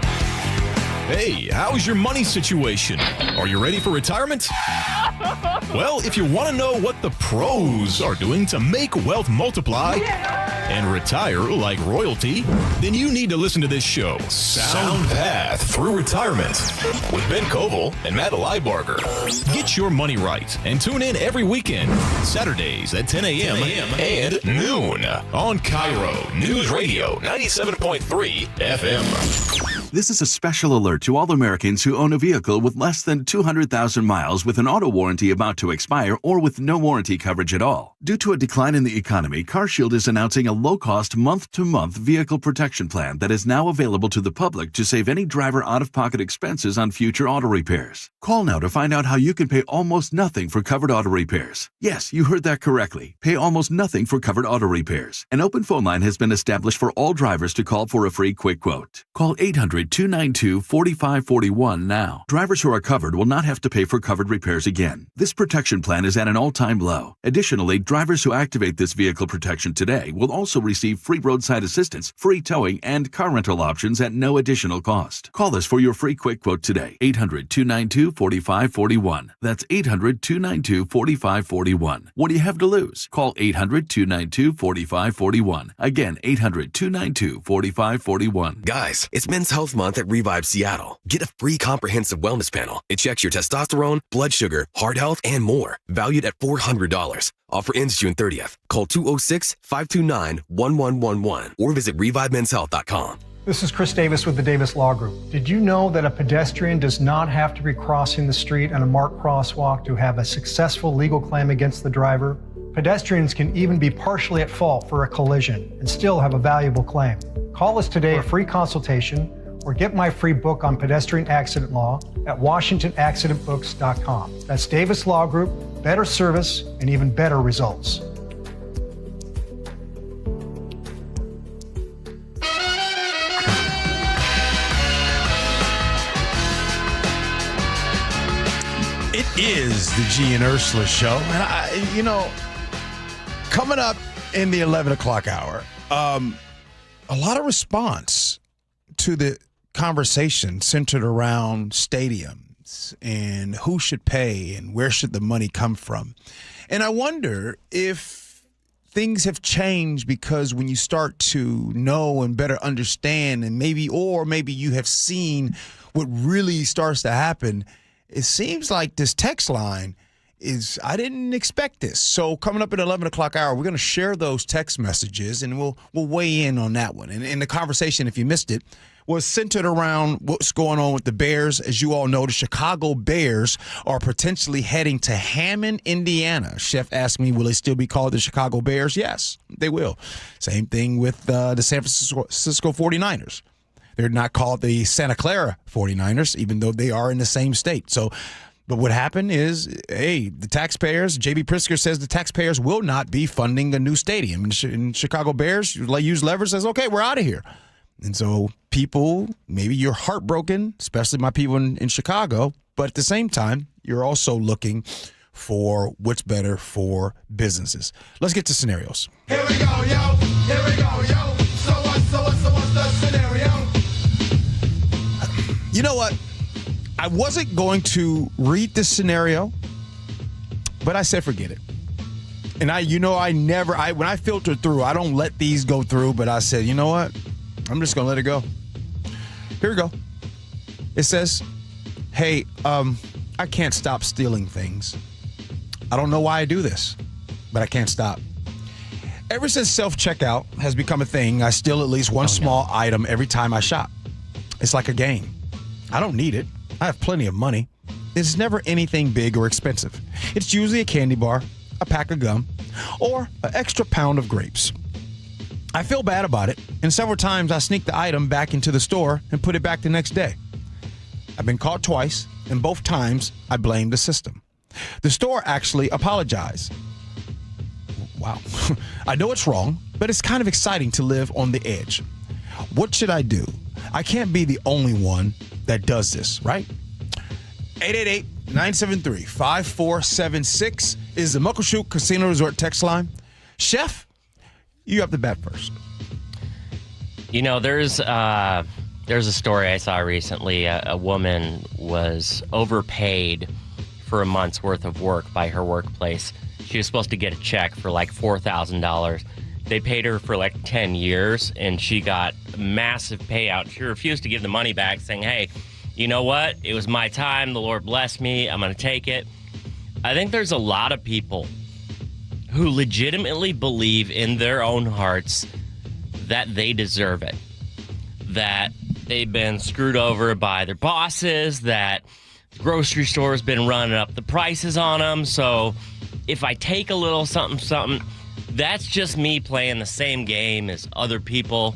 Hey, how's your money situation? Are you ready for retirement? Well, if you want to know what the pros are doing to make wealth multiply and retire like royalty, then you need to listen to this show, Sound Path Through Retirement, with Ben Koval and Matt Leibarger. Get your money right and tune in every weekend, Saturdays at 10 a.m. and noon on KIRO Newsradio 97.3 FM. This is a special alert to all Americans who own a vehicle with less than 200,000 miles with an auto warranty about to expire or with no warranty coverage at all. Due to a decline in the economy, CarShield is announcing a low-cost month-to-month vehicle protection plan that is now available to the public to save any driver out-of-pocket expenses on future auto repairs. Call now to find out how you can pay almost nothing for covered auto repairs. Yes, you heard that correctly. Pay almost nothing for covered auto repairs. An open phone line has been established for all drivers to call for a free quick quote. Call 800-292-4541 now. Drivers who are covered will not have to pay for covered repairs again. This protection plan is at an all-time low. Additionally, drivers who activate this vehicle protection today will also receive free roadside assistance, free towing, and car rental options at no additional cost. Call us for your free quick quote today. 800-292-4541. That's 800-292-4541. What do you have to lose? Call 800-292-4541. Again, 800-292-4541. Guys, it's Men's Health Month at Revive Seattle. Get a free comprehensive wellness panel. It checks your testosterone, blood sugar, heart health, and more. Valued at $400. Offer ends June 30th. Call 206-529-1111 or visit ReviveMen'sHealth.com. This is Chris Davis with the Davis Law Group. Did you know that a pedestrian does not have to be crossing the street on a marked crosswalk to have a successful legal claim against the driver? Pedestrians can even be partially at fault for a collision and still have a valuable claim. Call us today for a free consultation or get my free book on pedestrian accident law at WashingtonAccidentBooks.com. That's Davis Law Group, better service and even better results. It is the Gee and Ursula Show. And, coming up in the 11 o'clock hour, a lot of response to the conversation centered around stadiums and who should pay and where should the money come from. And I wonder if things have changed because when you start to know and better understand and maybe you have seen what really starts to happen, it seems like this text line I didn't expect this. So coming up at 11 o'clock hour, we're going to share those text messages and we'll weigh in on that one. And the conversation, if you missed it, was centered around what's going on with the Bears. As you all know, the Chicago Bears are potentially heading to Hammond, Indiana. Chef asked me, will they still be called the Chicago Bears? Yes, they will. Same thing with the San Francisco 49ers. They're not called the Santa Clara 49ers, even though they are in the same state. But what happened is, the taxpayers, J.B. Pritzker says the taxpayers will not be funding a new stadium. And Chicago Bears use leverage, says, okay, we're out of here. And so people, maybe you're heartbroken, especially my people in Chicago, but at the same time, you're also looking for what's better for businesses. Let's get to scenarios. Here we go, yo. Here we go, yo. So what's the scenario? You know what? I wasn't going to read this scenario, but I said forget it. And when I filter through, I don't let these go through, but I said, you know what? I'm just going to let it go. Here we go. It says, hey, I can't stop stealing things. I don't know why I do this, but I can't stop. Ever since self-checkout has become a thing, I steal at least one small item every time I shop. It's like a game. I don't need it. I have plenty of money. It's never anything big or expensive. It's usually a candy bar, a pack of gum, or an extra pound of grapes. I feel bad about it, and several times I sneak the item back into the store and put it back the next day. I've been caught twice, and both times I blame the system. The store actually apologized. Wow. I know it's wrong, but it's kind of exciting to live on the edge. What should I do? I can't be the only one that does this, right? 888-973-5476 is the Muckleshoot Casino Resort text line. Chef, you have the bat first. There's a story I saw recently. A woman was overpaid for a month's worth of work by her workplace. She was supposed to get a check for like $4,000. They paid her for like 10 years, and she got a massive payout. She refused to give the money back, saying, hey, you know what? It was my time. The Lord blessed me. I'm going to take it. I think there's a lot of people who legitimately believe in their own hearts that they deserve it, that they've been screwed over by their bosses, that the grocery store has been running up the prices on them. So if I take a little something, that's just me playing the same game as other people,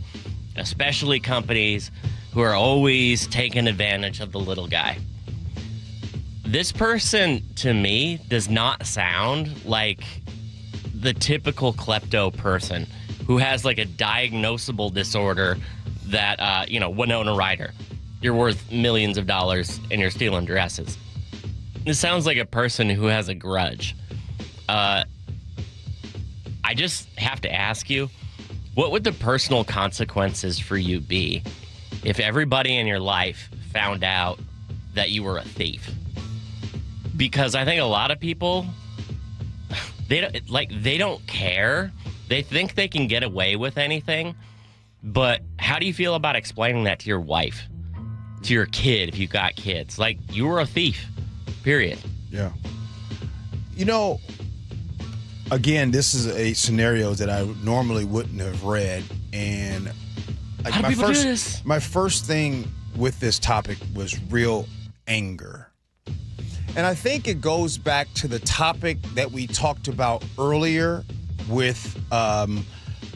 especially companies who are always taking advantage of the little guy. This person, to me, does not sound like the typical klepto person who has like a diagnosable disorder that, Winona Ryder. You're worth millions of dollars and you're stealing dresses. This sounds like a person who has a grudge. I just have to ask you, what would the personal consequences for you be if everybody in your life found out that you were a thief? Because I think a lot of people, they don't care. They think they can get away with anything. But how do you feel about explaining that to your wife, to your kid, if you've got kids? Like, you were a thief, period. Yeah. Again, this is a scenario that I normally wouldn't have read. And how do people do this? My first thing with this topic was real anger. And I think it goes back to the topic that we talked about earlier with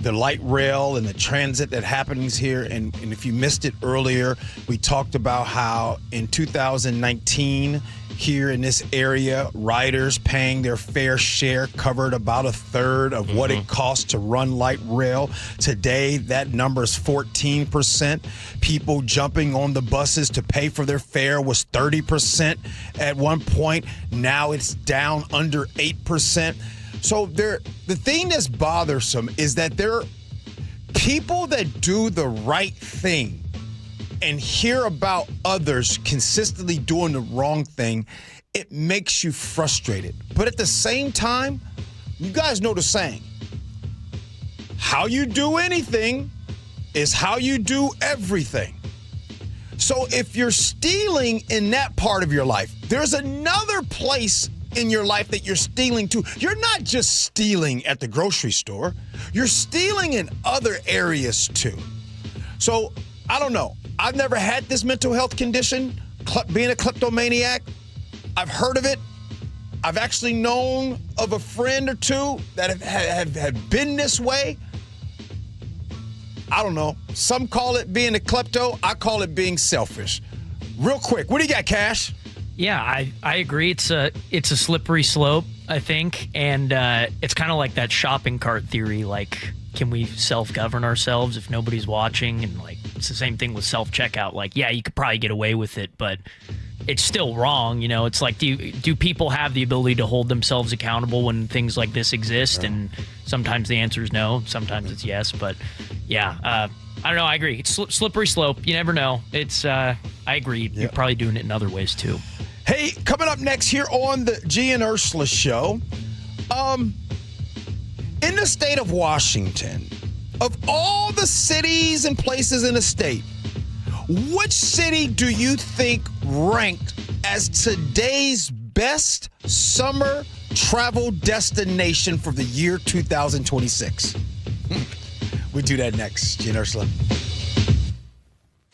the light rail and the transit that happens here. And if you missed it earlier, we talked about how in 2019 here in this area, riders paying their fair share covered about a third of what it costs to run light rail. Today, that number is 14%. People jumping on the buses to pay for their fare was 30% at one point. Now it's down under 8%. So the thing that's bothersome is that there are people that do the right thing and hear about others consistently doing the wrong thing. It makes you frustrated. But at the same time, you guys know the saying, how you do anything is how you do everything. So if you're stealing in that part of your life, there's another place in your life that you're stealing too. You're not just stealing at the grocery store. You're stealing in other areas too. So I don't know. I've never had this mental health condition, being a kleptomaniac. I've heard of it. I've actually known of a friend or two that have been this way. I don't know. Some call it being a klepto. I call it being selfish. Real quick, what do you got, Cash? Yeah, I agree. It's a slippery slope, I think, and it's kind of like that shopping cart theory. Like, can we self-govern ourselves if nobody's watching? And like, it's the same thing with self-checkout. Like, yeah, you could probably get away with it, but it's still wrong. You know, it's like, do people have the ability to hold themselves accountable when things like this exist? And sometimes the answer is no. Sometimes it's yes. But yeah, I don't know. I agree. It's slippery slope. You never know. It's I agree. You're probably doing it in other ways too. Hey, coming up next here on the Gee and Ursula Show, in the state of Washington, of all the cities and places in the state, which city do you think ranked as today's best summer travel destination for the year 2026? We do that next. Gee and Ursula.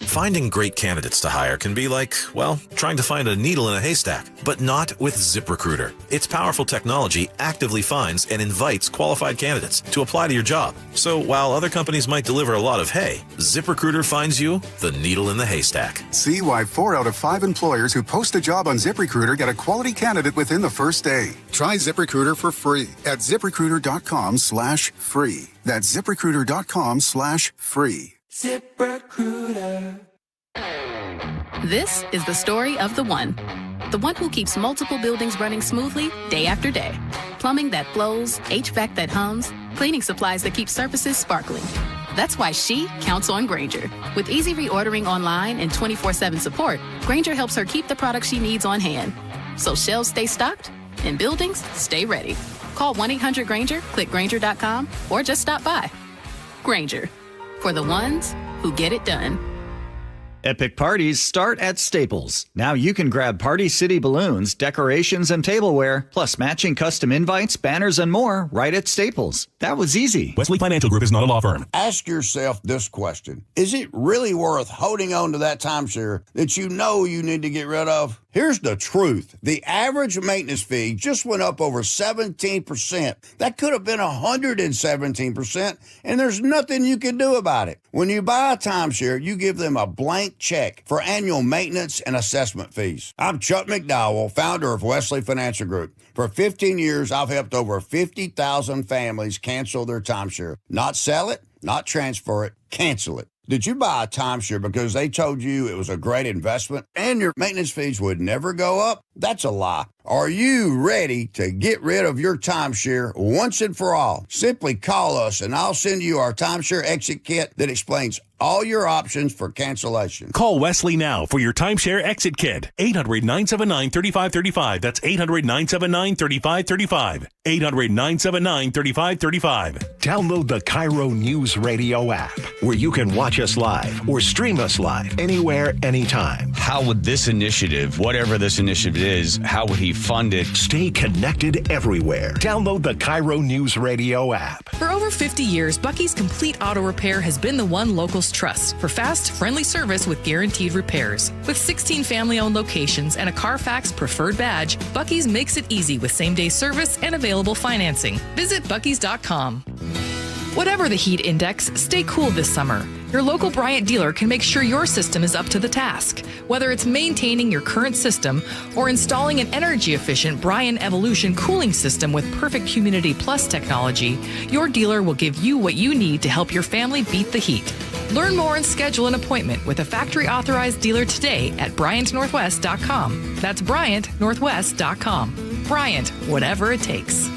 Finding great candidates to hire can be like, well, trying to find a needle in a haystack, but not with ZipRecruiter. Its powerful technology actively finds and invites qualified candidates to apply to your job. So while other companies might deliver a lot of hay, ZipRecruiter finds you the needle in the haystack. See why 4 out of 5 employers who post a job on ZipRecruiter get a quality candidate within the first day. Try ZipRecruiter for free at ZipRecruiter.com/free. That's ZipRecruiter.com/free. ZipRecruiter. This is the story of the one who keeps multiple buildings running smoothly day after day. Plumbing that flows, HVAC that hums, cleaning supplies that keep surfaces sparkling. That's why she counts on Grainger. With easy reordering online and 24/7 support, Grainger helps her keep the products she needs on hand. So shelves stay stocked and buildings stay ready. Call 1-800-GRAINGER, click Grainger.com, or just stop by. Grainger, for the ones who get it done. Epic parties start at Staples. Now you can grab Party City balloons, decorations, and tableware, plus matching custom invites, banners, and more right at Staples. That was easy. Wesley Financial Group is not a law firm. Ask yourself this question. Is it really worth holding on to that timeshare that you know you need to get rid of? Here's the truth. The average maintenance fee just went up over 17%. That could have been 117%, and there's nothing you can do about it. When you buy a timeshare, you give them a blank check for annual maintenance and assessment fees. I'm Chuck McDowell, founder of Wesley Financial Group. For 15 years, I've helped over 50,000 families cancel their timeshare. Not sell it, not transfer it, cancel it. Did you buy a timeshare because they told you it was a great investment and your maintenance fees would never go up? That's a lie. Are you ready to get rid of your timeshare once and for all? Simply call us and I'll send you our timeshare exit kit that explains all your options for cancellation. Call Wesley now for your timeshare exit kit. 800-979-3535. That's 800-979-3535. 800-979-3535. Download the KIRO Newsradio app, where you can watch us live or stream us live anywhere, anytime. How would this initiative, whatever this initiative is, how would he fund it? Stay connected everywhere. Download the KIRO Newsradio app. For over 50 years, Bucky's Complete Auto Repair has been the one locals trust for fast, friendly service with guaranteed repairs. With 16 family-owned locations and a Carfax preferred badge, Bucky's makes it easy with same-day service and available financing. Visit Bucky's.com. Whatever the heat index, stay cool this summer. Your local Bryant dealer can make sure your system is up to the task. Whether it's maintaining your current system or installing an energy-efficient Bryant Evolution cooling system with perfect Humidity Plus technology, your dealer will give you what you need to help your family beat the heat. Learn more and schedule an appointment with a factory-authorized dealer today at BryantNorthwest.com. That's BryantNorthwest.com. Bryant, whatever it takes.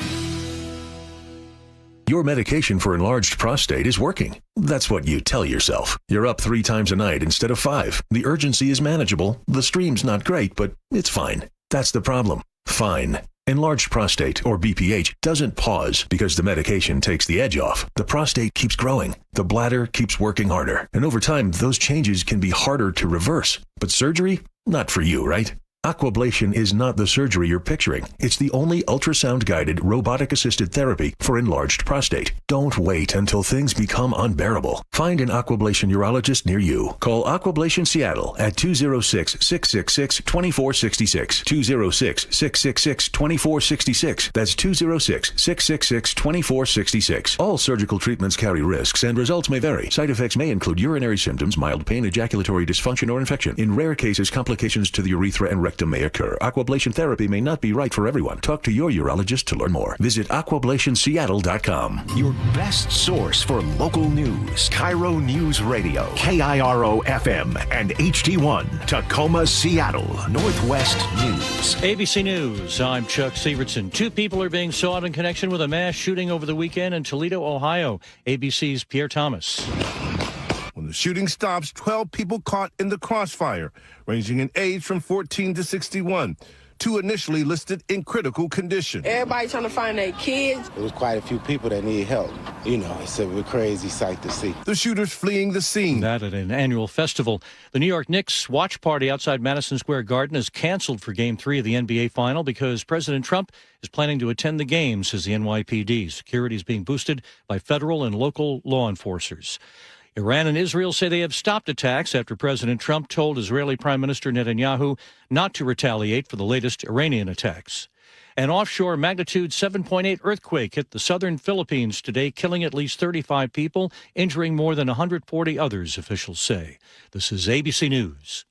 Your medication for enlarged prostate is working. That's what you tell yourself. You're up 3 times a night instead of 5. The urgency is manageable. The stream's not great, but it's fine. That's the problem. Fine. Enlarged prostate, or BPH, doesn't pause because the medication takes the edge off. The prostate keeps growing. The bladder keeps working harder. And over time, those changes can be harder to reverse. But surgery? Not for you, right? Aquablation is not the surgery you're picturing. It's the only ultrasound-guided, robotic-assisted therapy for enlarged prostate. Don't wait until things become unbearable. Find an Aquablation urologist near you. Call Aquablation Seattle at 206-666-2466. 206-666-2466. That's 206-666-2466. All surgical treatments carry risks and results may vary. Side effects may include urinary symptoms, mild pain, ejaculatory dysfunction, or infection. In rare cases, complications to the urethra and rectum may occur. Aquablation therapy may not be right for everyone. Talk to your urologist to learn more. Visit aquablationseattle.com. Your best source for local news. KIRO News Radio. KIRO FM and HD1. Tacoma, Seattle. Northwest News. ABC News. I'm Chuck Sievertson. 2 people are being sought in connection with a mass shooting over the weekend in Toledo, Ohio. ABC's Pierre Thomas. When the shooting stops, 12 people caught in the crossfire, ranging in age from 14 to 61. 2 initially listed in critical condition. Everybody trying to find their kids. There was quite a few people that need help. You know, it's a crazy sight to see. The shooters fleeing the scene. That at an annual festival. The New York Knicks watch party outside Madison Square Garden is canceled for Game 3 of the NBA Final because President Trump is planning to attend the game, says the NYPD. Security is being boosted by federal and local law enforcers. Iran and Israel say they have stopped attacks after President Trump told Israeli Prime Minister Netanyahu not to retaliate for the latest Iranian attacks. An offshore magnitude 7.8 earthquake hit the southern Philippines today, killing at least 35 people, injuring more than 140 others, officials say. This is ABC News.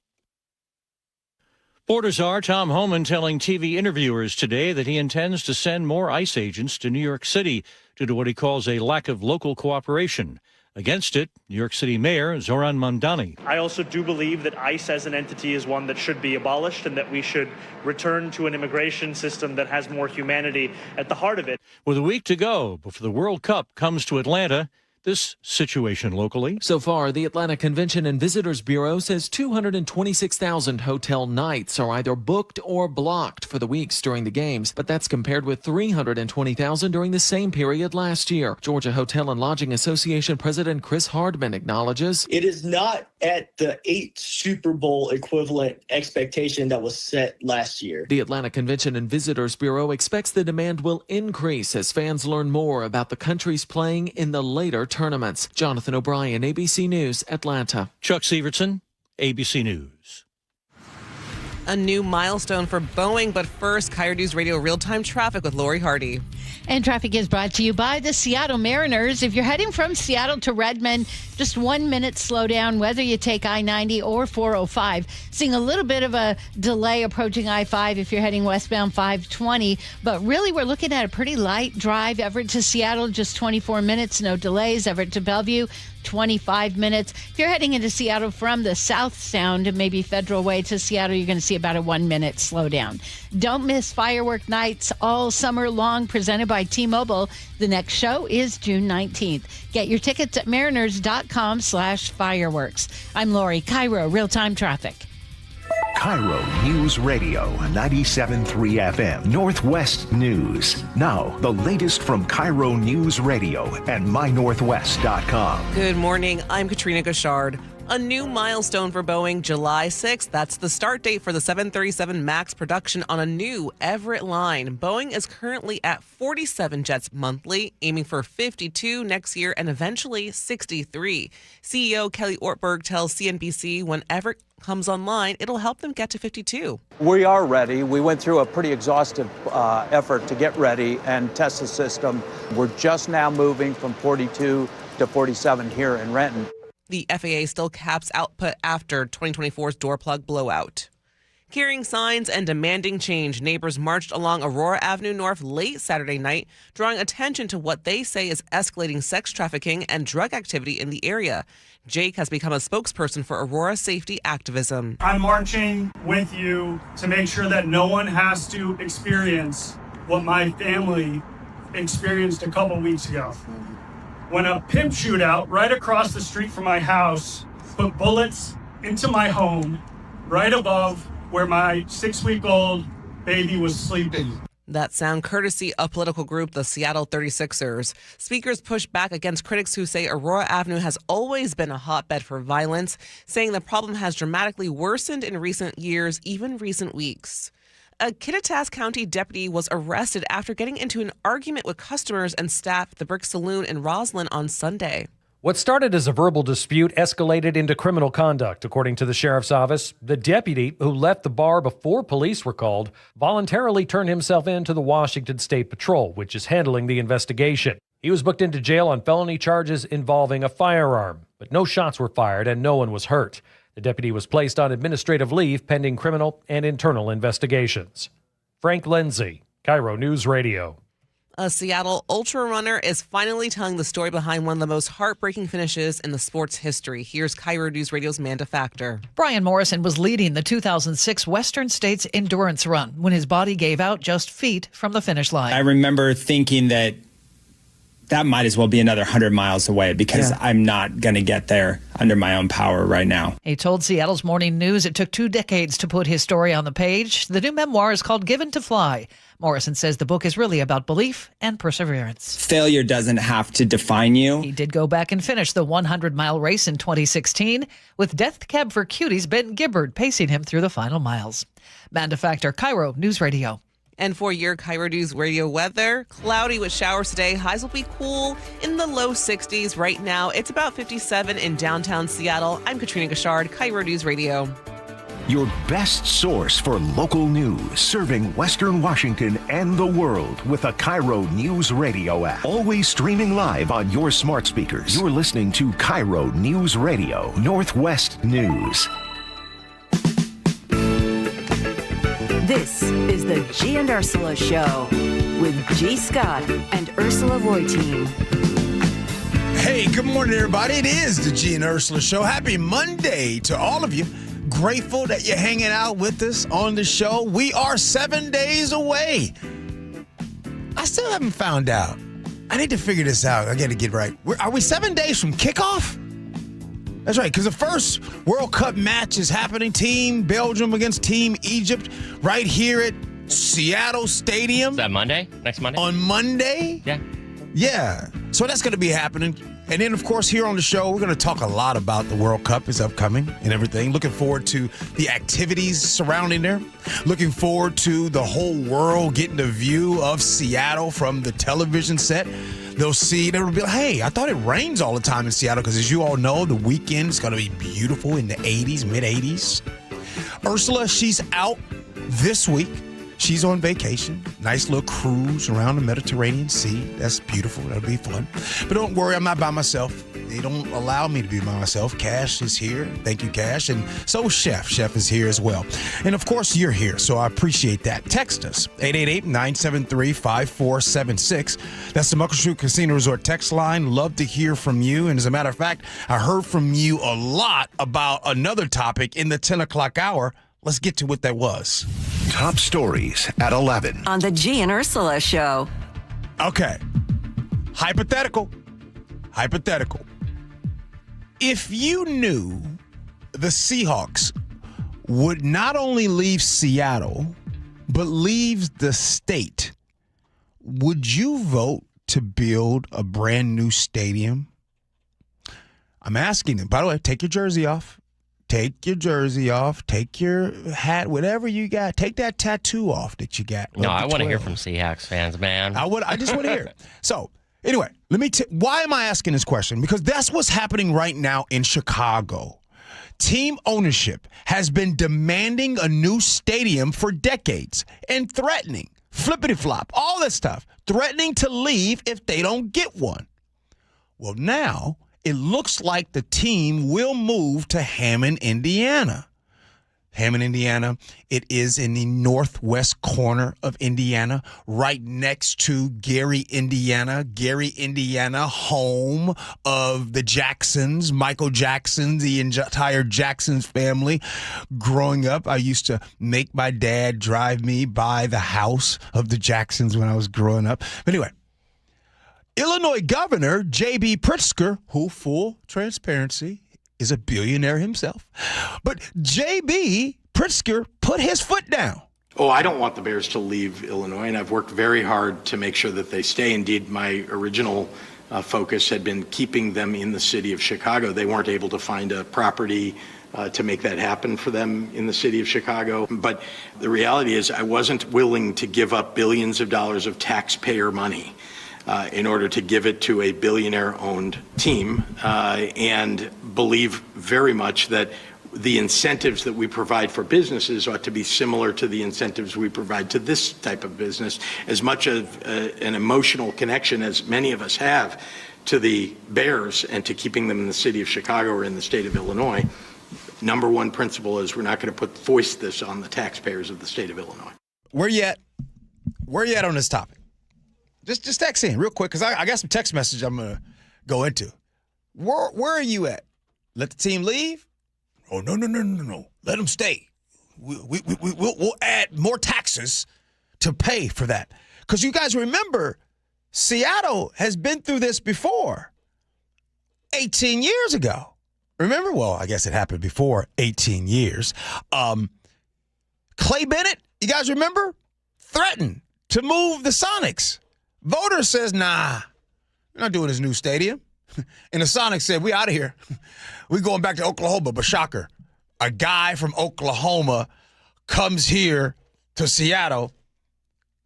Border Czar Tom Homan telling TV interviewers today that he intends to send more ICE agents to New York City due to what he calls a lack of local cooperation. Against it, New York City Mayor Zoran Mamdani. I also do believe that ICE as an entity is one that should be abolished and that we should return to an immigration system that has more humanity at the heart of it. With a week to go before the World Cup comes to Atlanta, this situation locally. So far, the Atlanta Convention and Visitors Bureau says 226,000 hotel nights are either booked or blocked for the weeks during the games, but that's compared with 320,000 during the same period last year. Georgia Hotel and Lodging Association President Chris Hardman acknowledges it is not at the 8 Super Bowl equivalent expectation that was set last year. The Atlanta Convention and Visitors Bureau expects the demand will increase as fans learn more about the countries playing in the later tournaments. Jonathan O'Brien, ABC News, Atlanta. Chuck Sievertson, ABC News. A new milestone for Boeing, but first, KIRO News Radio real-time traffic with Lori Hardy. And traffic is brought to you by the Seattle Mariners. If you're heading from Seattle to Redmond, just 1 minute slowdown, whether you take I-90 or 405. Seeing a little bit of a delay approaching I-5 if you're heading westbound 520. But really, we're looking at a pretty light drive. Everett to Seattle, just 24 minutes, no delays. Everett to Bellevue, 25 minutes. If you're heading into Seattle from the South Sound, maybe Federal Way to Seattle, you're going to see about a 1 minute slowdown. Don't miss firework nights all summer long, presented by T-Mobile. The next show is June 19th. Get your tickets at mariners.com/fireworks. I'm Lori, KIRO Real-Time Traffic. KIRO News Radio 97.3 FM Northwest News. Now, the latest from KIRO News Radio and mynorthwest.com. Good morning. I'm Katrina Gauchard. A new milestone for Boeing, July 6th. That's the start date for the 737 MAX production on a new Everett line. Boeing is currently at 47 jets monthly, aiming for 52 next year and eventually 63. CEO Kelly Ortberg tells CNBC when Everett comes online, it'll help them get to 52. We are ready. We went through a pretty exhaustive effort to get ready and test the system. We're just now moving from 42 to 47 here in Renton. The FAA still caps output after 2024's door plug blowout. Carrying signs and demanding change, neighbors marched along Aurora Avenue North late Saturday night, drawing attention to what they say is escalating sex trafficking and drug activity in the area. Jake has become a spokesperson for Aurora safety activism. I'm marching with you to make sure that no one has to experience what my family experienced a couple weeks ago. When a pimp shootout right across the street from my house put bullets into my home right above where my 6-week-old baby was sleeping. That sound courtesy of political group the Seattle 36ers. Speakers pushed back against critics who say Aurora Avenue has always been a hotbed for violence, saying the problem has dramatically worsened in recent years, even recent weeks. A Kittitas County deputy was arrested after getting into an argument with customers and staff at the Brick Saloon in Roslyn on Sunday. What started as a verbal dispute escalated into criminal conduct, according to the sheriff's office. The deputy, who left the bar before police were called, voluntarily turned himself in to the Washington State Patrol, which is handling the investigation. He was booked into jail on felony charges involving a firearm, but no shots were fired and no one was hurt. The deputy was placed on administrative leave pending criminal and internal investigations. Frank Lindsay, KIRO News Radio. A Seattle ultra runner is finally telling the story behind one of the most heartbreaking finishes in the sport's history. Here's KIRO News Radio's Manda Factor. Brian Morrison was leading the 2006 Western States Endurance Run when his body gave out just feet from the finish line. I remember thinking that might as well be another 100 miles away because I'm not going to get there under my own power right now. He told Seattle's Morning News it took 2 decades to put his story on the page. The new memoir is called Given to Fly. Morrison says the book is really about belief and perseverance. Failure doesn't have to define you. He did go back and finish the 100-mile race in 2016 with Death Cab for Cutie's Ben Gibbard pacing him through the final miles. Manda Factor, KIRO News Radio. And for your KIRO News Radio weather, cloudy with showers today. Highs will be cool in the low 60s. Right now, it's about 57 in downtown Seattle. I'm Katrina Gashard, KIRO News Radio. Your best source for local news, serving Western Washington and the world with a KIRO Newsradio app. Always streaming live on your smart speakers. You're listening to KIRO News Radio, Northwest News. This is the Gee and Ursula Show with G. Scott and Ursula Reutin. Hey, good morning, everybody. It is the Gee and Ursula Show. Happy Monday to all of you. Grateful that you're hanging out with us on the show. We are 7 days away. I still haven't found out. I need to figure this out. I got to get right. Are we 7 days from kickoff? That's right, because the first World Cup match is happening. Team Belgium against Team Egypt right here at Seattle Stadium. Is that Monday? Next Monday? On Monday? Yeah. Yeah. So that's going to be happening. And then, of course, here on the show, we're going to talk a lot about the World Cup is upcoming and everything. Looking forward to the activities surrounding there. Looking forward to the whole world getting a view of Seattle from the television set. They'll be like, hey, I thought it rains all the time in Seattle because, as you all know, the weekend is going to be beautiful in the 80s, mid-80s. Ursula, she's out this week. She's on vacation. Nice little cruise around the Mediterranean Sea. That's beautiful. That'll be fun. But don't worry, I'm not by myself. They don't allow me to be by myself. Cash is here. Thank you, Cash. And so Chef. Chef is here as well. And, of course, you're here, so I appreciate that. Text us, 888-973-5476. That's the Muckleshoot Casino Resort text line. Love to hear from you. And, as a matter of fact, I heard from you a lot about another topic in the 10 o'clock hour. Let's get to what that was. Top stories at 11. On the Gee and Ursula Show. Okay. Hypothetical. If you knew the Seahawks would not only leave Seattle, but leave the state, would you vote to build a brand new stadium? I'm asking them, by the way, take your jersey off. Take your jersey off. Take your hat, whatever you got. Take that tattoo off that you got. No, I want to hear from Seahawks fans, man. I just want to hear it. So, anyway, why am I asking this question? Because that's what's happening right now in Chicago. Team ownership has been demanding a new stadium for decades and threatening, flippity-flop, all that stuff, threatening to leave if they don't get one. Well, now it looks like the team will move to Hammond, Indiana. Hammond, Indiana, it is in the northwest corner of Indiana, right next to Gary, Indiana. Gary, Indiana, home of the Jacksons, Michael Jackson, the entire Jacksons family. Growing up, I used to make my dad drive me by the house of the Jacksons when I was growing up. But anyway, Illinois Governor J.B. Pritzker, who, full transparency, is a billionaire himself. But J.B. Pritzker put his foot down. Oh, I don't want the Bears to leave Illinois, and I've worked very hard to make sure that they stay. Indeed, my original focus had been keeping them in the city of Chicago. They weren't able to find a property to make that happen for them in the city of Chicago. But the reality is I wasn't willing to give up billions of dollars of taxpayer money in order to give it to a billionaire-owned team, and believe very much that the incentives that we provide for businesses ought to be similar to the incentives we provide to this type of business. As much of an emotional connection as many of us have to the Bears and to keeping them in the city of Chicago or in the state of Illinois, number one principle is we're not going to foist this on the taxpayers of the state of Illinois. Where you at? Where you at on this topic? Just text in real quick, because I got some text messages I'm going to go into. Where are you at? Let the team leave? Oh, no. Let them stay. We'll add more taxes to pay for that. Because you guys remember, Seattle has been through this before 18 years ago. Remember? Well, I guess it happened before 18 years. Clay Bennett, you guys remember? Threatened to move the Sonics. Voters says, nah, we're not doing this new stadium. And the Sonics said, we out of here. We going back to Oklahoma. But shocker, a guy from Oklahoma comes here to Seattle.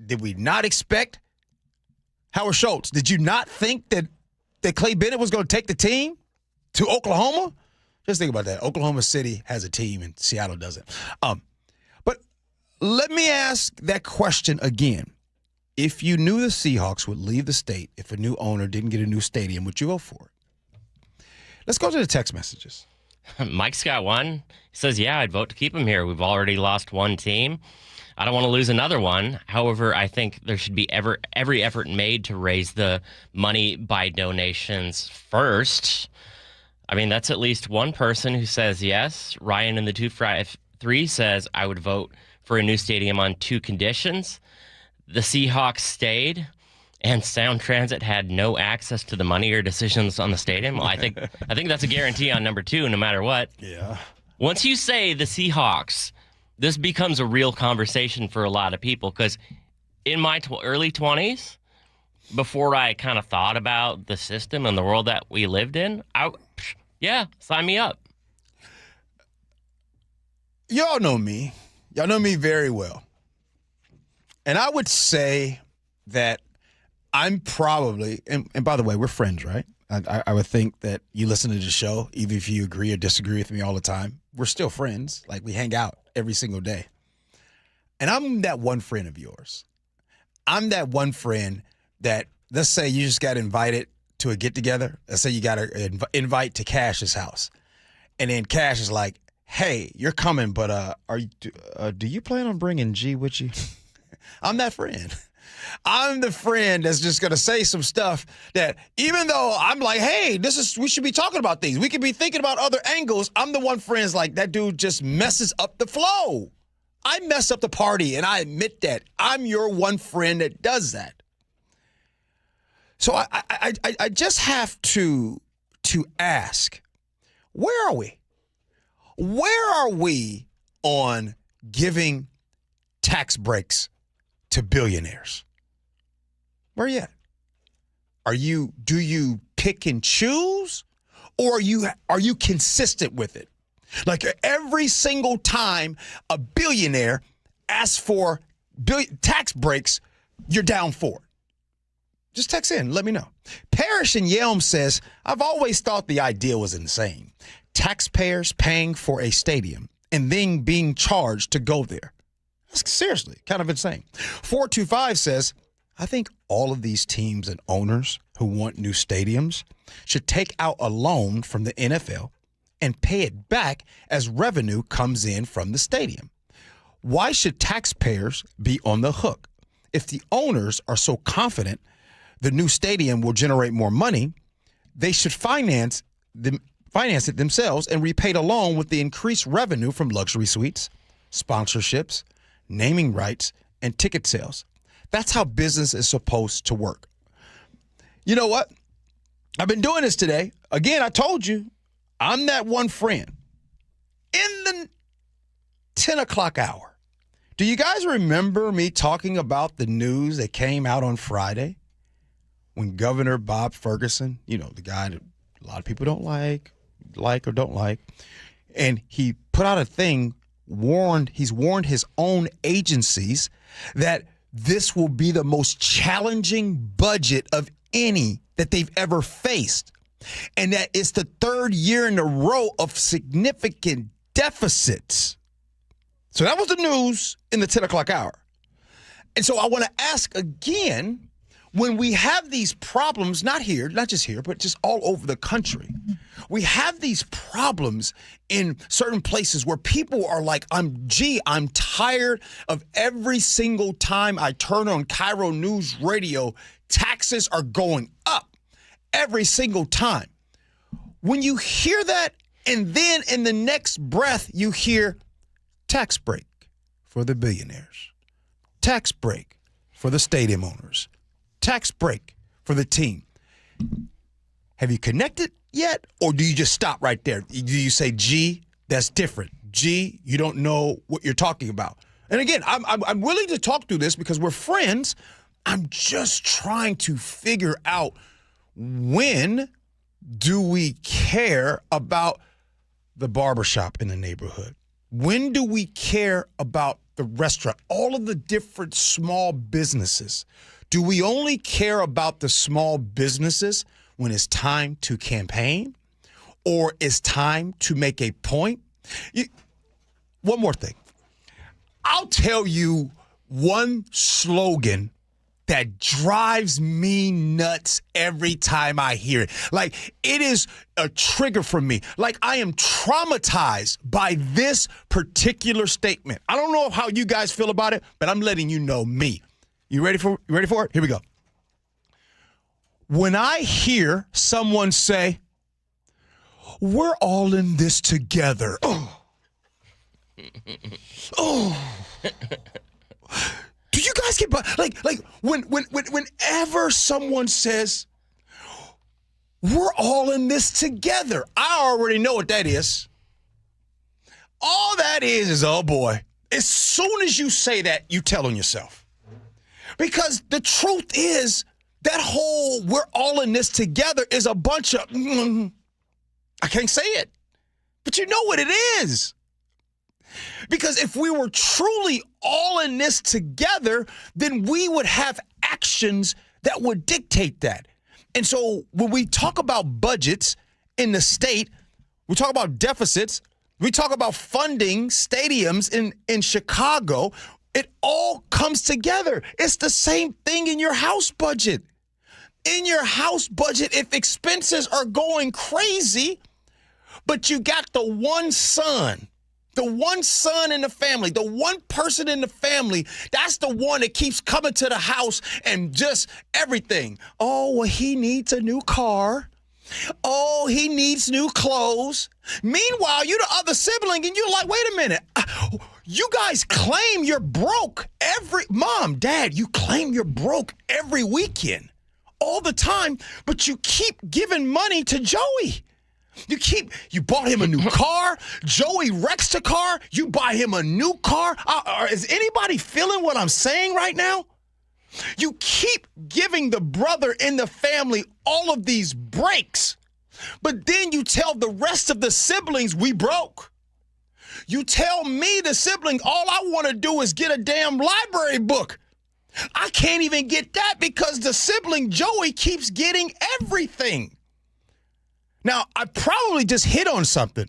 Did we not expect Howard Schultz? Did you not think that Clay Bennett was going to take the team to Oklahoma? Just think about that. Oklahoma City has a team and Seattle doesn't. But let me ask that question again. If you knew the Seahawks would leave the state if a new owner didn't get a new stadium, would you go for it? Let's go to the text messages. Mike's got one. He says, yeah, I'd vote to keep him here. We've already lost one team. I don't want to lose another one. However, I think there should be every effort made to raise the money by donations first. I mean, that's at least one person who says yes. Ryan in the 253 says, I would vote for a new stadium on two conditions. The Seahawks stayed, and Sound Transit had no access to the money or decisions on the stadium. Well, I think that's a guarantee on number two, no matter what. Yeah. Once you say the Seahawks, this becomes a real conversation for a lot of people, because in my early 20s, before I kind of thought about the system and the world that we lived in, sign me up. Y'all know me. Y'all know me very well. And I would say that I'm probably, and by the way, we're friends, right? I would think that you listen to the show, even if you agree or disagree with me all the time, we're still friends. Like, we hang out every single day. And I'm that one friend of yours. I'm that one friend that, let's say you just got invited to a get-together. Let's say you got an invite to Cash's house. And then Cash is like, hey, you're coming, but do you plan on bringing G with you? I'm that friend. I'm the friend that's just going to say some stuff that, even though I'm like, hey, we should be talking about things. We could be thinking about other angles. I'm the one friend's like, that dude just messes up the flow. I mess up the party, and I admit that. I'm your one friend that does that. So I just have to ask, where are we? Where are we on giving tax breaks to billionaires? Where are you at? Do you pick and choose, Or are you consistent with it? Like every single time a billionaire asks for tax breaks, you're down for it. Just text in, let me know. Parrish in Yelm says, I've always thought the idea was insane. Taxpayers paying for a stadium and then being charged to go there. That's seriously kind of insane. 425 says, I think all of these teams and owners who want new stadiums should take out a loan from the NFL and pay it back as revenue comes in from the stadium. Why should taxpayers be on the hook? If the owners are so confident the new stadium will generate more money, they should finance it themselves and repay the loan with the increased revenue from luxury suites, sponsorships, naming rights, and ticket sales. That's how business is supposed to work. You know what? I've been doing this today. Again, I told you, I'm that one friend. In the 10 o'clock hour, do you guys remember me talking about the news that came out on Friday when Governor Bob Ferguson, you know, the guy that a lot of people don't like or don't like, and he put out a thing, he's warned his own agencies that this will be the most challenging budget of any that they've ever faced, and that it's the third year in a row of significant deficits. So that was the news in the 10 o'clock hour. And so I want to ask again, when we have these problems, not just here, but just all over the country, we have these problems in certain places where people are like, I'm tired of every single time I turn on KIRO News Radio, taxes are going up every single time. When you hear that, and then in the next breath, you hear tax break for the billionaires, tax break for the stadium owners, tax break for the team. Have you connected yet? Or do you just stop right there? Do you say, gee, that's different? Gee, you don't know what you're talking about. And again, I'm willing to talk through this because we're friends. I'm just trying to figure out, when do we care about the barbershop in the neighborhood? When do we care about the restaurant? All of the different small businesses. Do we only care about the small businesses when it's time to campaign or it's time to make a point? One more thing. I'll tell you one slogan that drives me nuts every time I hear it. Like, it is a trigger for me. Like, I am traumatized by this particular statement. I don't know how you guys feel about it, but I'm letting you know me. You ready for it? Here we go. When I hear someone say, we're all in this together. Oh. Do you guys get like whenever someone says we're all in this together, I already know what that is. All that is, oh boy. As soon as you say that, you tell on yourself. Because the truth is, that whole we're all in this together is a bunch of I can't say it. But you know what it is. Because if we were truly all in this together, then we would have actions that would dictate that. And so when we talk about budgets in the state, we talk about deficits, we talk about funding stadiums in Chicago, it all comes together. It's the same thing in your house budget. In your house budget, if expenses are going crazy, but you got the one son in the family, the one person in the family, that's the one that keeps coming to the house and just everything. Oh, well, he needs a new car. Oh, he needs new clothes. Meanwhile, you're the other sibling and you're like, wait a minute. You guys claim you're broke Mom, Dad, you claim you're broke every weekend, all the time, but you keep giving money to Joey. You bought him a new car. Joey wrecks the car. You buy him a new car. Is anybody feeling what I'm saying right now? You keep giving the brother in the family all of these breaks, But then you tell the rest of the siblings we broke. You tell me, the sibling, all I want to do is get a damn library book. I can't even get that because the sibling, Joey, keeps getting everything. Now, I probably just hit on something.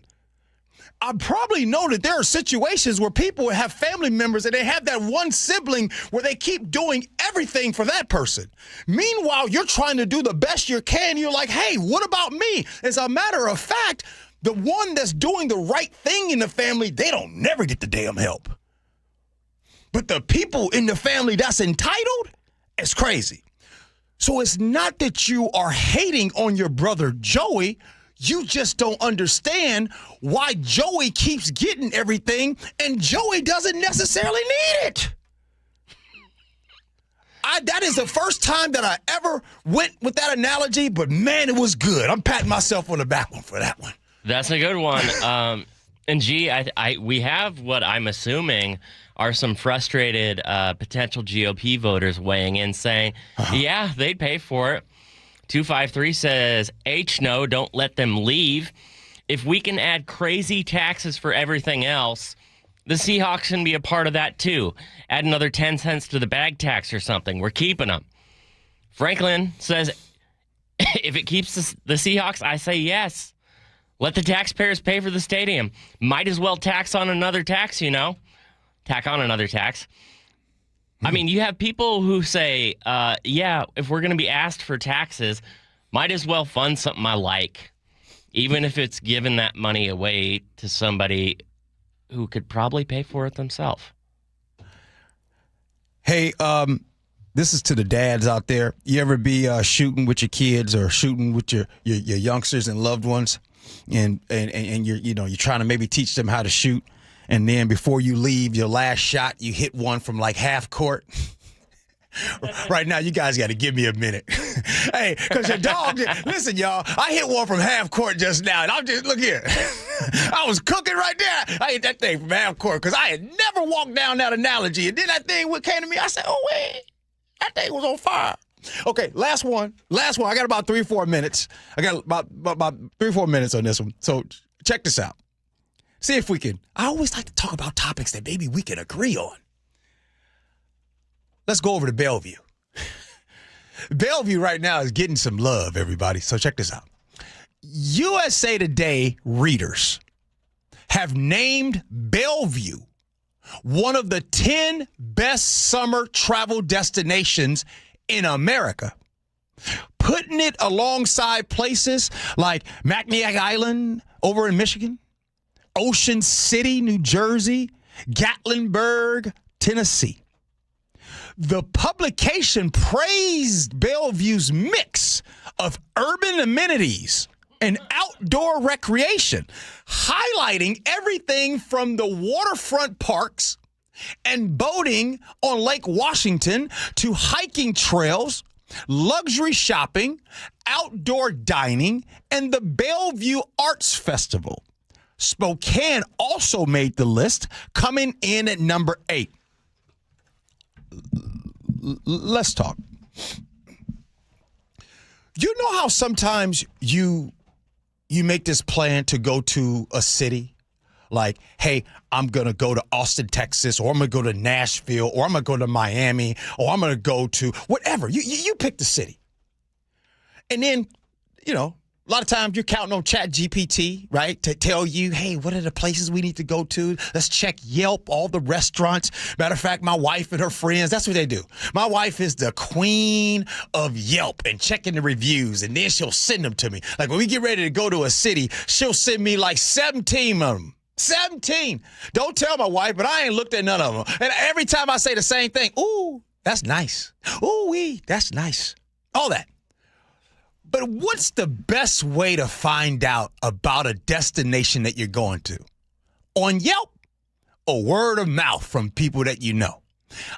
I probably know that there are situations where people have family members and they have that one sibling where they keep doing everything for that person. Meanwhile, you're trying to do the best you can. You're like, hey, what about me? As a matter of fact, the one that's doing the right thing in the family, they don't never get the damn help. But the people in the family that's entitled, it's crazy. So it's not that you are hating on your brother Joey. You just don't understand why Joey keeps getting everything and Joey doesn't necessarily need it. That is the first time that I ever went with that analogy, but man, it was good. I'm patting myself on the back for that one. That's a good one. And Gee, we have what I'm assuming are some frustrated potential GOP voters weighing in saying, yeah, they'd pay for it. 253 says, no, don't let them leave. If we can add crazy taxes for everything else, the Seahawks can be a part of that too. Add another 10 cents to the bag tax or something. We're keeping them. Franklin says, if it keeps the Seahawks, I say yes. Let the taxpayers pay for the stadium. Might as well tack on another tax. I mean, you have people who say, if we're going to be asked for taxes, might as well fund something I like, even if it's giving that money away to somebody who could probably pay for it themselves. Hey, this is to the dads out there. You ever be shooting with your kids or shooting with your youngsters and loved ones, and you're trying to maybe teach them how to shoot, and then before you leave your last shot, you hit one from like half court. Right now, you guys got to give me a minute. Hey, because your dog, listen, y'all, I hit one from half court just now, and I'm just, look here. I was cooking right there. I hit that thing from half court because I had never walked down that analogy. And then that thing came to me. I said, oh, wait, that thing was on fire. Okay, last one. I got about 3 or 4 minutes. I got about 3 or 4 minutes on this one. So check this out. See if we can. I always like to talk about topics that maybe we can agree on. Let's go over to Bellevue. Bellevue right now is getting some love, everybody. So check this out. USA Today readers have named Bellevue one of the 10 best summer travel destinations in America, putting it alongside places like Mackinac Island over in Michigan, Ocean City, New Jersey, Gatlinburg, Tennessee. The publication praised Bellevue's mix of urban amenities and outdoor recreation, highlighting everything from the waterfront parks and boating on Lake Washington to hiking trails, luxury shopping, outdoor dining, and the Bellevue Arts Festival. Spokane also made the list, coming in at number 8. Let's talk. You know how sometimes you make this plan to go to a city? Like, hey, I'm going to go to Austin, Texas, or I'm going to go to Nashville, or I'm going to go to Miami, or I'm going to go to whatever. You pick the city. And then, a lot of times you're counting on ChatGPT, right, to tell you, hey, what are the places we need to go to? Let's check Yelp, all the restaurants. Matter of fact, my wife and her friends, that's what they do. My wife is the queen of Yelp and checking the reviews, and then she'll send them to me. Like when we get ready to go to a city, she'll send me like 17 of them. 17. Don't tell my wife, but I ain't looked at none of them. And every time I say the same thing, ooh, that's nice. Ooh, that's nice. All that. But what's the best way to find out about a destination that you're going to? On Yelp or word of mouth from people that you know?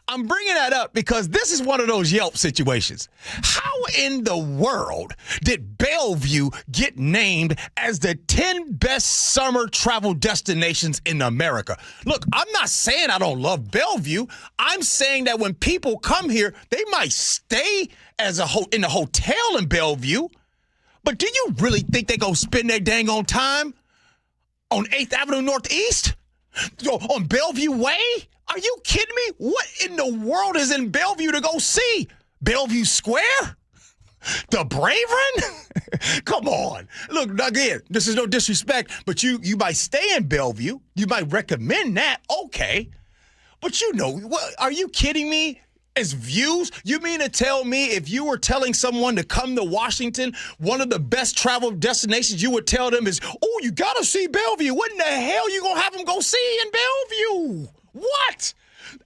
I'm bringing that up because this is one of those Yelp situations. How in the world did Bellevue get named as the 10 best summer travel destinations in America? Look, I'm not saying I don't love Bellevue. I'm saying that when people come here, they might stay in a hotel in Bellevue, But do you really think they gonna spend their dang on time on 8th Avenue Northeast? On Bellevue Way? Are you kidding me? What in the world is in Bellevue to go see? Bellevue Square? The Bravern? Come on. Look, again, this is no disrespect, but you might stay in Bellevue. You might recommend that. Okay. But what, are you kidding me? As views? You mean to tell me if you were telling someone to come to Washington, one of the best travel destinations, you would tell them is, oh, you got to see Bellevue. What in the hell you going to have them go see in Bellevue? What?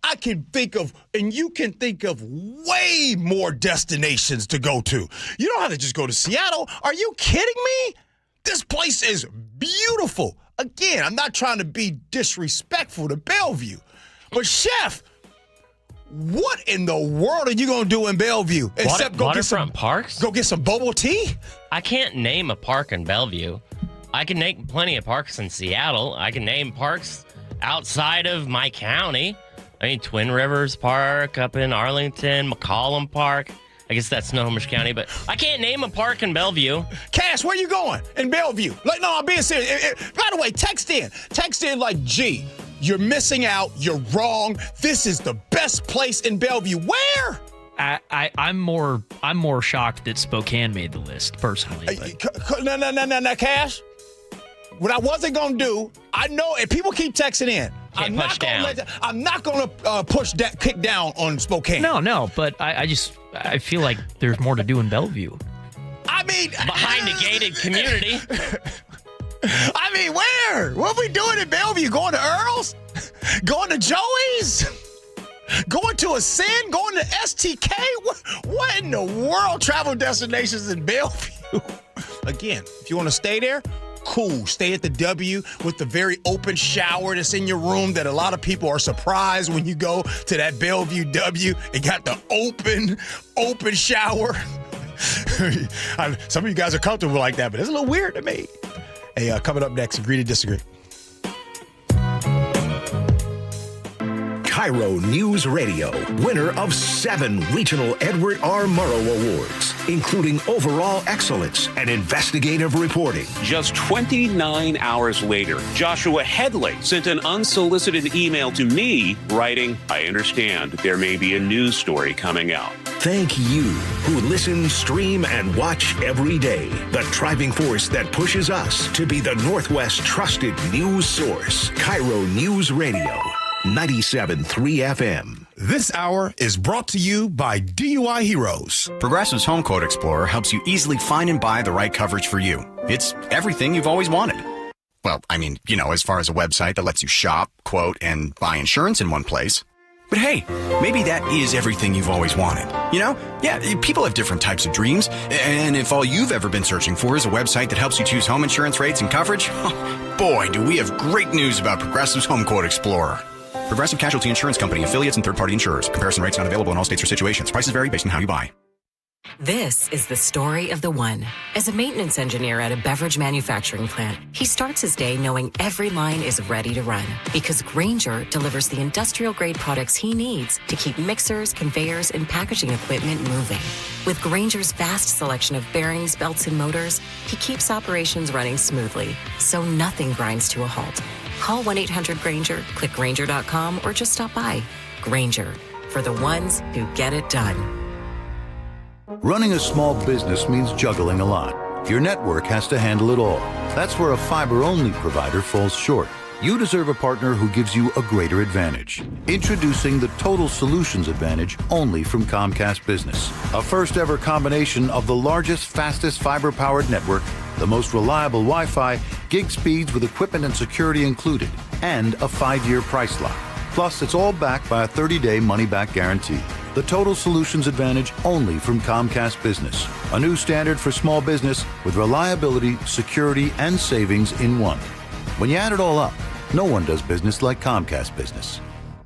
I can think of, and you can think of way more destinations to go to. You don't have to just go to Seattle. Are you kidding me? This place is beautiful. Again, I'm not trying to be disrespectful to Bellevue, but Chef, what in the world are you going to do in Bellevue? Except go get some parks? Go get some bubble tea? I can't name a park in Bellevue. I can name plenty of parks in Seattle. I can name parks outside of my county. I mean, Twin Rivers Park up in Arlington, McCollum Park. I guess that's Snohomish County, but I can't name a park in Bellevue. Cass, where you going in Bellevue? No, I'm being serious. By the way, text in like, G, you're missing out. You're wrong. This is the best place in Bellevue. Where? I'm more shocked that Spokane made the list personally. No, Cash. What I wasn't gonna do, I know, and people keep texting in. I'm not gonna kick down on Spokane. No, but I feel like there's more to do in Bellevue. I mean, behind a gated community. I mean, where? What are we doing in Bellevue? Going to Earl's? Going to Joey's? Going to Ascend? Going to STK? What in the world travel destinations in Bellevue? Again, if you want to stay there, cool. Stay at the W with the very open shower that's in your room that a lot of people are surprised when you go to that Bellevue W. It got the open shower. Some of you guys are comfortable like that, but it's a little weird to me. Hey, coming up next, Agree to Disagree. KIRO News Radio, winner of 7 regional Edward R. Murrow Awards, including overall excellence and investigative reporting. Just 29 hours later, Joshua Headley sent an unsolicited email to me writing, I understand there may be a news story coming out. Thank you who listen, stream, and watch every day. The driving force that pushes us to be the Northwest trusted news source. KIRO News Radio. 97.3 FM. This hour is brought to you by DUI Heroes. Progressive's Home Quote Explorer helps you easily find and buy the right coverage for you. It's everything you've always wanted. Well, I mean, as far as a website that lets you shop, quote, and buy insurance in one place. But hey, maybe that is everything you've always wanted. Yeah, people have different types of dreams. And if all you've ever been searching for is a website that helps you choose home insurance rates and coverage, boy, do we have great news about Progressive's Home Quote Explorer. Progressive Casualty Insurance Company, affiliates, and third-party insurers. Comparison rates not available in all states or situations. Prices vary based on how you buy. This is the story of the one. As a maintenance engineer at a beverage manufacturing plant, he starts his day knowing every line is ready to run because Grainger delivers the industrial-grade products he needs to keep mixers, conveyors, and packaging equipment moving. With Grainger's vast selection of bearings, belts, and motors, he keeps operations running smoothly, so nothing grinds to a halt. Call 1-800-GRAINGER, click Grainger.com, or just stop by. Grainger, for the ones who get it done. Running a small business means juggling a lot. Your network has to handle it all. That's where a fiber-only provider falls short. You deserve a partner who gives you a greater advantage. Introducing the Total Solutions Advantage only from Comcast Business. A first-ever combination of the largest, fastest fiber-powered network, the most reliable Wi-Fi, gig speeds with equipment and security included, and a 5-year price lock. Plus, it's all backed by a 30-day money-back guarantee. The Total Solutions Advantage only from Comcast Business. A new standard for small business with reliability, security, and savings in one. When you add it all up, no one does business like Comcast Business.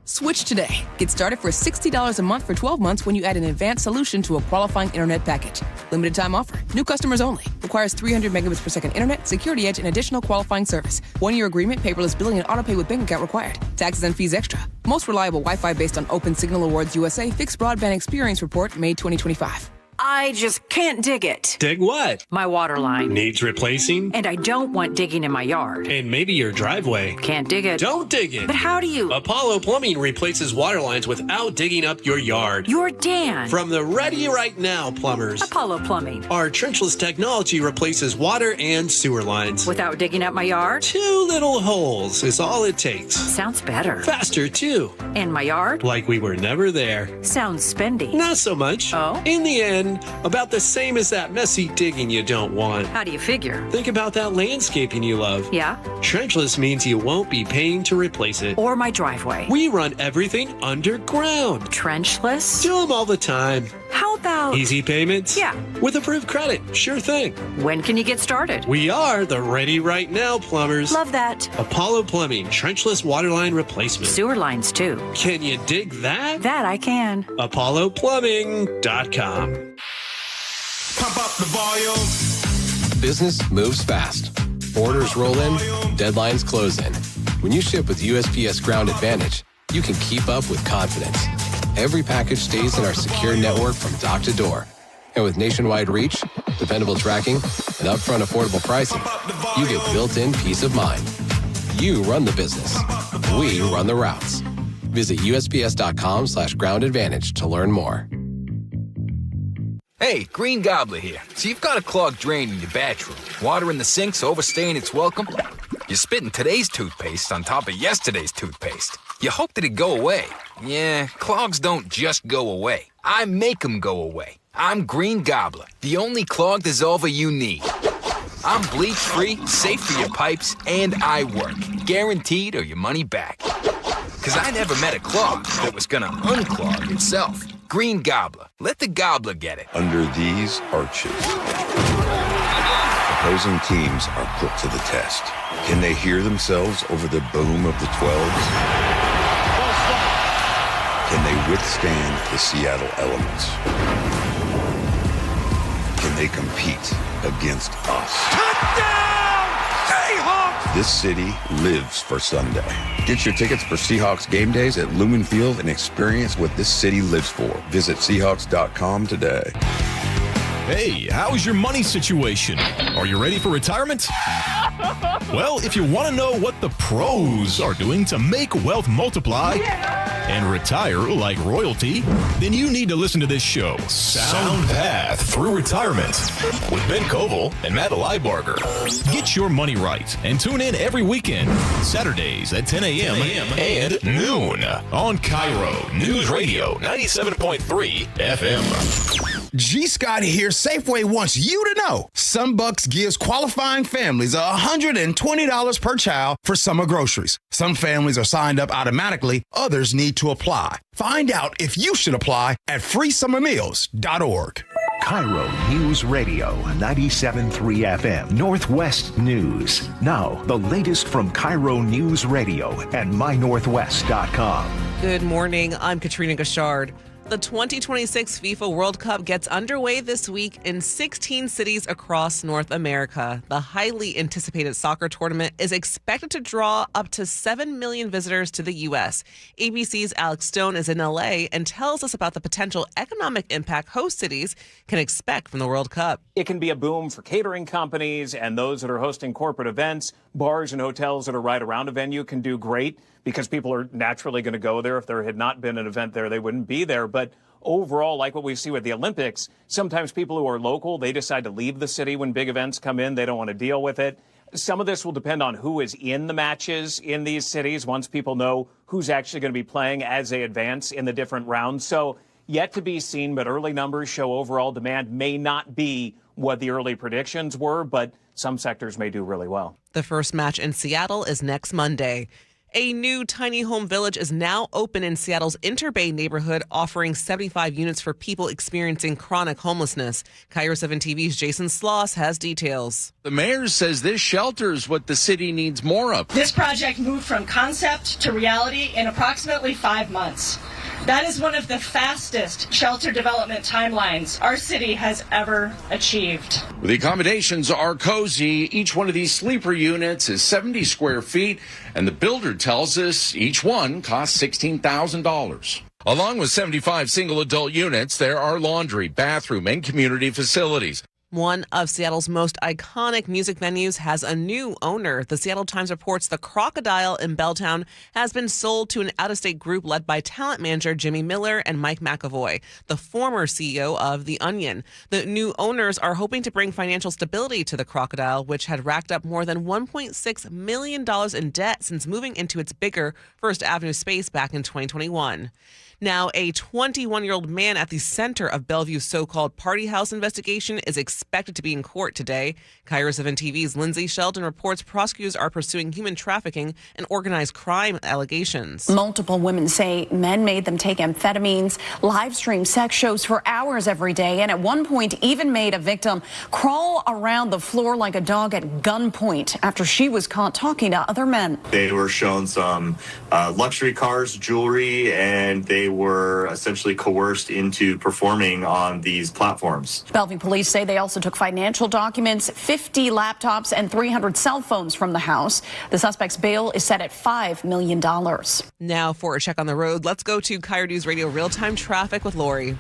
Switch today. Get started for $60 a month for 12 months when you add an advanced solution to a qualifying internet package. Limited time offer. New customers only. Requires 300 megabits per second internet, security edge, and additional qualifying service. 1-year agreement, paperless billing, and autopay with bank account required. Taxes and fees extra. Most reliable Wi-Fi based on Open Signal Awards USA Fixed Broadband Experience Report, May 2025. I just can't dig it. Dig what? My water line. Needs replacing? And I don't want digging in my yard. And maybe your driveway. Can't dig it. Don't dig it. But how do you? Apollo Plumbing replaces water lines without digging up your yard. You're Dan. From the Ready Right Now plumbers. Apollo Plumbing. Our trenchless technology replaces water and sewer lines. Without digging up my yard? 2 little holes is all it takes. Sounds better. Faster, too. And my yard? Like we were never there. Sounds spendy. Not so much. Oh? In the end, about the same as that messy digging you don't want. How do you figure? Think about that landscaping you love. Yeah? Trenchless means you won't be paying to replace it. Or my driveway. We run everything underground. Trenchless? Do them all the time. How about... Easy payments? Yeah. With approved credit. Sure thing. When can you get started? We are the Ready Right Now plumbers. Love that. Apollo Plumbing, trenchless waterline replacement. Sewer lines, too. Can you dig that? That I can. ApolloPlumbing.com. Pump up the volume. Business moves fast. Orders roll in, deadlines close in. When you ship with USPS Ground Advantage, you can keep up with confidence. Every package stays in our secure network from dock to door. And with nationwide reach, dependable tracking, and upfront affordable pricing, you get built-in peace of mind. You run the business. We run the routes. Visit USPS.com/Ground Advantage to learn more. Hey, Green Gobbler here. So you've got a clogged drain in your bathroom. Water in the sink's overstaying its welcome. You're spitting today's toothpaste on top of yesterday's toothpaste. You hope that it go away. Yeah, clogs don't just go away. I make them go away. I'm Green Gobbler, the only clog dissolver you need. I'm bleach-free, safe for your pipes, and I work. Guaranteed or your money back. Because I never met a clog that was gonna unclog itself. Green Gobbler. Let the gobbler get it. Under these arches, opposing teams are put to the test. Can they hear themselves over the boom of the 12s? Can they withstand the Seattle elements? Can they compete against us? Touchdown! Seahawks! This city lives for Sunday. Get your tickets for Seahawks game days at Lumen Field and experience what this city lives for. Visit Seahawks.com today. Hey, how's your money situation? Are you ready for retirement? Well, if you want to know what the pros are doing to make wealth multiply and retire like royalty, then you need to listen to this show, Sound Path Through Retirement, with Ben Koval and Matt Leibarger. Get your money right and tune in every weekend, Saturdays at 10 a.m. and noon on KIRO Newsradio 97.3 FM. G. Scott here. Safeway wants you to know SunBucks gives qualifying families $120 per child for summer groceries. Some families are signed up automatically. Others need to apply. Find out if you should apply at freesummermeals.org. KIRO News Radio 97.3 FM Northwest News. Now, the latest from KIRO News Radio and mynorthwest.com. Good morning. I'm Katrina Gashard. The 2026 FIFA World Cup gets underway this week in 16 cities across North America. The highly anticipated soccer tournament is expected to draw up to 7 million visitors to the U.S. ABC's Alex Stone is in L.A. and tells us about the potential economic impact host cities can expect from the World Cup. It can be a boom for catering companies and those that are hosting corporate events. Bars and hotels that are right around a venue can do great, because people are naturally going to go there. If there had not been an event there, they wouldn't be there. But overall, like what we see with the Olympics, sometimes people who are local, they decide to leave the city when big events come in. They don't want to deal with it. Some of this will depend on who is in the matches in these cities once people know who's actually going to be playing as they advance in the different rounds. So yet to be seen, but early numbers show overall demand may not be what the early predictions were, but some sectors may do really well. The first match in Seattle is next Monday. A new tiny home village is now open in Seattle's Interbay neighborhood, offering 75 units for people experiencing chronic homelessness. KIRO 7 TV's Jason Sloss has details. The mayor says this shelter is what the city needs more of. This project moved from concept to reality in approximately 5 months. That is one of the fastest shelter development timelines our city has ever achieved. The accommodations are cozy. Each one of these sleeper units is 70 square feet, and the builder tells us each one costs $16,000. Along with 75 single adult units, there are laundry, bathroom, and community facilities. One of Seattle's most iconic music venues has a new owner. The Seattle Times reports the Crocodile in Belltown has been sold to an out-of-state group led by talent manager Jimmy Miller and Mike McAvoy, the former CEO of The Onion. The new owners are hoping to bring financial stability to the Crocodile, which had racked up more than $1.6 million in debt since moving into its bigger First Avenue space back in 2021. Now, a 21-year-old man at the center of Bellevue's so-called party house investigation is expected to be in court today. KIRO 7 TV's Lindsay Sheldon reports prosecutors are pursuing human trafficking and organized crime allegations. Multiple women say men made them take amphetamines, live stream sex shows for hours every day, and at one point even made a victim crawl around the floor like a dog at gunpoint after she was caught talking to other men. They were shown some luxury cars, jewelry, and they were essentially coerced into performing on these platforms. Bellevue police say they also took financial documents, 50 laptops, and 300 cell phones from the house. The suspect's bail is set at $5 million. Now for a check on the road, let's go to KIRO Newsradio real-time traffic with Lori.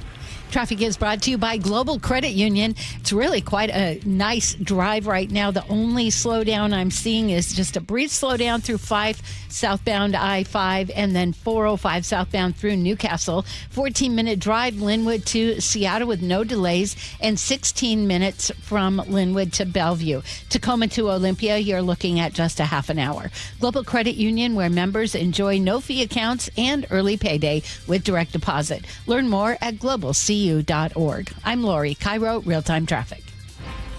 Traffic is brought to you by Global Credit Union. It's really quite a nice drive right now. The only slowdown I'm seeing is just a brief slowdown through 5 southbound I-5 and then 405 southbound through Newcastle. 14-minute drive Linwood to Seattle with no delays and 16 minutes from Linwood to Bellevue. Tacoma to Olympia, you're looking at just a half an hour. Global Credit Union, where members enjoy no-fee accounts and early payday with direct deposit. Learn more at globalcu.org. I'm Lori, KIRO Real-Time Traffic.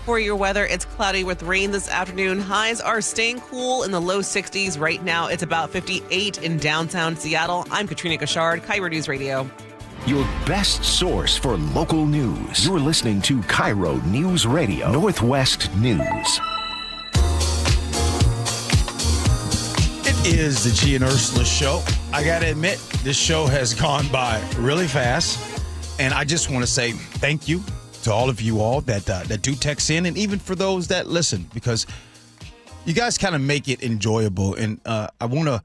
For your weather, it's cloudy with rain this afternoon. Highs are staying cool in the low 60s. Right now, it's about 58 in downtown Seattle. I'm Katrina Gashard, KIRO News Radio. Your best source for local news. You're listening to KIRO News Radio, Northwest News. It is the Gee and Ursula Show. I got to admit, this show has gone by really fast. And I just want to say thank you to all of you all that do text in, and even for those that listen, because you guys kind of make it enjoyable. And I want to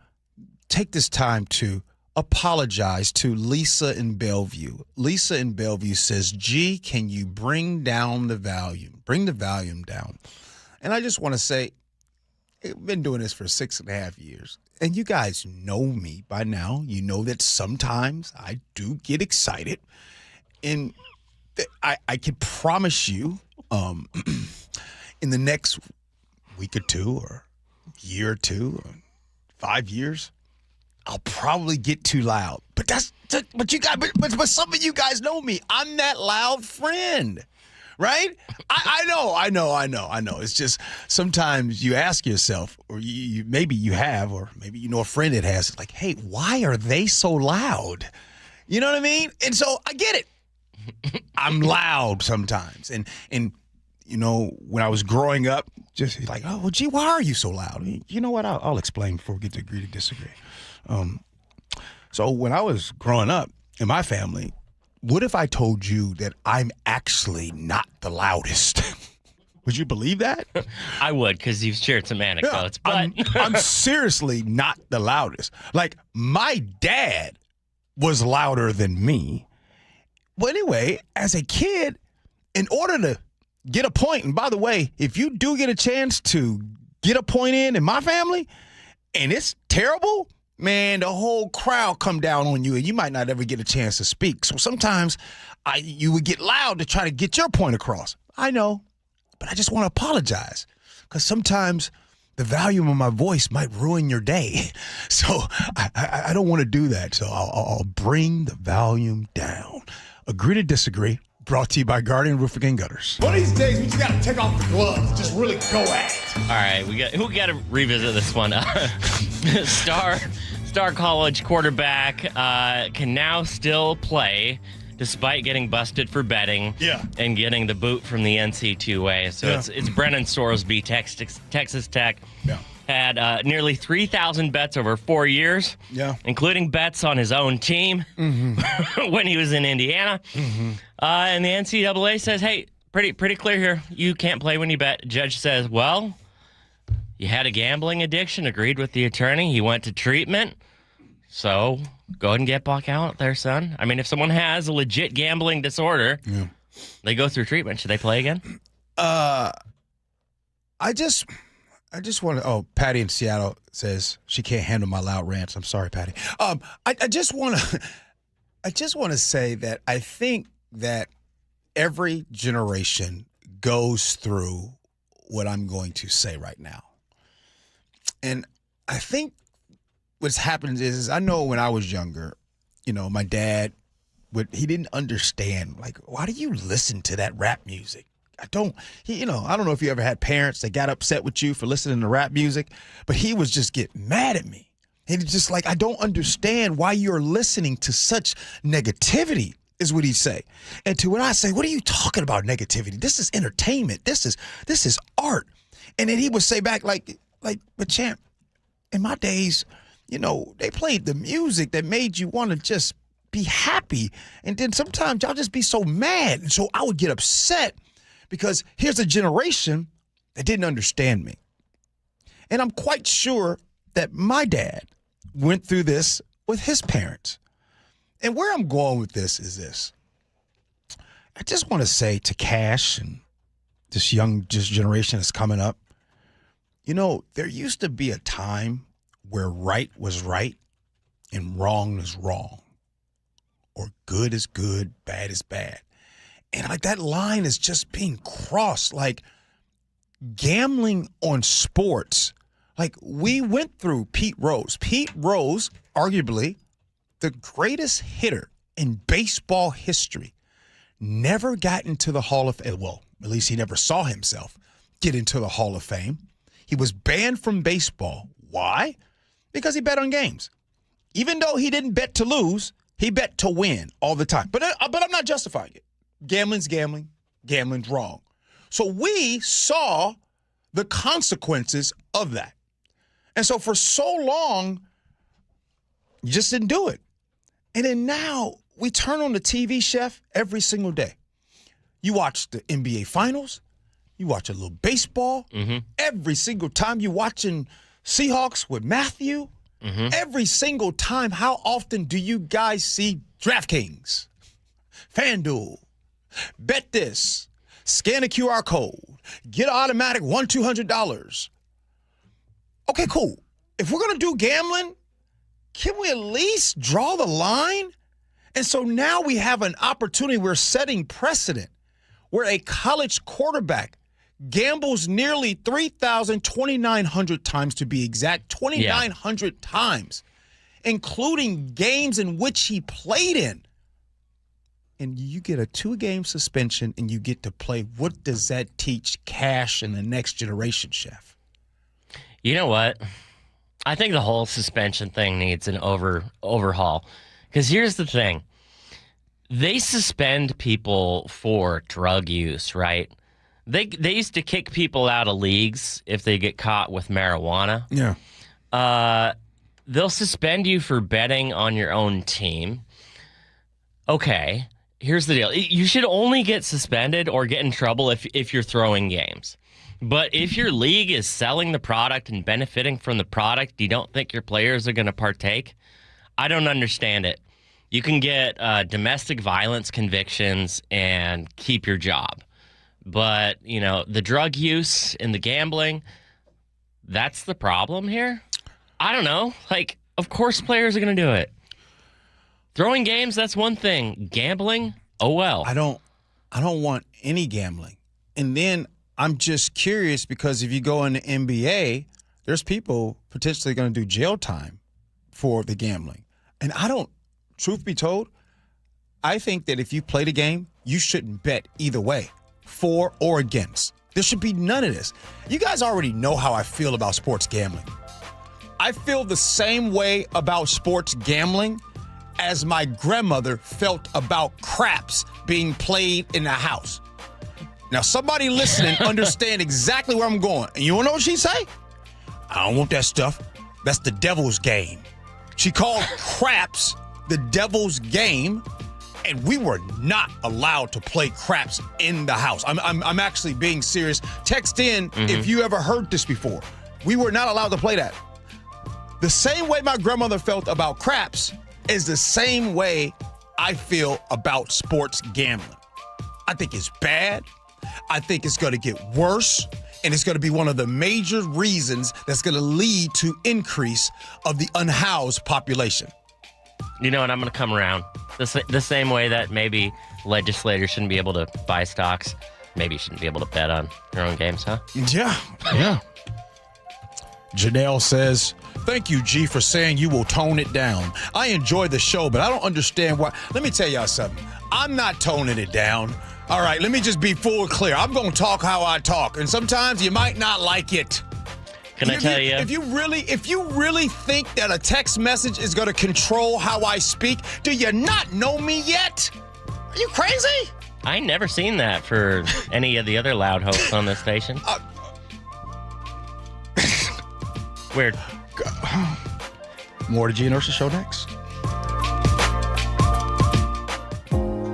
take this time to apologize to Lisa in Bellevue. Lisa in Bellevue says, Gee, can you bring down the volume? Bring the volume down. And I just want to say, I've been doing this for 6.5 years. And you guys know me by now. You know that sometimes I do get excited. And I can promise you in the next week or two or year or two or 5 years, I'll probably get too loud. But but some of you guys know me. I'm that loud friend, right? I know. It's just sometimes you ask yourself, or you maybe you have, or maybe you know a friend that has, like, hey, why are they so loud? You know what I mean? And so I get it. I'm loud sometimes. And you know, when I was growing up, just like, oh, well, Gee, why are you so loud? You know what? I'll explain before we get to agree to disagree. So when I was growing up in my family, what if I told you that I'm actually not the loudest? Would you believe that? I would, because you've shared some anecdotes. Yeah, but I'm seriously not the loudest. Like, my dad was louder than me. Well, anyway, as a kid, in order to get a point, and by the way, if you do get a chance to get a point in my family, and it's terrible, man, the whole crowd come down on you, and you might not ever get a chance to speak. So sometimes you would get loud to try to get your point across. I know, but I just want to apologize, because sometimes the volume of my voice might ruin your day. So I don't want to do that. So I'll bring the volume down. Agree to disagree. Brought to you by Guardian Roofing and Gutters. One of these days, we just got to take off the gloves. Just really go at it. All right, we got to revisit this one. Star college quarterback can now still play despite getting busted for betting and getting the boot from the NC2A. So it's Brennan Sorsby, Texas Tech. Yeah. Had nearly 3,000 bets over 4 years, including bets on his own team when he was in Indiana. And the NCAA says, hey, pretty clear here. You can't play when you bet. Judge says, well, you had a gambling addiction, agreed with the attorney. He went to treatment. So go ahead and get back out there, son. I mean, if someone has a legit gambling disorder, they go through treatment. Should they play again? I just want to. Oh, Patty in Seattle says she can't handle my loud rants. I'm sorry, Patty. I just want to say that I think that every generation goes through what I'm going to say right now, and I think what's happened is I know when I was younger, my dad he didn't understand, like, why do you listen to that rap music? I don't know if you ever had parents that got upset with you for listening to rap music, but he was just getting mad at me. And it's just like, I don't understand why you're listening to such negativity, is what he'd say. And to when I say, what are you talking about, negativity? This is entertainment. This is art. And then he would say back, like, but champ, in my days, they played the music that made you want to just be happy. And then sometimes y'all just be so mad. And so I would get upset because here's a generation that didn't understand me. And I'm quite sure that my dad went through this with his parents. And where I'm going with this is this. I just want to say to Cash and this young generation that's coming up, there used to be a time where right was right and wrong is wrong, or good is good, bad is bad. And like that line is just being crossed. Like gambling on sports. Like we went through Pete Rose. Pete Rose, arguably the greatest hitter in baseball history, never got into the Hall of Fame. Well, at least he never saw himself get into the Hall of Fame. He was banned from baseball. Why? Because he bet on games. Even though he didn't bet to lose, he bet to win all the time. But I'm not justifying it. Gambling's gambling. Gambling's wrong. So we saw the consequences of that. And so for so long, you just didn't do it. And then now we turn on the TV, Chef, every single day. You watch the NBA Finals. You watch a little baseball. Mm-hmm. Every single time you're watching Seahawks with Matthew. Mm-hmm. Every single time, how often do you guys see DraftKings, FanDuel, Bet This, scan a QR code, get an automatic $100-$200? Okay, cool. If we're going to do gambling, can we at least draw the line? And so now we have an opportunity. We're setting precedent where a college quarterback gambles nearly 2,900 times, to be exact, 2,900 times, including games in which he played in. And you get a 2-game suspension and you get to play. What does that teach Cash and the next generation, Chef? You know what? I think the whole suspension thing needs an overhaul. Because here's the thing. They suspend people for drug use, right? They used to kick people out of leagues if they get caught with marijuana. Yeah. They'll suspend you for betting on your own team. Okay, here's the deal. You should only get suspended or get in trouble if you're throwing games. But if your league is selling the product and benefiting from the product, you don't think your players are going to partake? I don't understand it. You can get domestic violence convictions and keep your job. But, the drug use and the gambling, that's the problem here? I don't know. Like, of course players are going to do it. Throwing games, that's one thing. Gambling, oh well. I don't want any gambling. And then I'm just curious because if you go in the NBA, there's people potentially going to do jail time for the gambling. And truth be told, I think that if you play the game, you shouldn't bet either way, for or against. There should be none of this. You guys already know how I feel about sports gambling. I feel the same way about sports gambling as my grandmother felt about craps being played in the house. Now, somebody listening understand exactly where I'm going. And you want to know what she say? I don't want that stuff. That's the devil's game. She called craps the devil's game, and we were not allowed to play craps in the house. I'm actually being serious. Text in if you ever heard this before. We were not allowed to play that. The same way my grandmother felt about craps is the same way I feel about sports gambling. I think it's bad. I think it's going to get worse. And it's going to be one of the major reasons that's going to lead to increase of the unhoused population. You know, and I'm going to come around. The same way that maybe legislators shouldn't be able to buy stocks, maybe you shouldn't be able to bet on your own games, huh? Yeah. Janelle says, thank you, G, for saying you will tone it down. I enjoy the show, but I don't understand why. Let me tell y'all something. I'm not toning it down. All right, let me just be full clear. I'm going to talk how I talk, and sometimes you might not like it. Can I tell you? If you really think that a text message is going to control how I speak, do you not know me yet? Are you crazy? I never seen that for any of the other loud hosts on this station. Weird. More to Gee and Ursula Show next.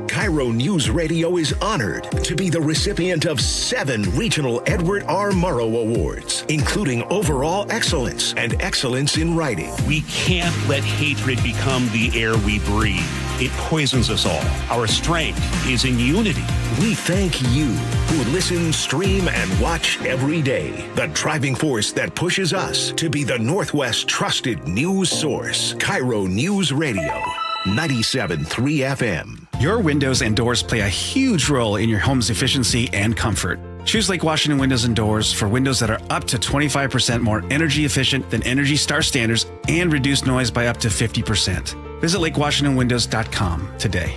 KIRO News Radio is honored to be the recipient of 7 regional Edward R. Murrow Awards, including Overall Excellence and Excellence in Writing. We can't let hatred become the air we breathe. It poisons us all. Our strength is in unity. We thank you who listen, stream, and watch every day. The driving force that pushes us to be the Northwest's trusted news source. KIRO News Radio, 97.3 FM. Your windows and doors play a huge role in your home's efficiency and comfort. Choose Lake Washington Windows and Doors for windows that are up to 25% more energy efficient than Energy Star standards and reduce noise by up to 50%. Visit LakeWashingtonWindows.com today.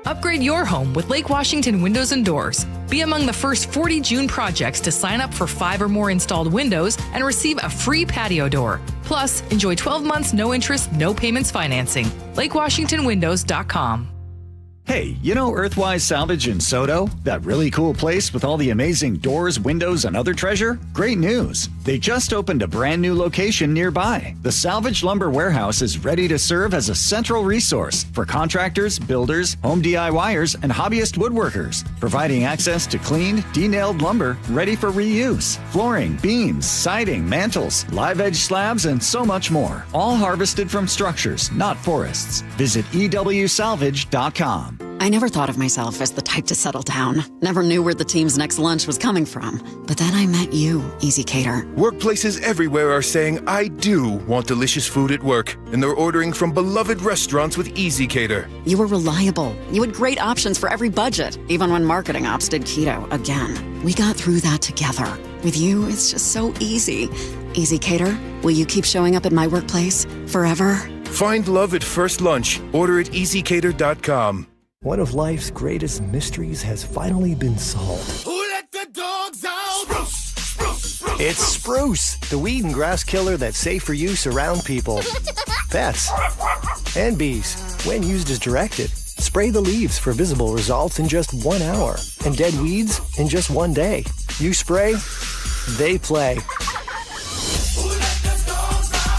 Upgrade your home with Lake Washington Windows and Doors. Be among the first 40 June projects to sign up for 5 or more installed windows and receive a free patio door. Plus, enjoy 12 months no interest, no payments financing. LakeWashingtonWindows.com. Hey, you know Earthwise Salvage in Soto? That really cool place with all the amazing doors, windows, and other treasure? Great news! They just opened a brand new location nearby. The Salvage Lumber Warehouse is ready to serve as a central resource for contractors, builders, home DIYers, and hobbyist woodworkers, providing access to cleaned, denailed lumber ready for reuse, flooring, beams, siding, mantles, live edge slabs, and so much more. All harvested from structures, not forests. Visit EWSalvage.com. I never thought of myself as the type to settle down. Never knew where the team's next lunch was coming from. But then I met you, Easy Cater. Workplaces everywhere are saying, I do want delicious food at work. And they're ordering from beloved restaurants with Easy Cater. You were reliable. You had great options for every budget, even when marketing ops did keto again. We got through that together. With you, it's just so easy. Easy Cater, will you keep showing up at my workplace forever? Find love at first lunch. Order at easycater.com. One of life's greatest mysteries has finally been solved. Who let the dogs out? Spruce. It's spruce, the weed and grass killer that's safe for use around people, pets, and bees. When used as directed, spray the leaves for visible results in just 1 hour, and dead weeds in just 1 day. You spray, they play.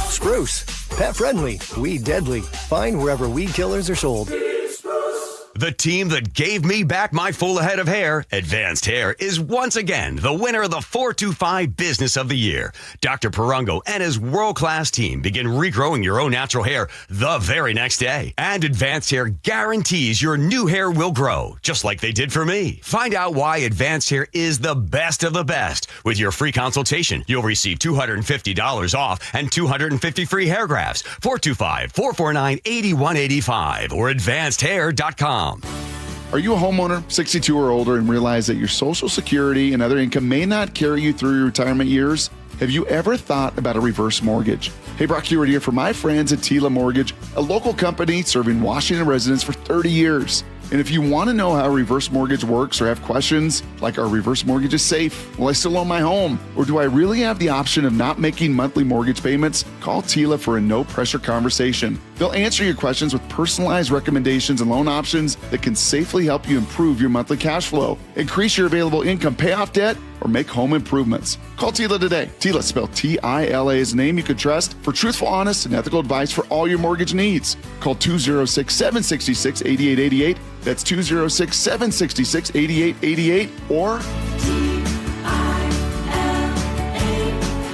Spruce, pet friendly, weed deadly. Find wherever weed killers are sold. The team that gave me back my full head of hair, Advanced Hair, is once again the winner of the 425 Business of the Year. Dr. Perungo and his world-class team begin regrowing your own natural hair the very next day. And Advanced Hair guarantees your new hair will grow, just like they did for me. Find out why Advanced Hair is the best of the best. With your free consultation, you'll receive $250 off and 250 free hair grafts. 425-449-8185 or advancedhair.com. Are you a homeowner, 62 or older, and realize that your Social Security and other income may not carry you through your retirement years? Have you ever thought about a reverse mortgage? Hey, Brock Hewitt here for my friends at Tila Mortgage, a local company serving Washington residents for 30 years. And if you want to know how a reverse mortgage works or have questions like, are reverse mortgages safe? Will I still own my home? Or do I really have the option of not making monthly mortgage payments? Call Tila for a no-pressure conversation. They'll answer your questions with personalized recommendations and loan options that can safely help you improve your monthly cash flow, increase your available income, pay off debt, or make home improvements. Call Tila today. Tila, spelled T-I-L-A, is a name you can trust for truthful, honest, and ethical advice for all your mortgage needs. Call 206-766-8888. That's 206-766-8888 or TILA,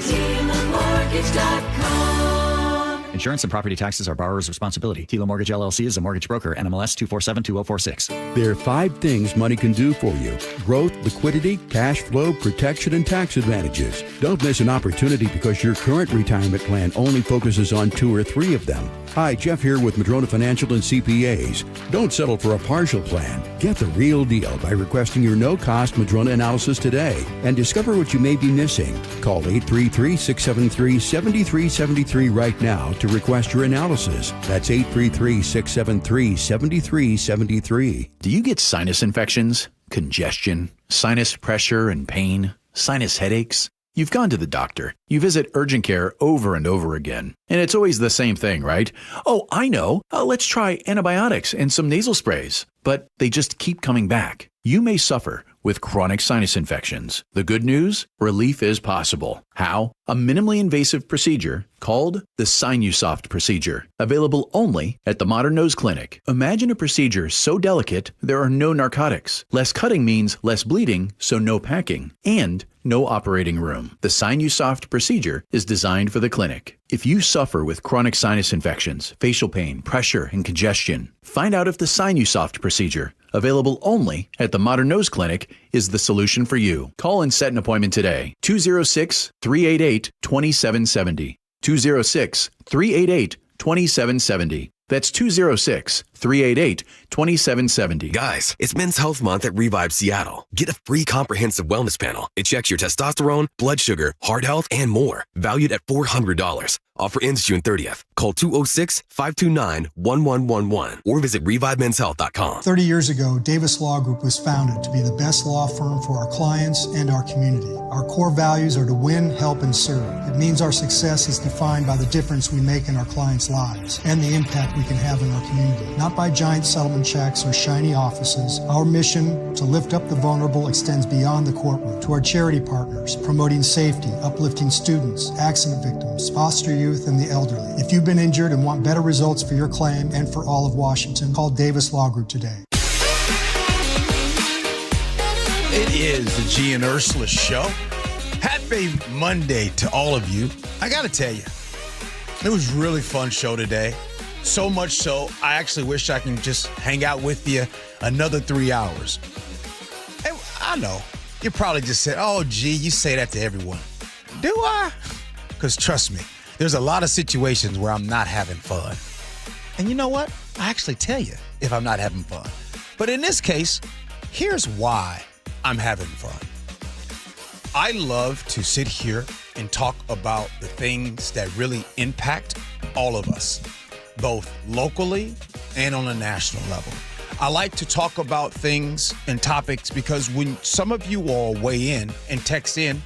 TILAMortgage.com. Insurance and property taxes are borrower's responsibility. TILO Mortgage LLC is a mortgage broker. NMLS 2472046. There are 5 things money can do for you: growth, liquidity, cash flow, protection, and tax advantages. Don't miss an opportunity because your current retirement plan only focuses on 2 or 3 of them. Hi, Jeff here with Madrona Financial and CPAs. Don't settle for a partial plan. Get the real deal by requesting your no-cost Madrona analysis today and discover what you may be missing. Call 833-673-7373 right now to request your analysis. That's 833-673-7373. Do you get sinus infections, congestion, sinus pressure and pain, sinus headaches? You've gone to the doctor. You visit urgent care over and over again. And it's always the same thing, right? Oh, I know. Let's try antibiotics and some nasal sprays. But they just keep coming back. You may suffer with chronic sinus infections. The good news? Relief is possible. How? A minimally invasive procedure called the Sinusoft procedure, available only at the Modern Nose Clinic. Imagine a procedure so delicate there are no narcotics. Less cutting means less bleeding, so no packing, and no operating room. The Sinusoft procedure is designed for the clinic. If you suffer with chronic sinus infections, facial pain, pressure, and congestion, find out if the Sinusoft procedure, available only at the Modern Nose Clinic, is the solution for you. Call and set an appointment today. 206-388-2770. 206-388-2770. That's 206-388-2770. Guys, it's Men's Health Month at Revive Seattle. Get a free comprehensive wellness panel. It checks your testosterone, blood sugar, heart health, and more. Valued at $400. Offer ends June 30th. Call 206-529-1111 or visit ReviveMen'sHealth.com. 30 years ago, Davis Law Group was founded to be the best law firm for our clients and our community. Our core values are to win, help, and serve. It means our success is defined by the difference we make in our clients' lives and the impact we can have in our community. Not by giant settlement checks or shiny offices. Our mission to lift up the vulnerable extends beyond the courtroom to our charity partners, promoting safety, uplifting students, accident victims, foster youth, and the elderly. If you've been injured and want better results for your claim and for all of Washington, call Davis Law Group today. It is the Gee and Ursula Show. Happy Monday to all of you. I got to tell you, it was a really fun show today. So much so, I actually wish I can just hang out with you another 3 hours. And I know, you probably just said, oh, gee, you say that to everyone. Do I? Because trust me, there's a lot of situations where I'm not having fun. And you know what? I actually tell you if I'm not having fun. But in this case, here's why I'm having fun. I love to sit here and talk about the things that really impact all of us, both locally and on a national level. I like to talk about things and topics because when some of you all weigh in and text in,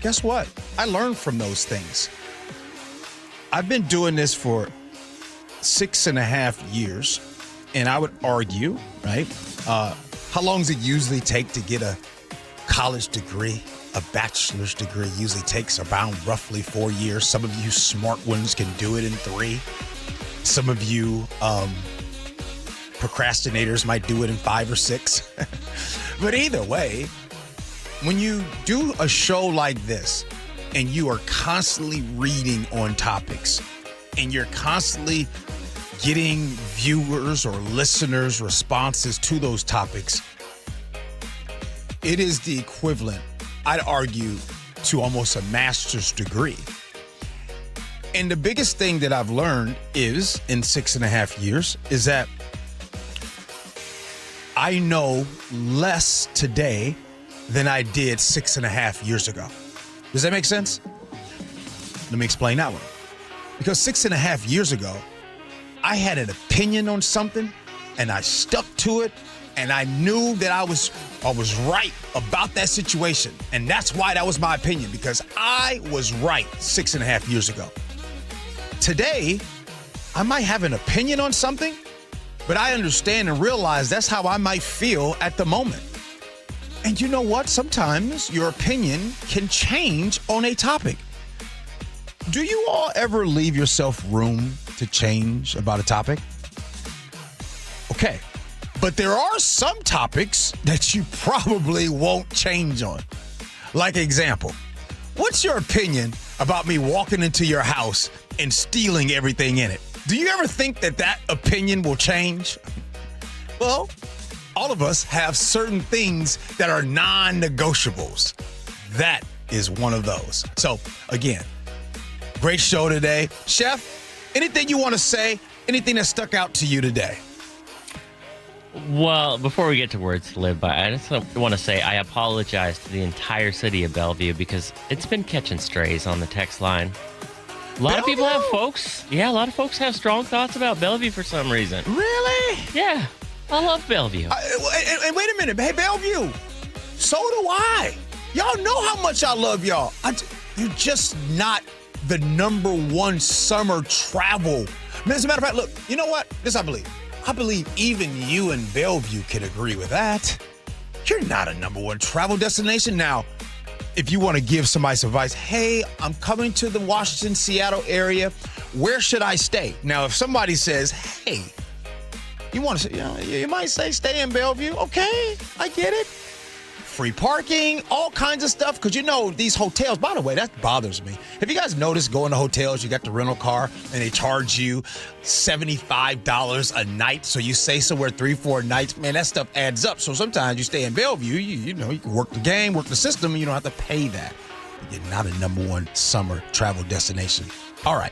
guess what? I learn from those things. I've been doing this for 6.5 years, and I would argue, right? How long does it usually take to get a college degree? A bachelor's degree usually takes around roughly 4 years. Some of you smart ones can do it in 3. Some of you procrastinators might do it in 5 or 6. But either way, when you do a show like this and you are constantly reading on topics and you're constantly getting viewers or listeners' responses to those topics, it is the equivalent, I'd argue, to almost a master's degree. And the biggest thing that I've learned is, in 6.5 years, is that I know less today than I did 6.5 years ago. Does that make sense? Let me explain that one. Because 6.5 years ago, I had an opinion on something and I stuck to it, and I knew that I was right about that situation. And that's why that was my opinion, because I was right 6.5 years ago. Today, I might have an opinion on something, but I understand and realize that's how I might feel at the moment. And you know what? Sometimes your opinion can change on a topic. Do you all ever leave yourself room to change about a topic? Okay. But there are some topics that you probably won't change on. Like example, what's your opinion about me walking into your house and stealing everything in it. Do you ever think that opinion will change? Well, all of us have certain things that are non-negotiables. That is one of those. So, again, great show today. Chef, anything you want to say? Anything that stuck out to you today? Well, before we get to words to live by, I just want to say I apologize to the entire city of Bellevue because it's been catching strays on the text line. A lot of people have folks. Yeah, a lot of folks have strong thoughts about Bellevue for some reason. Really? Yeah, I love Bellevue. And wait a minute. Hey, Bellevue, so do I. Y'all know how much I love y'all. You're just not the number one summer travel. As a matter of fact, look, you know what? This I believe. I believe even you in Bellevue can agree with that. You're not a number one travel destination. Now, if you want to give somebody some advice, hey, I'm coming to the Washington, Seattle area. Where should I stay? Now, if somebody says, hey, you want to, you might say stay in Bellevue. Okay, I get it. Free parking, all kinds of stuff. Because these hotels, by the way, that bothers me. Have you guys noticed going to hotels, you got the rental car and they charge you $75 a night. So you stay somewhere 3-4 nights. Man, that stuff adds up. So sometimes you stay in Bellevue, you can work the game, work the system, and you don't have to pay that. You're not a number one summer travel destination. All right.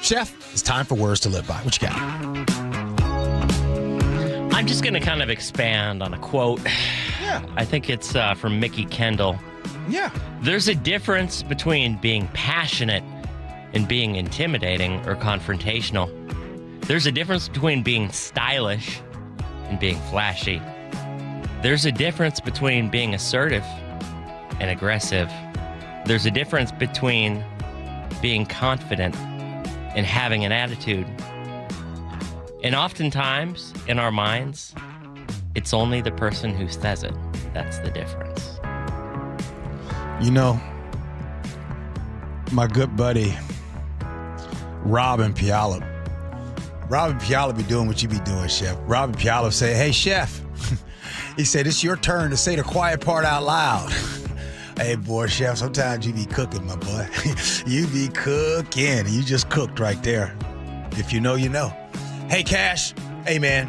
Chef, it's time for words to live by. What you got? I'm just going to kind of expand on a quote. Yeah. I think it's from Mickey Kendall. Yeah. There's a difference between being passionate and being intimidating or confrontational. There's a difference between being stylish and being flashy. There's a difference between being assertive and aggressive. There's a difference between being confident and having an attitude. And oftentimes, in our minds, it's only the person who says it that's the difference. My good buddy, Robin Piala. Robin Piala be doing what you be doing, Chef. Robin Piala said, hey, Chef. He said, it's your turn to say the quiet part out loud. Hey, boy, Chef, sometimes you be cooking, my boy. You be cooking. You just cooked right there. If you know, you know. Hey, Cash. Hey, man.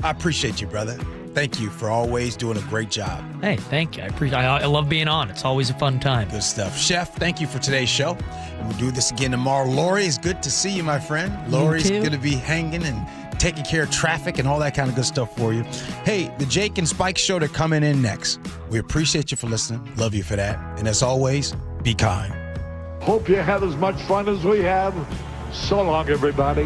I appreciate you, brother. Thank you for always doing a great job. Hey, thank you. I love being on. It's always a fun time. Good stuff. Chef, thank you for today's show. And we'll do this again tomorrow. Lori, it's good to see you, my friend. Lori's going to be hanging and taking care of traffic and all that kind of good stuff for you. Hey, the Jake and Spike show, they're coming in next. We appreciate you for listening. Love you for that. And as always, be kind. Hope you have as much fun as we have. So long, everybody.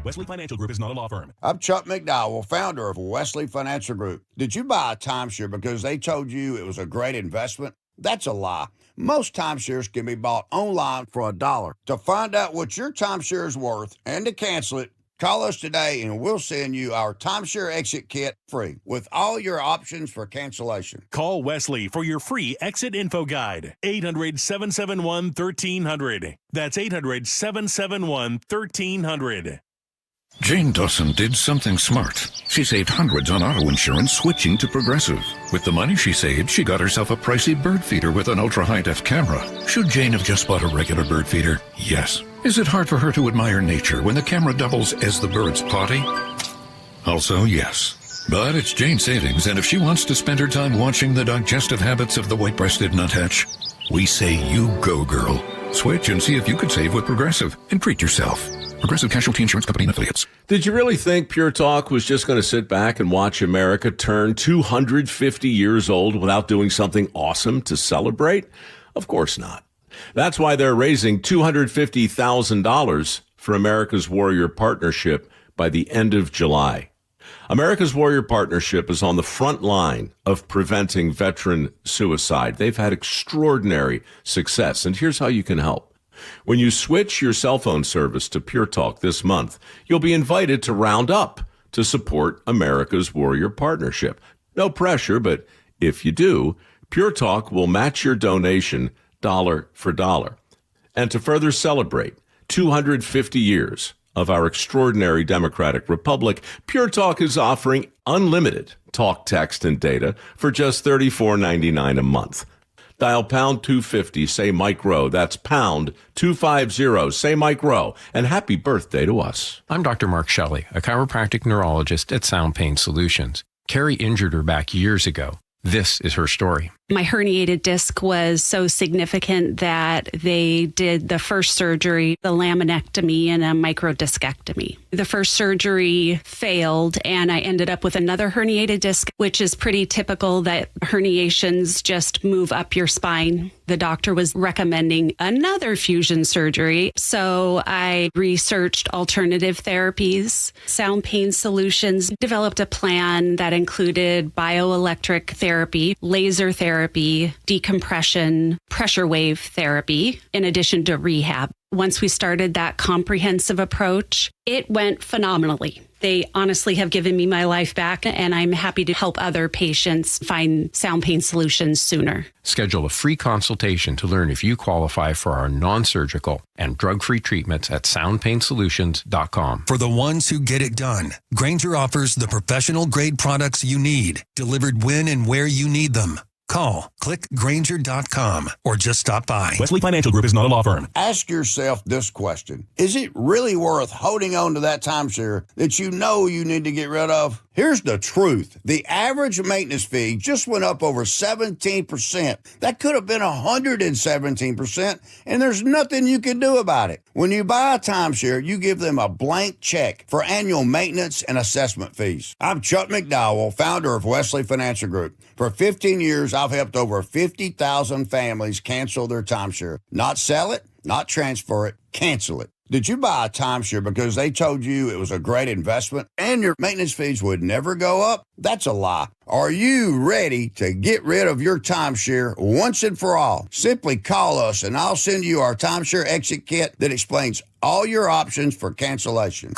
Wesley Financial Group is not a law firm. I'm Chuck McDowell, founder of Wesley Financial Group. Did you buy a timeshare because they told you it was a great investment? That's a lie. Most timeshares can be bought online for $1. To find out what your timeshare is worth and to cancel it, call us today and we'll send you our timeshare exit kit free with all your options for cancellation. Call Wesley for your free exit info guide. 800-771-1300. That's 800-771-1300. Jane Dawson did something smart. She saved hundreds on auto insurance switching to Progressive. With the money she saved, she got herself a pricey bird feeder with an ultra-high-def camera. Should Jane have just bought a regular bird feeder? Yes. Is it hard for her to admire nature when the camera doubles as the bird's potty? Also, yes. But it's Jane's savings, and if she wants to spend her time watching the digestive habits of the white-breasted nuthatch, we say you go, girl. Switch and see if you could save with Progressive and treat yourself. Progressive Casualty Insurance Company and Affiliates. Did you really think Pure Talk was just going to sit back and watch America turn 250 years old without doing something awesome to celebrate? Of course not. That's why they're raising $250,000 for America's Warrior Partnership by the end of July. America's Warrior Partnership is on the front line of preventing veteran suicide. They've had extraordinary success, and here's how you can help. When you switch your cell phone service to Pure Talk this month, you'll be invited to round up to support America's Warrior Partnership. No pressure, but if you do, Pure Talk will match your donation dollar for dollar. And to further celebrate 250 years of our extraordinary democratic republic, Pure Talk is offering unlimited talk, text, and data for just $34.99 a month. Dial pound 250, say Mike Rowe. That's pound 250, say Mike Rowe. And happy birthday to us. I'm Dr. Mark Shelley, a chiropractic neurologist at Sound Pain Solutions. Carrie injured her back years ago. This is her story. My herniated disc was so significant that they did the first surgery, the laminectomy and a microdiscectomy. The first surgery failed, and I ended up with another herniated disc, which is pretty typical that herniations just move up your spine. The doctor was recommending another fusion surgery, so I researched alternative therapies. Sound Pain Solutions developed a plan that included bioelectric therapy, laser therapy, decompression, pressure wave therapy, in addition to rehab. Once we started that comprehensive approach, it went phenomenally. They honestly have given me my life back, and I'm happy to help other patients find sound pain solutions sooner. Schedule a free consultation to learn if you qualify for our non-surgical and drug-free treatments at soundpainsolutions.com. For the ones who get it done, Grainger offers the professional-grade products you need, delivered when and where you need them. Call, click Grainger.com, or just stop by. Wesley Financial Group is not a law firm. Ask yourself this question. Is it really worth holding on to that timeshare that you know you need to get rid of? Here's the truth. The average maintenance fee just went up over 17%. That could have been 117%, and there's nothing you can do about it. When you buy a timeshare, you give them a blank check for annual maintenance and assessment fees. I'm Chuck McDowell, founder of Wesley Financial Group. For 15 years, I've helped over 50,000 families cancel their timeshare. Not sell it, not transfer it, cancel it. Did you buy a timeshare because they told you it was a great investment and your maintenance fees would never go up? That's a lie. Are you ready to get rid of your timeshare once and for all? Simply call us and I'll send you our timeshare exit kit that explains all your options for cancellation.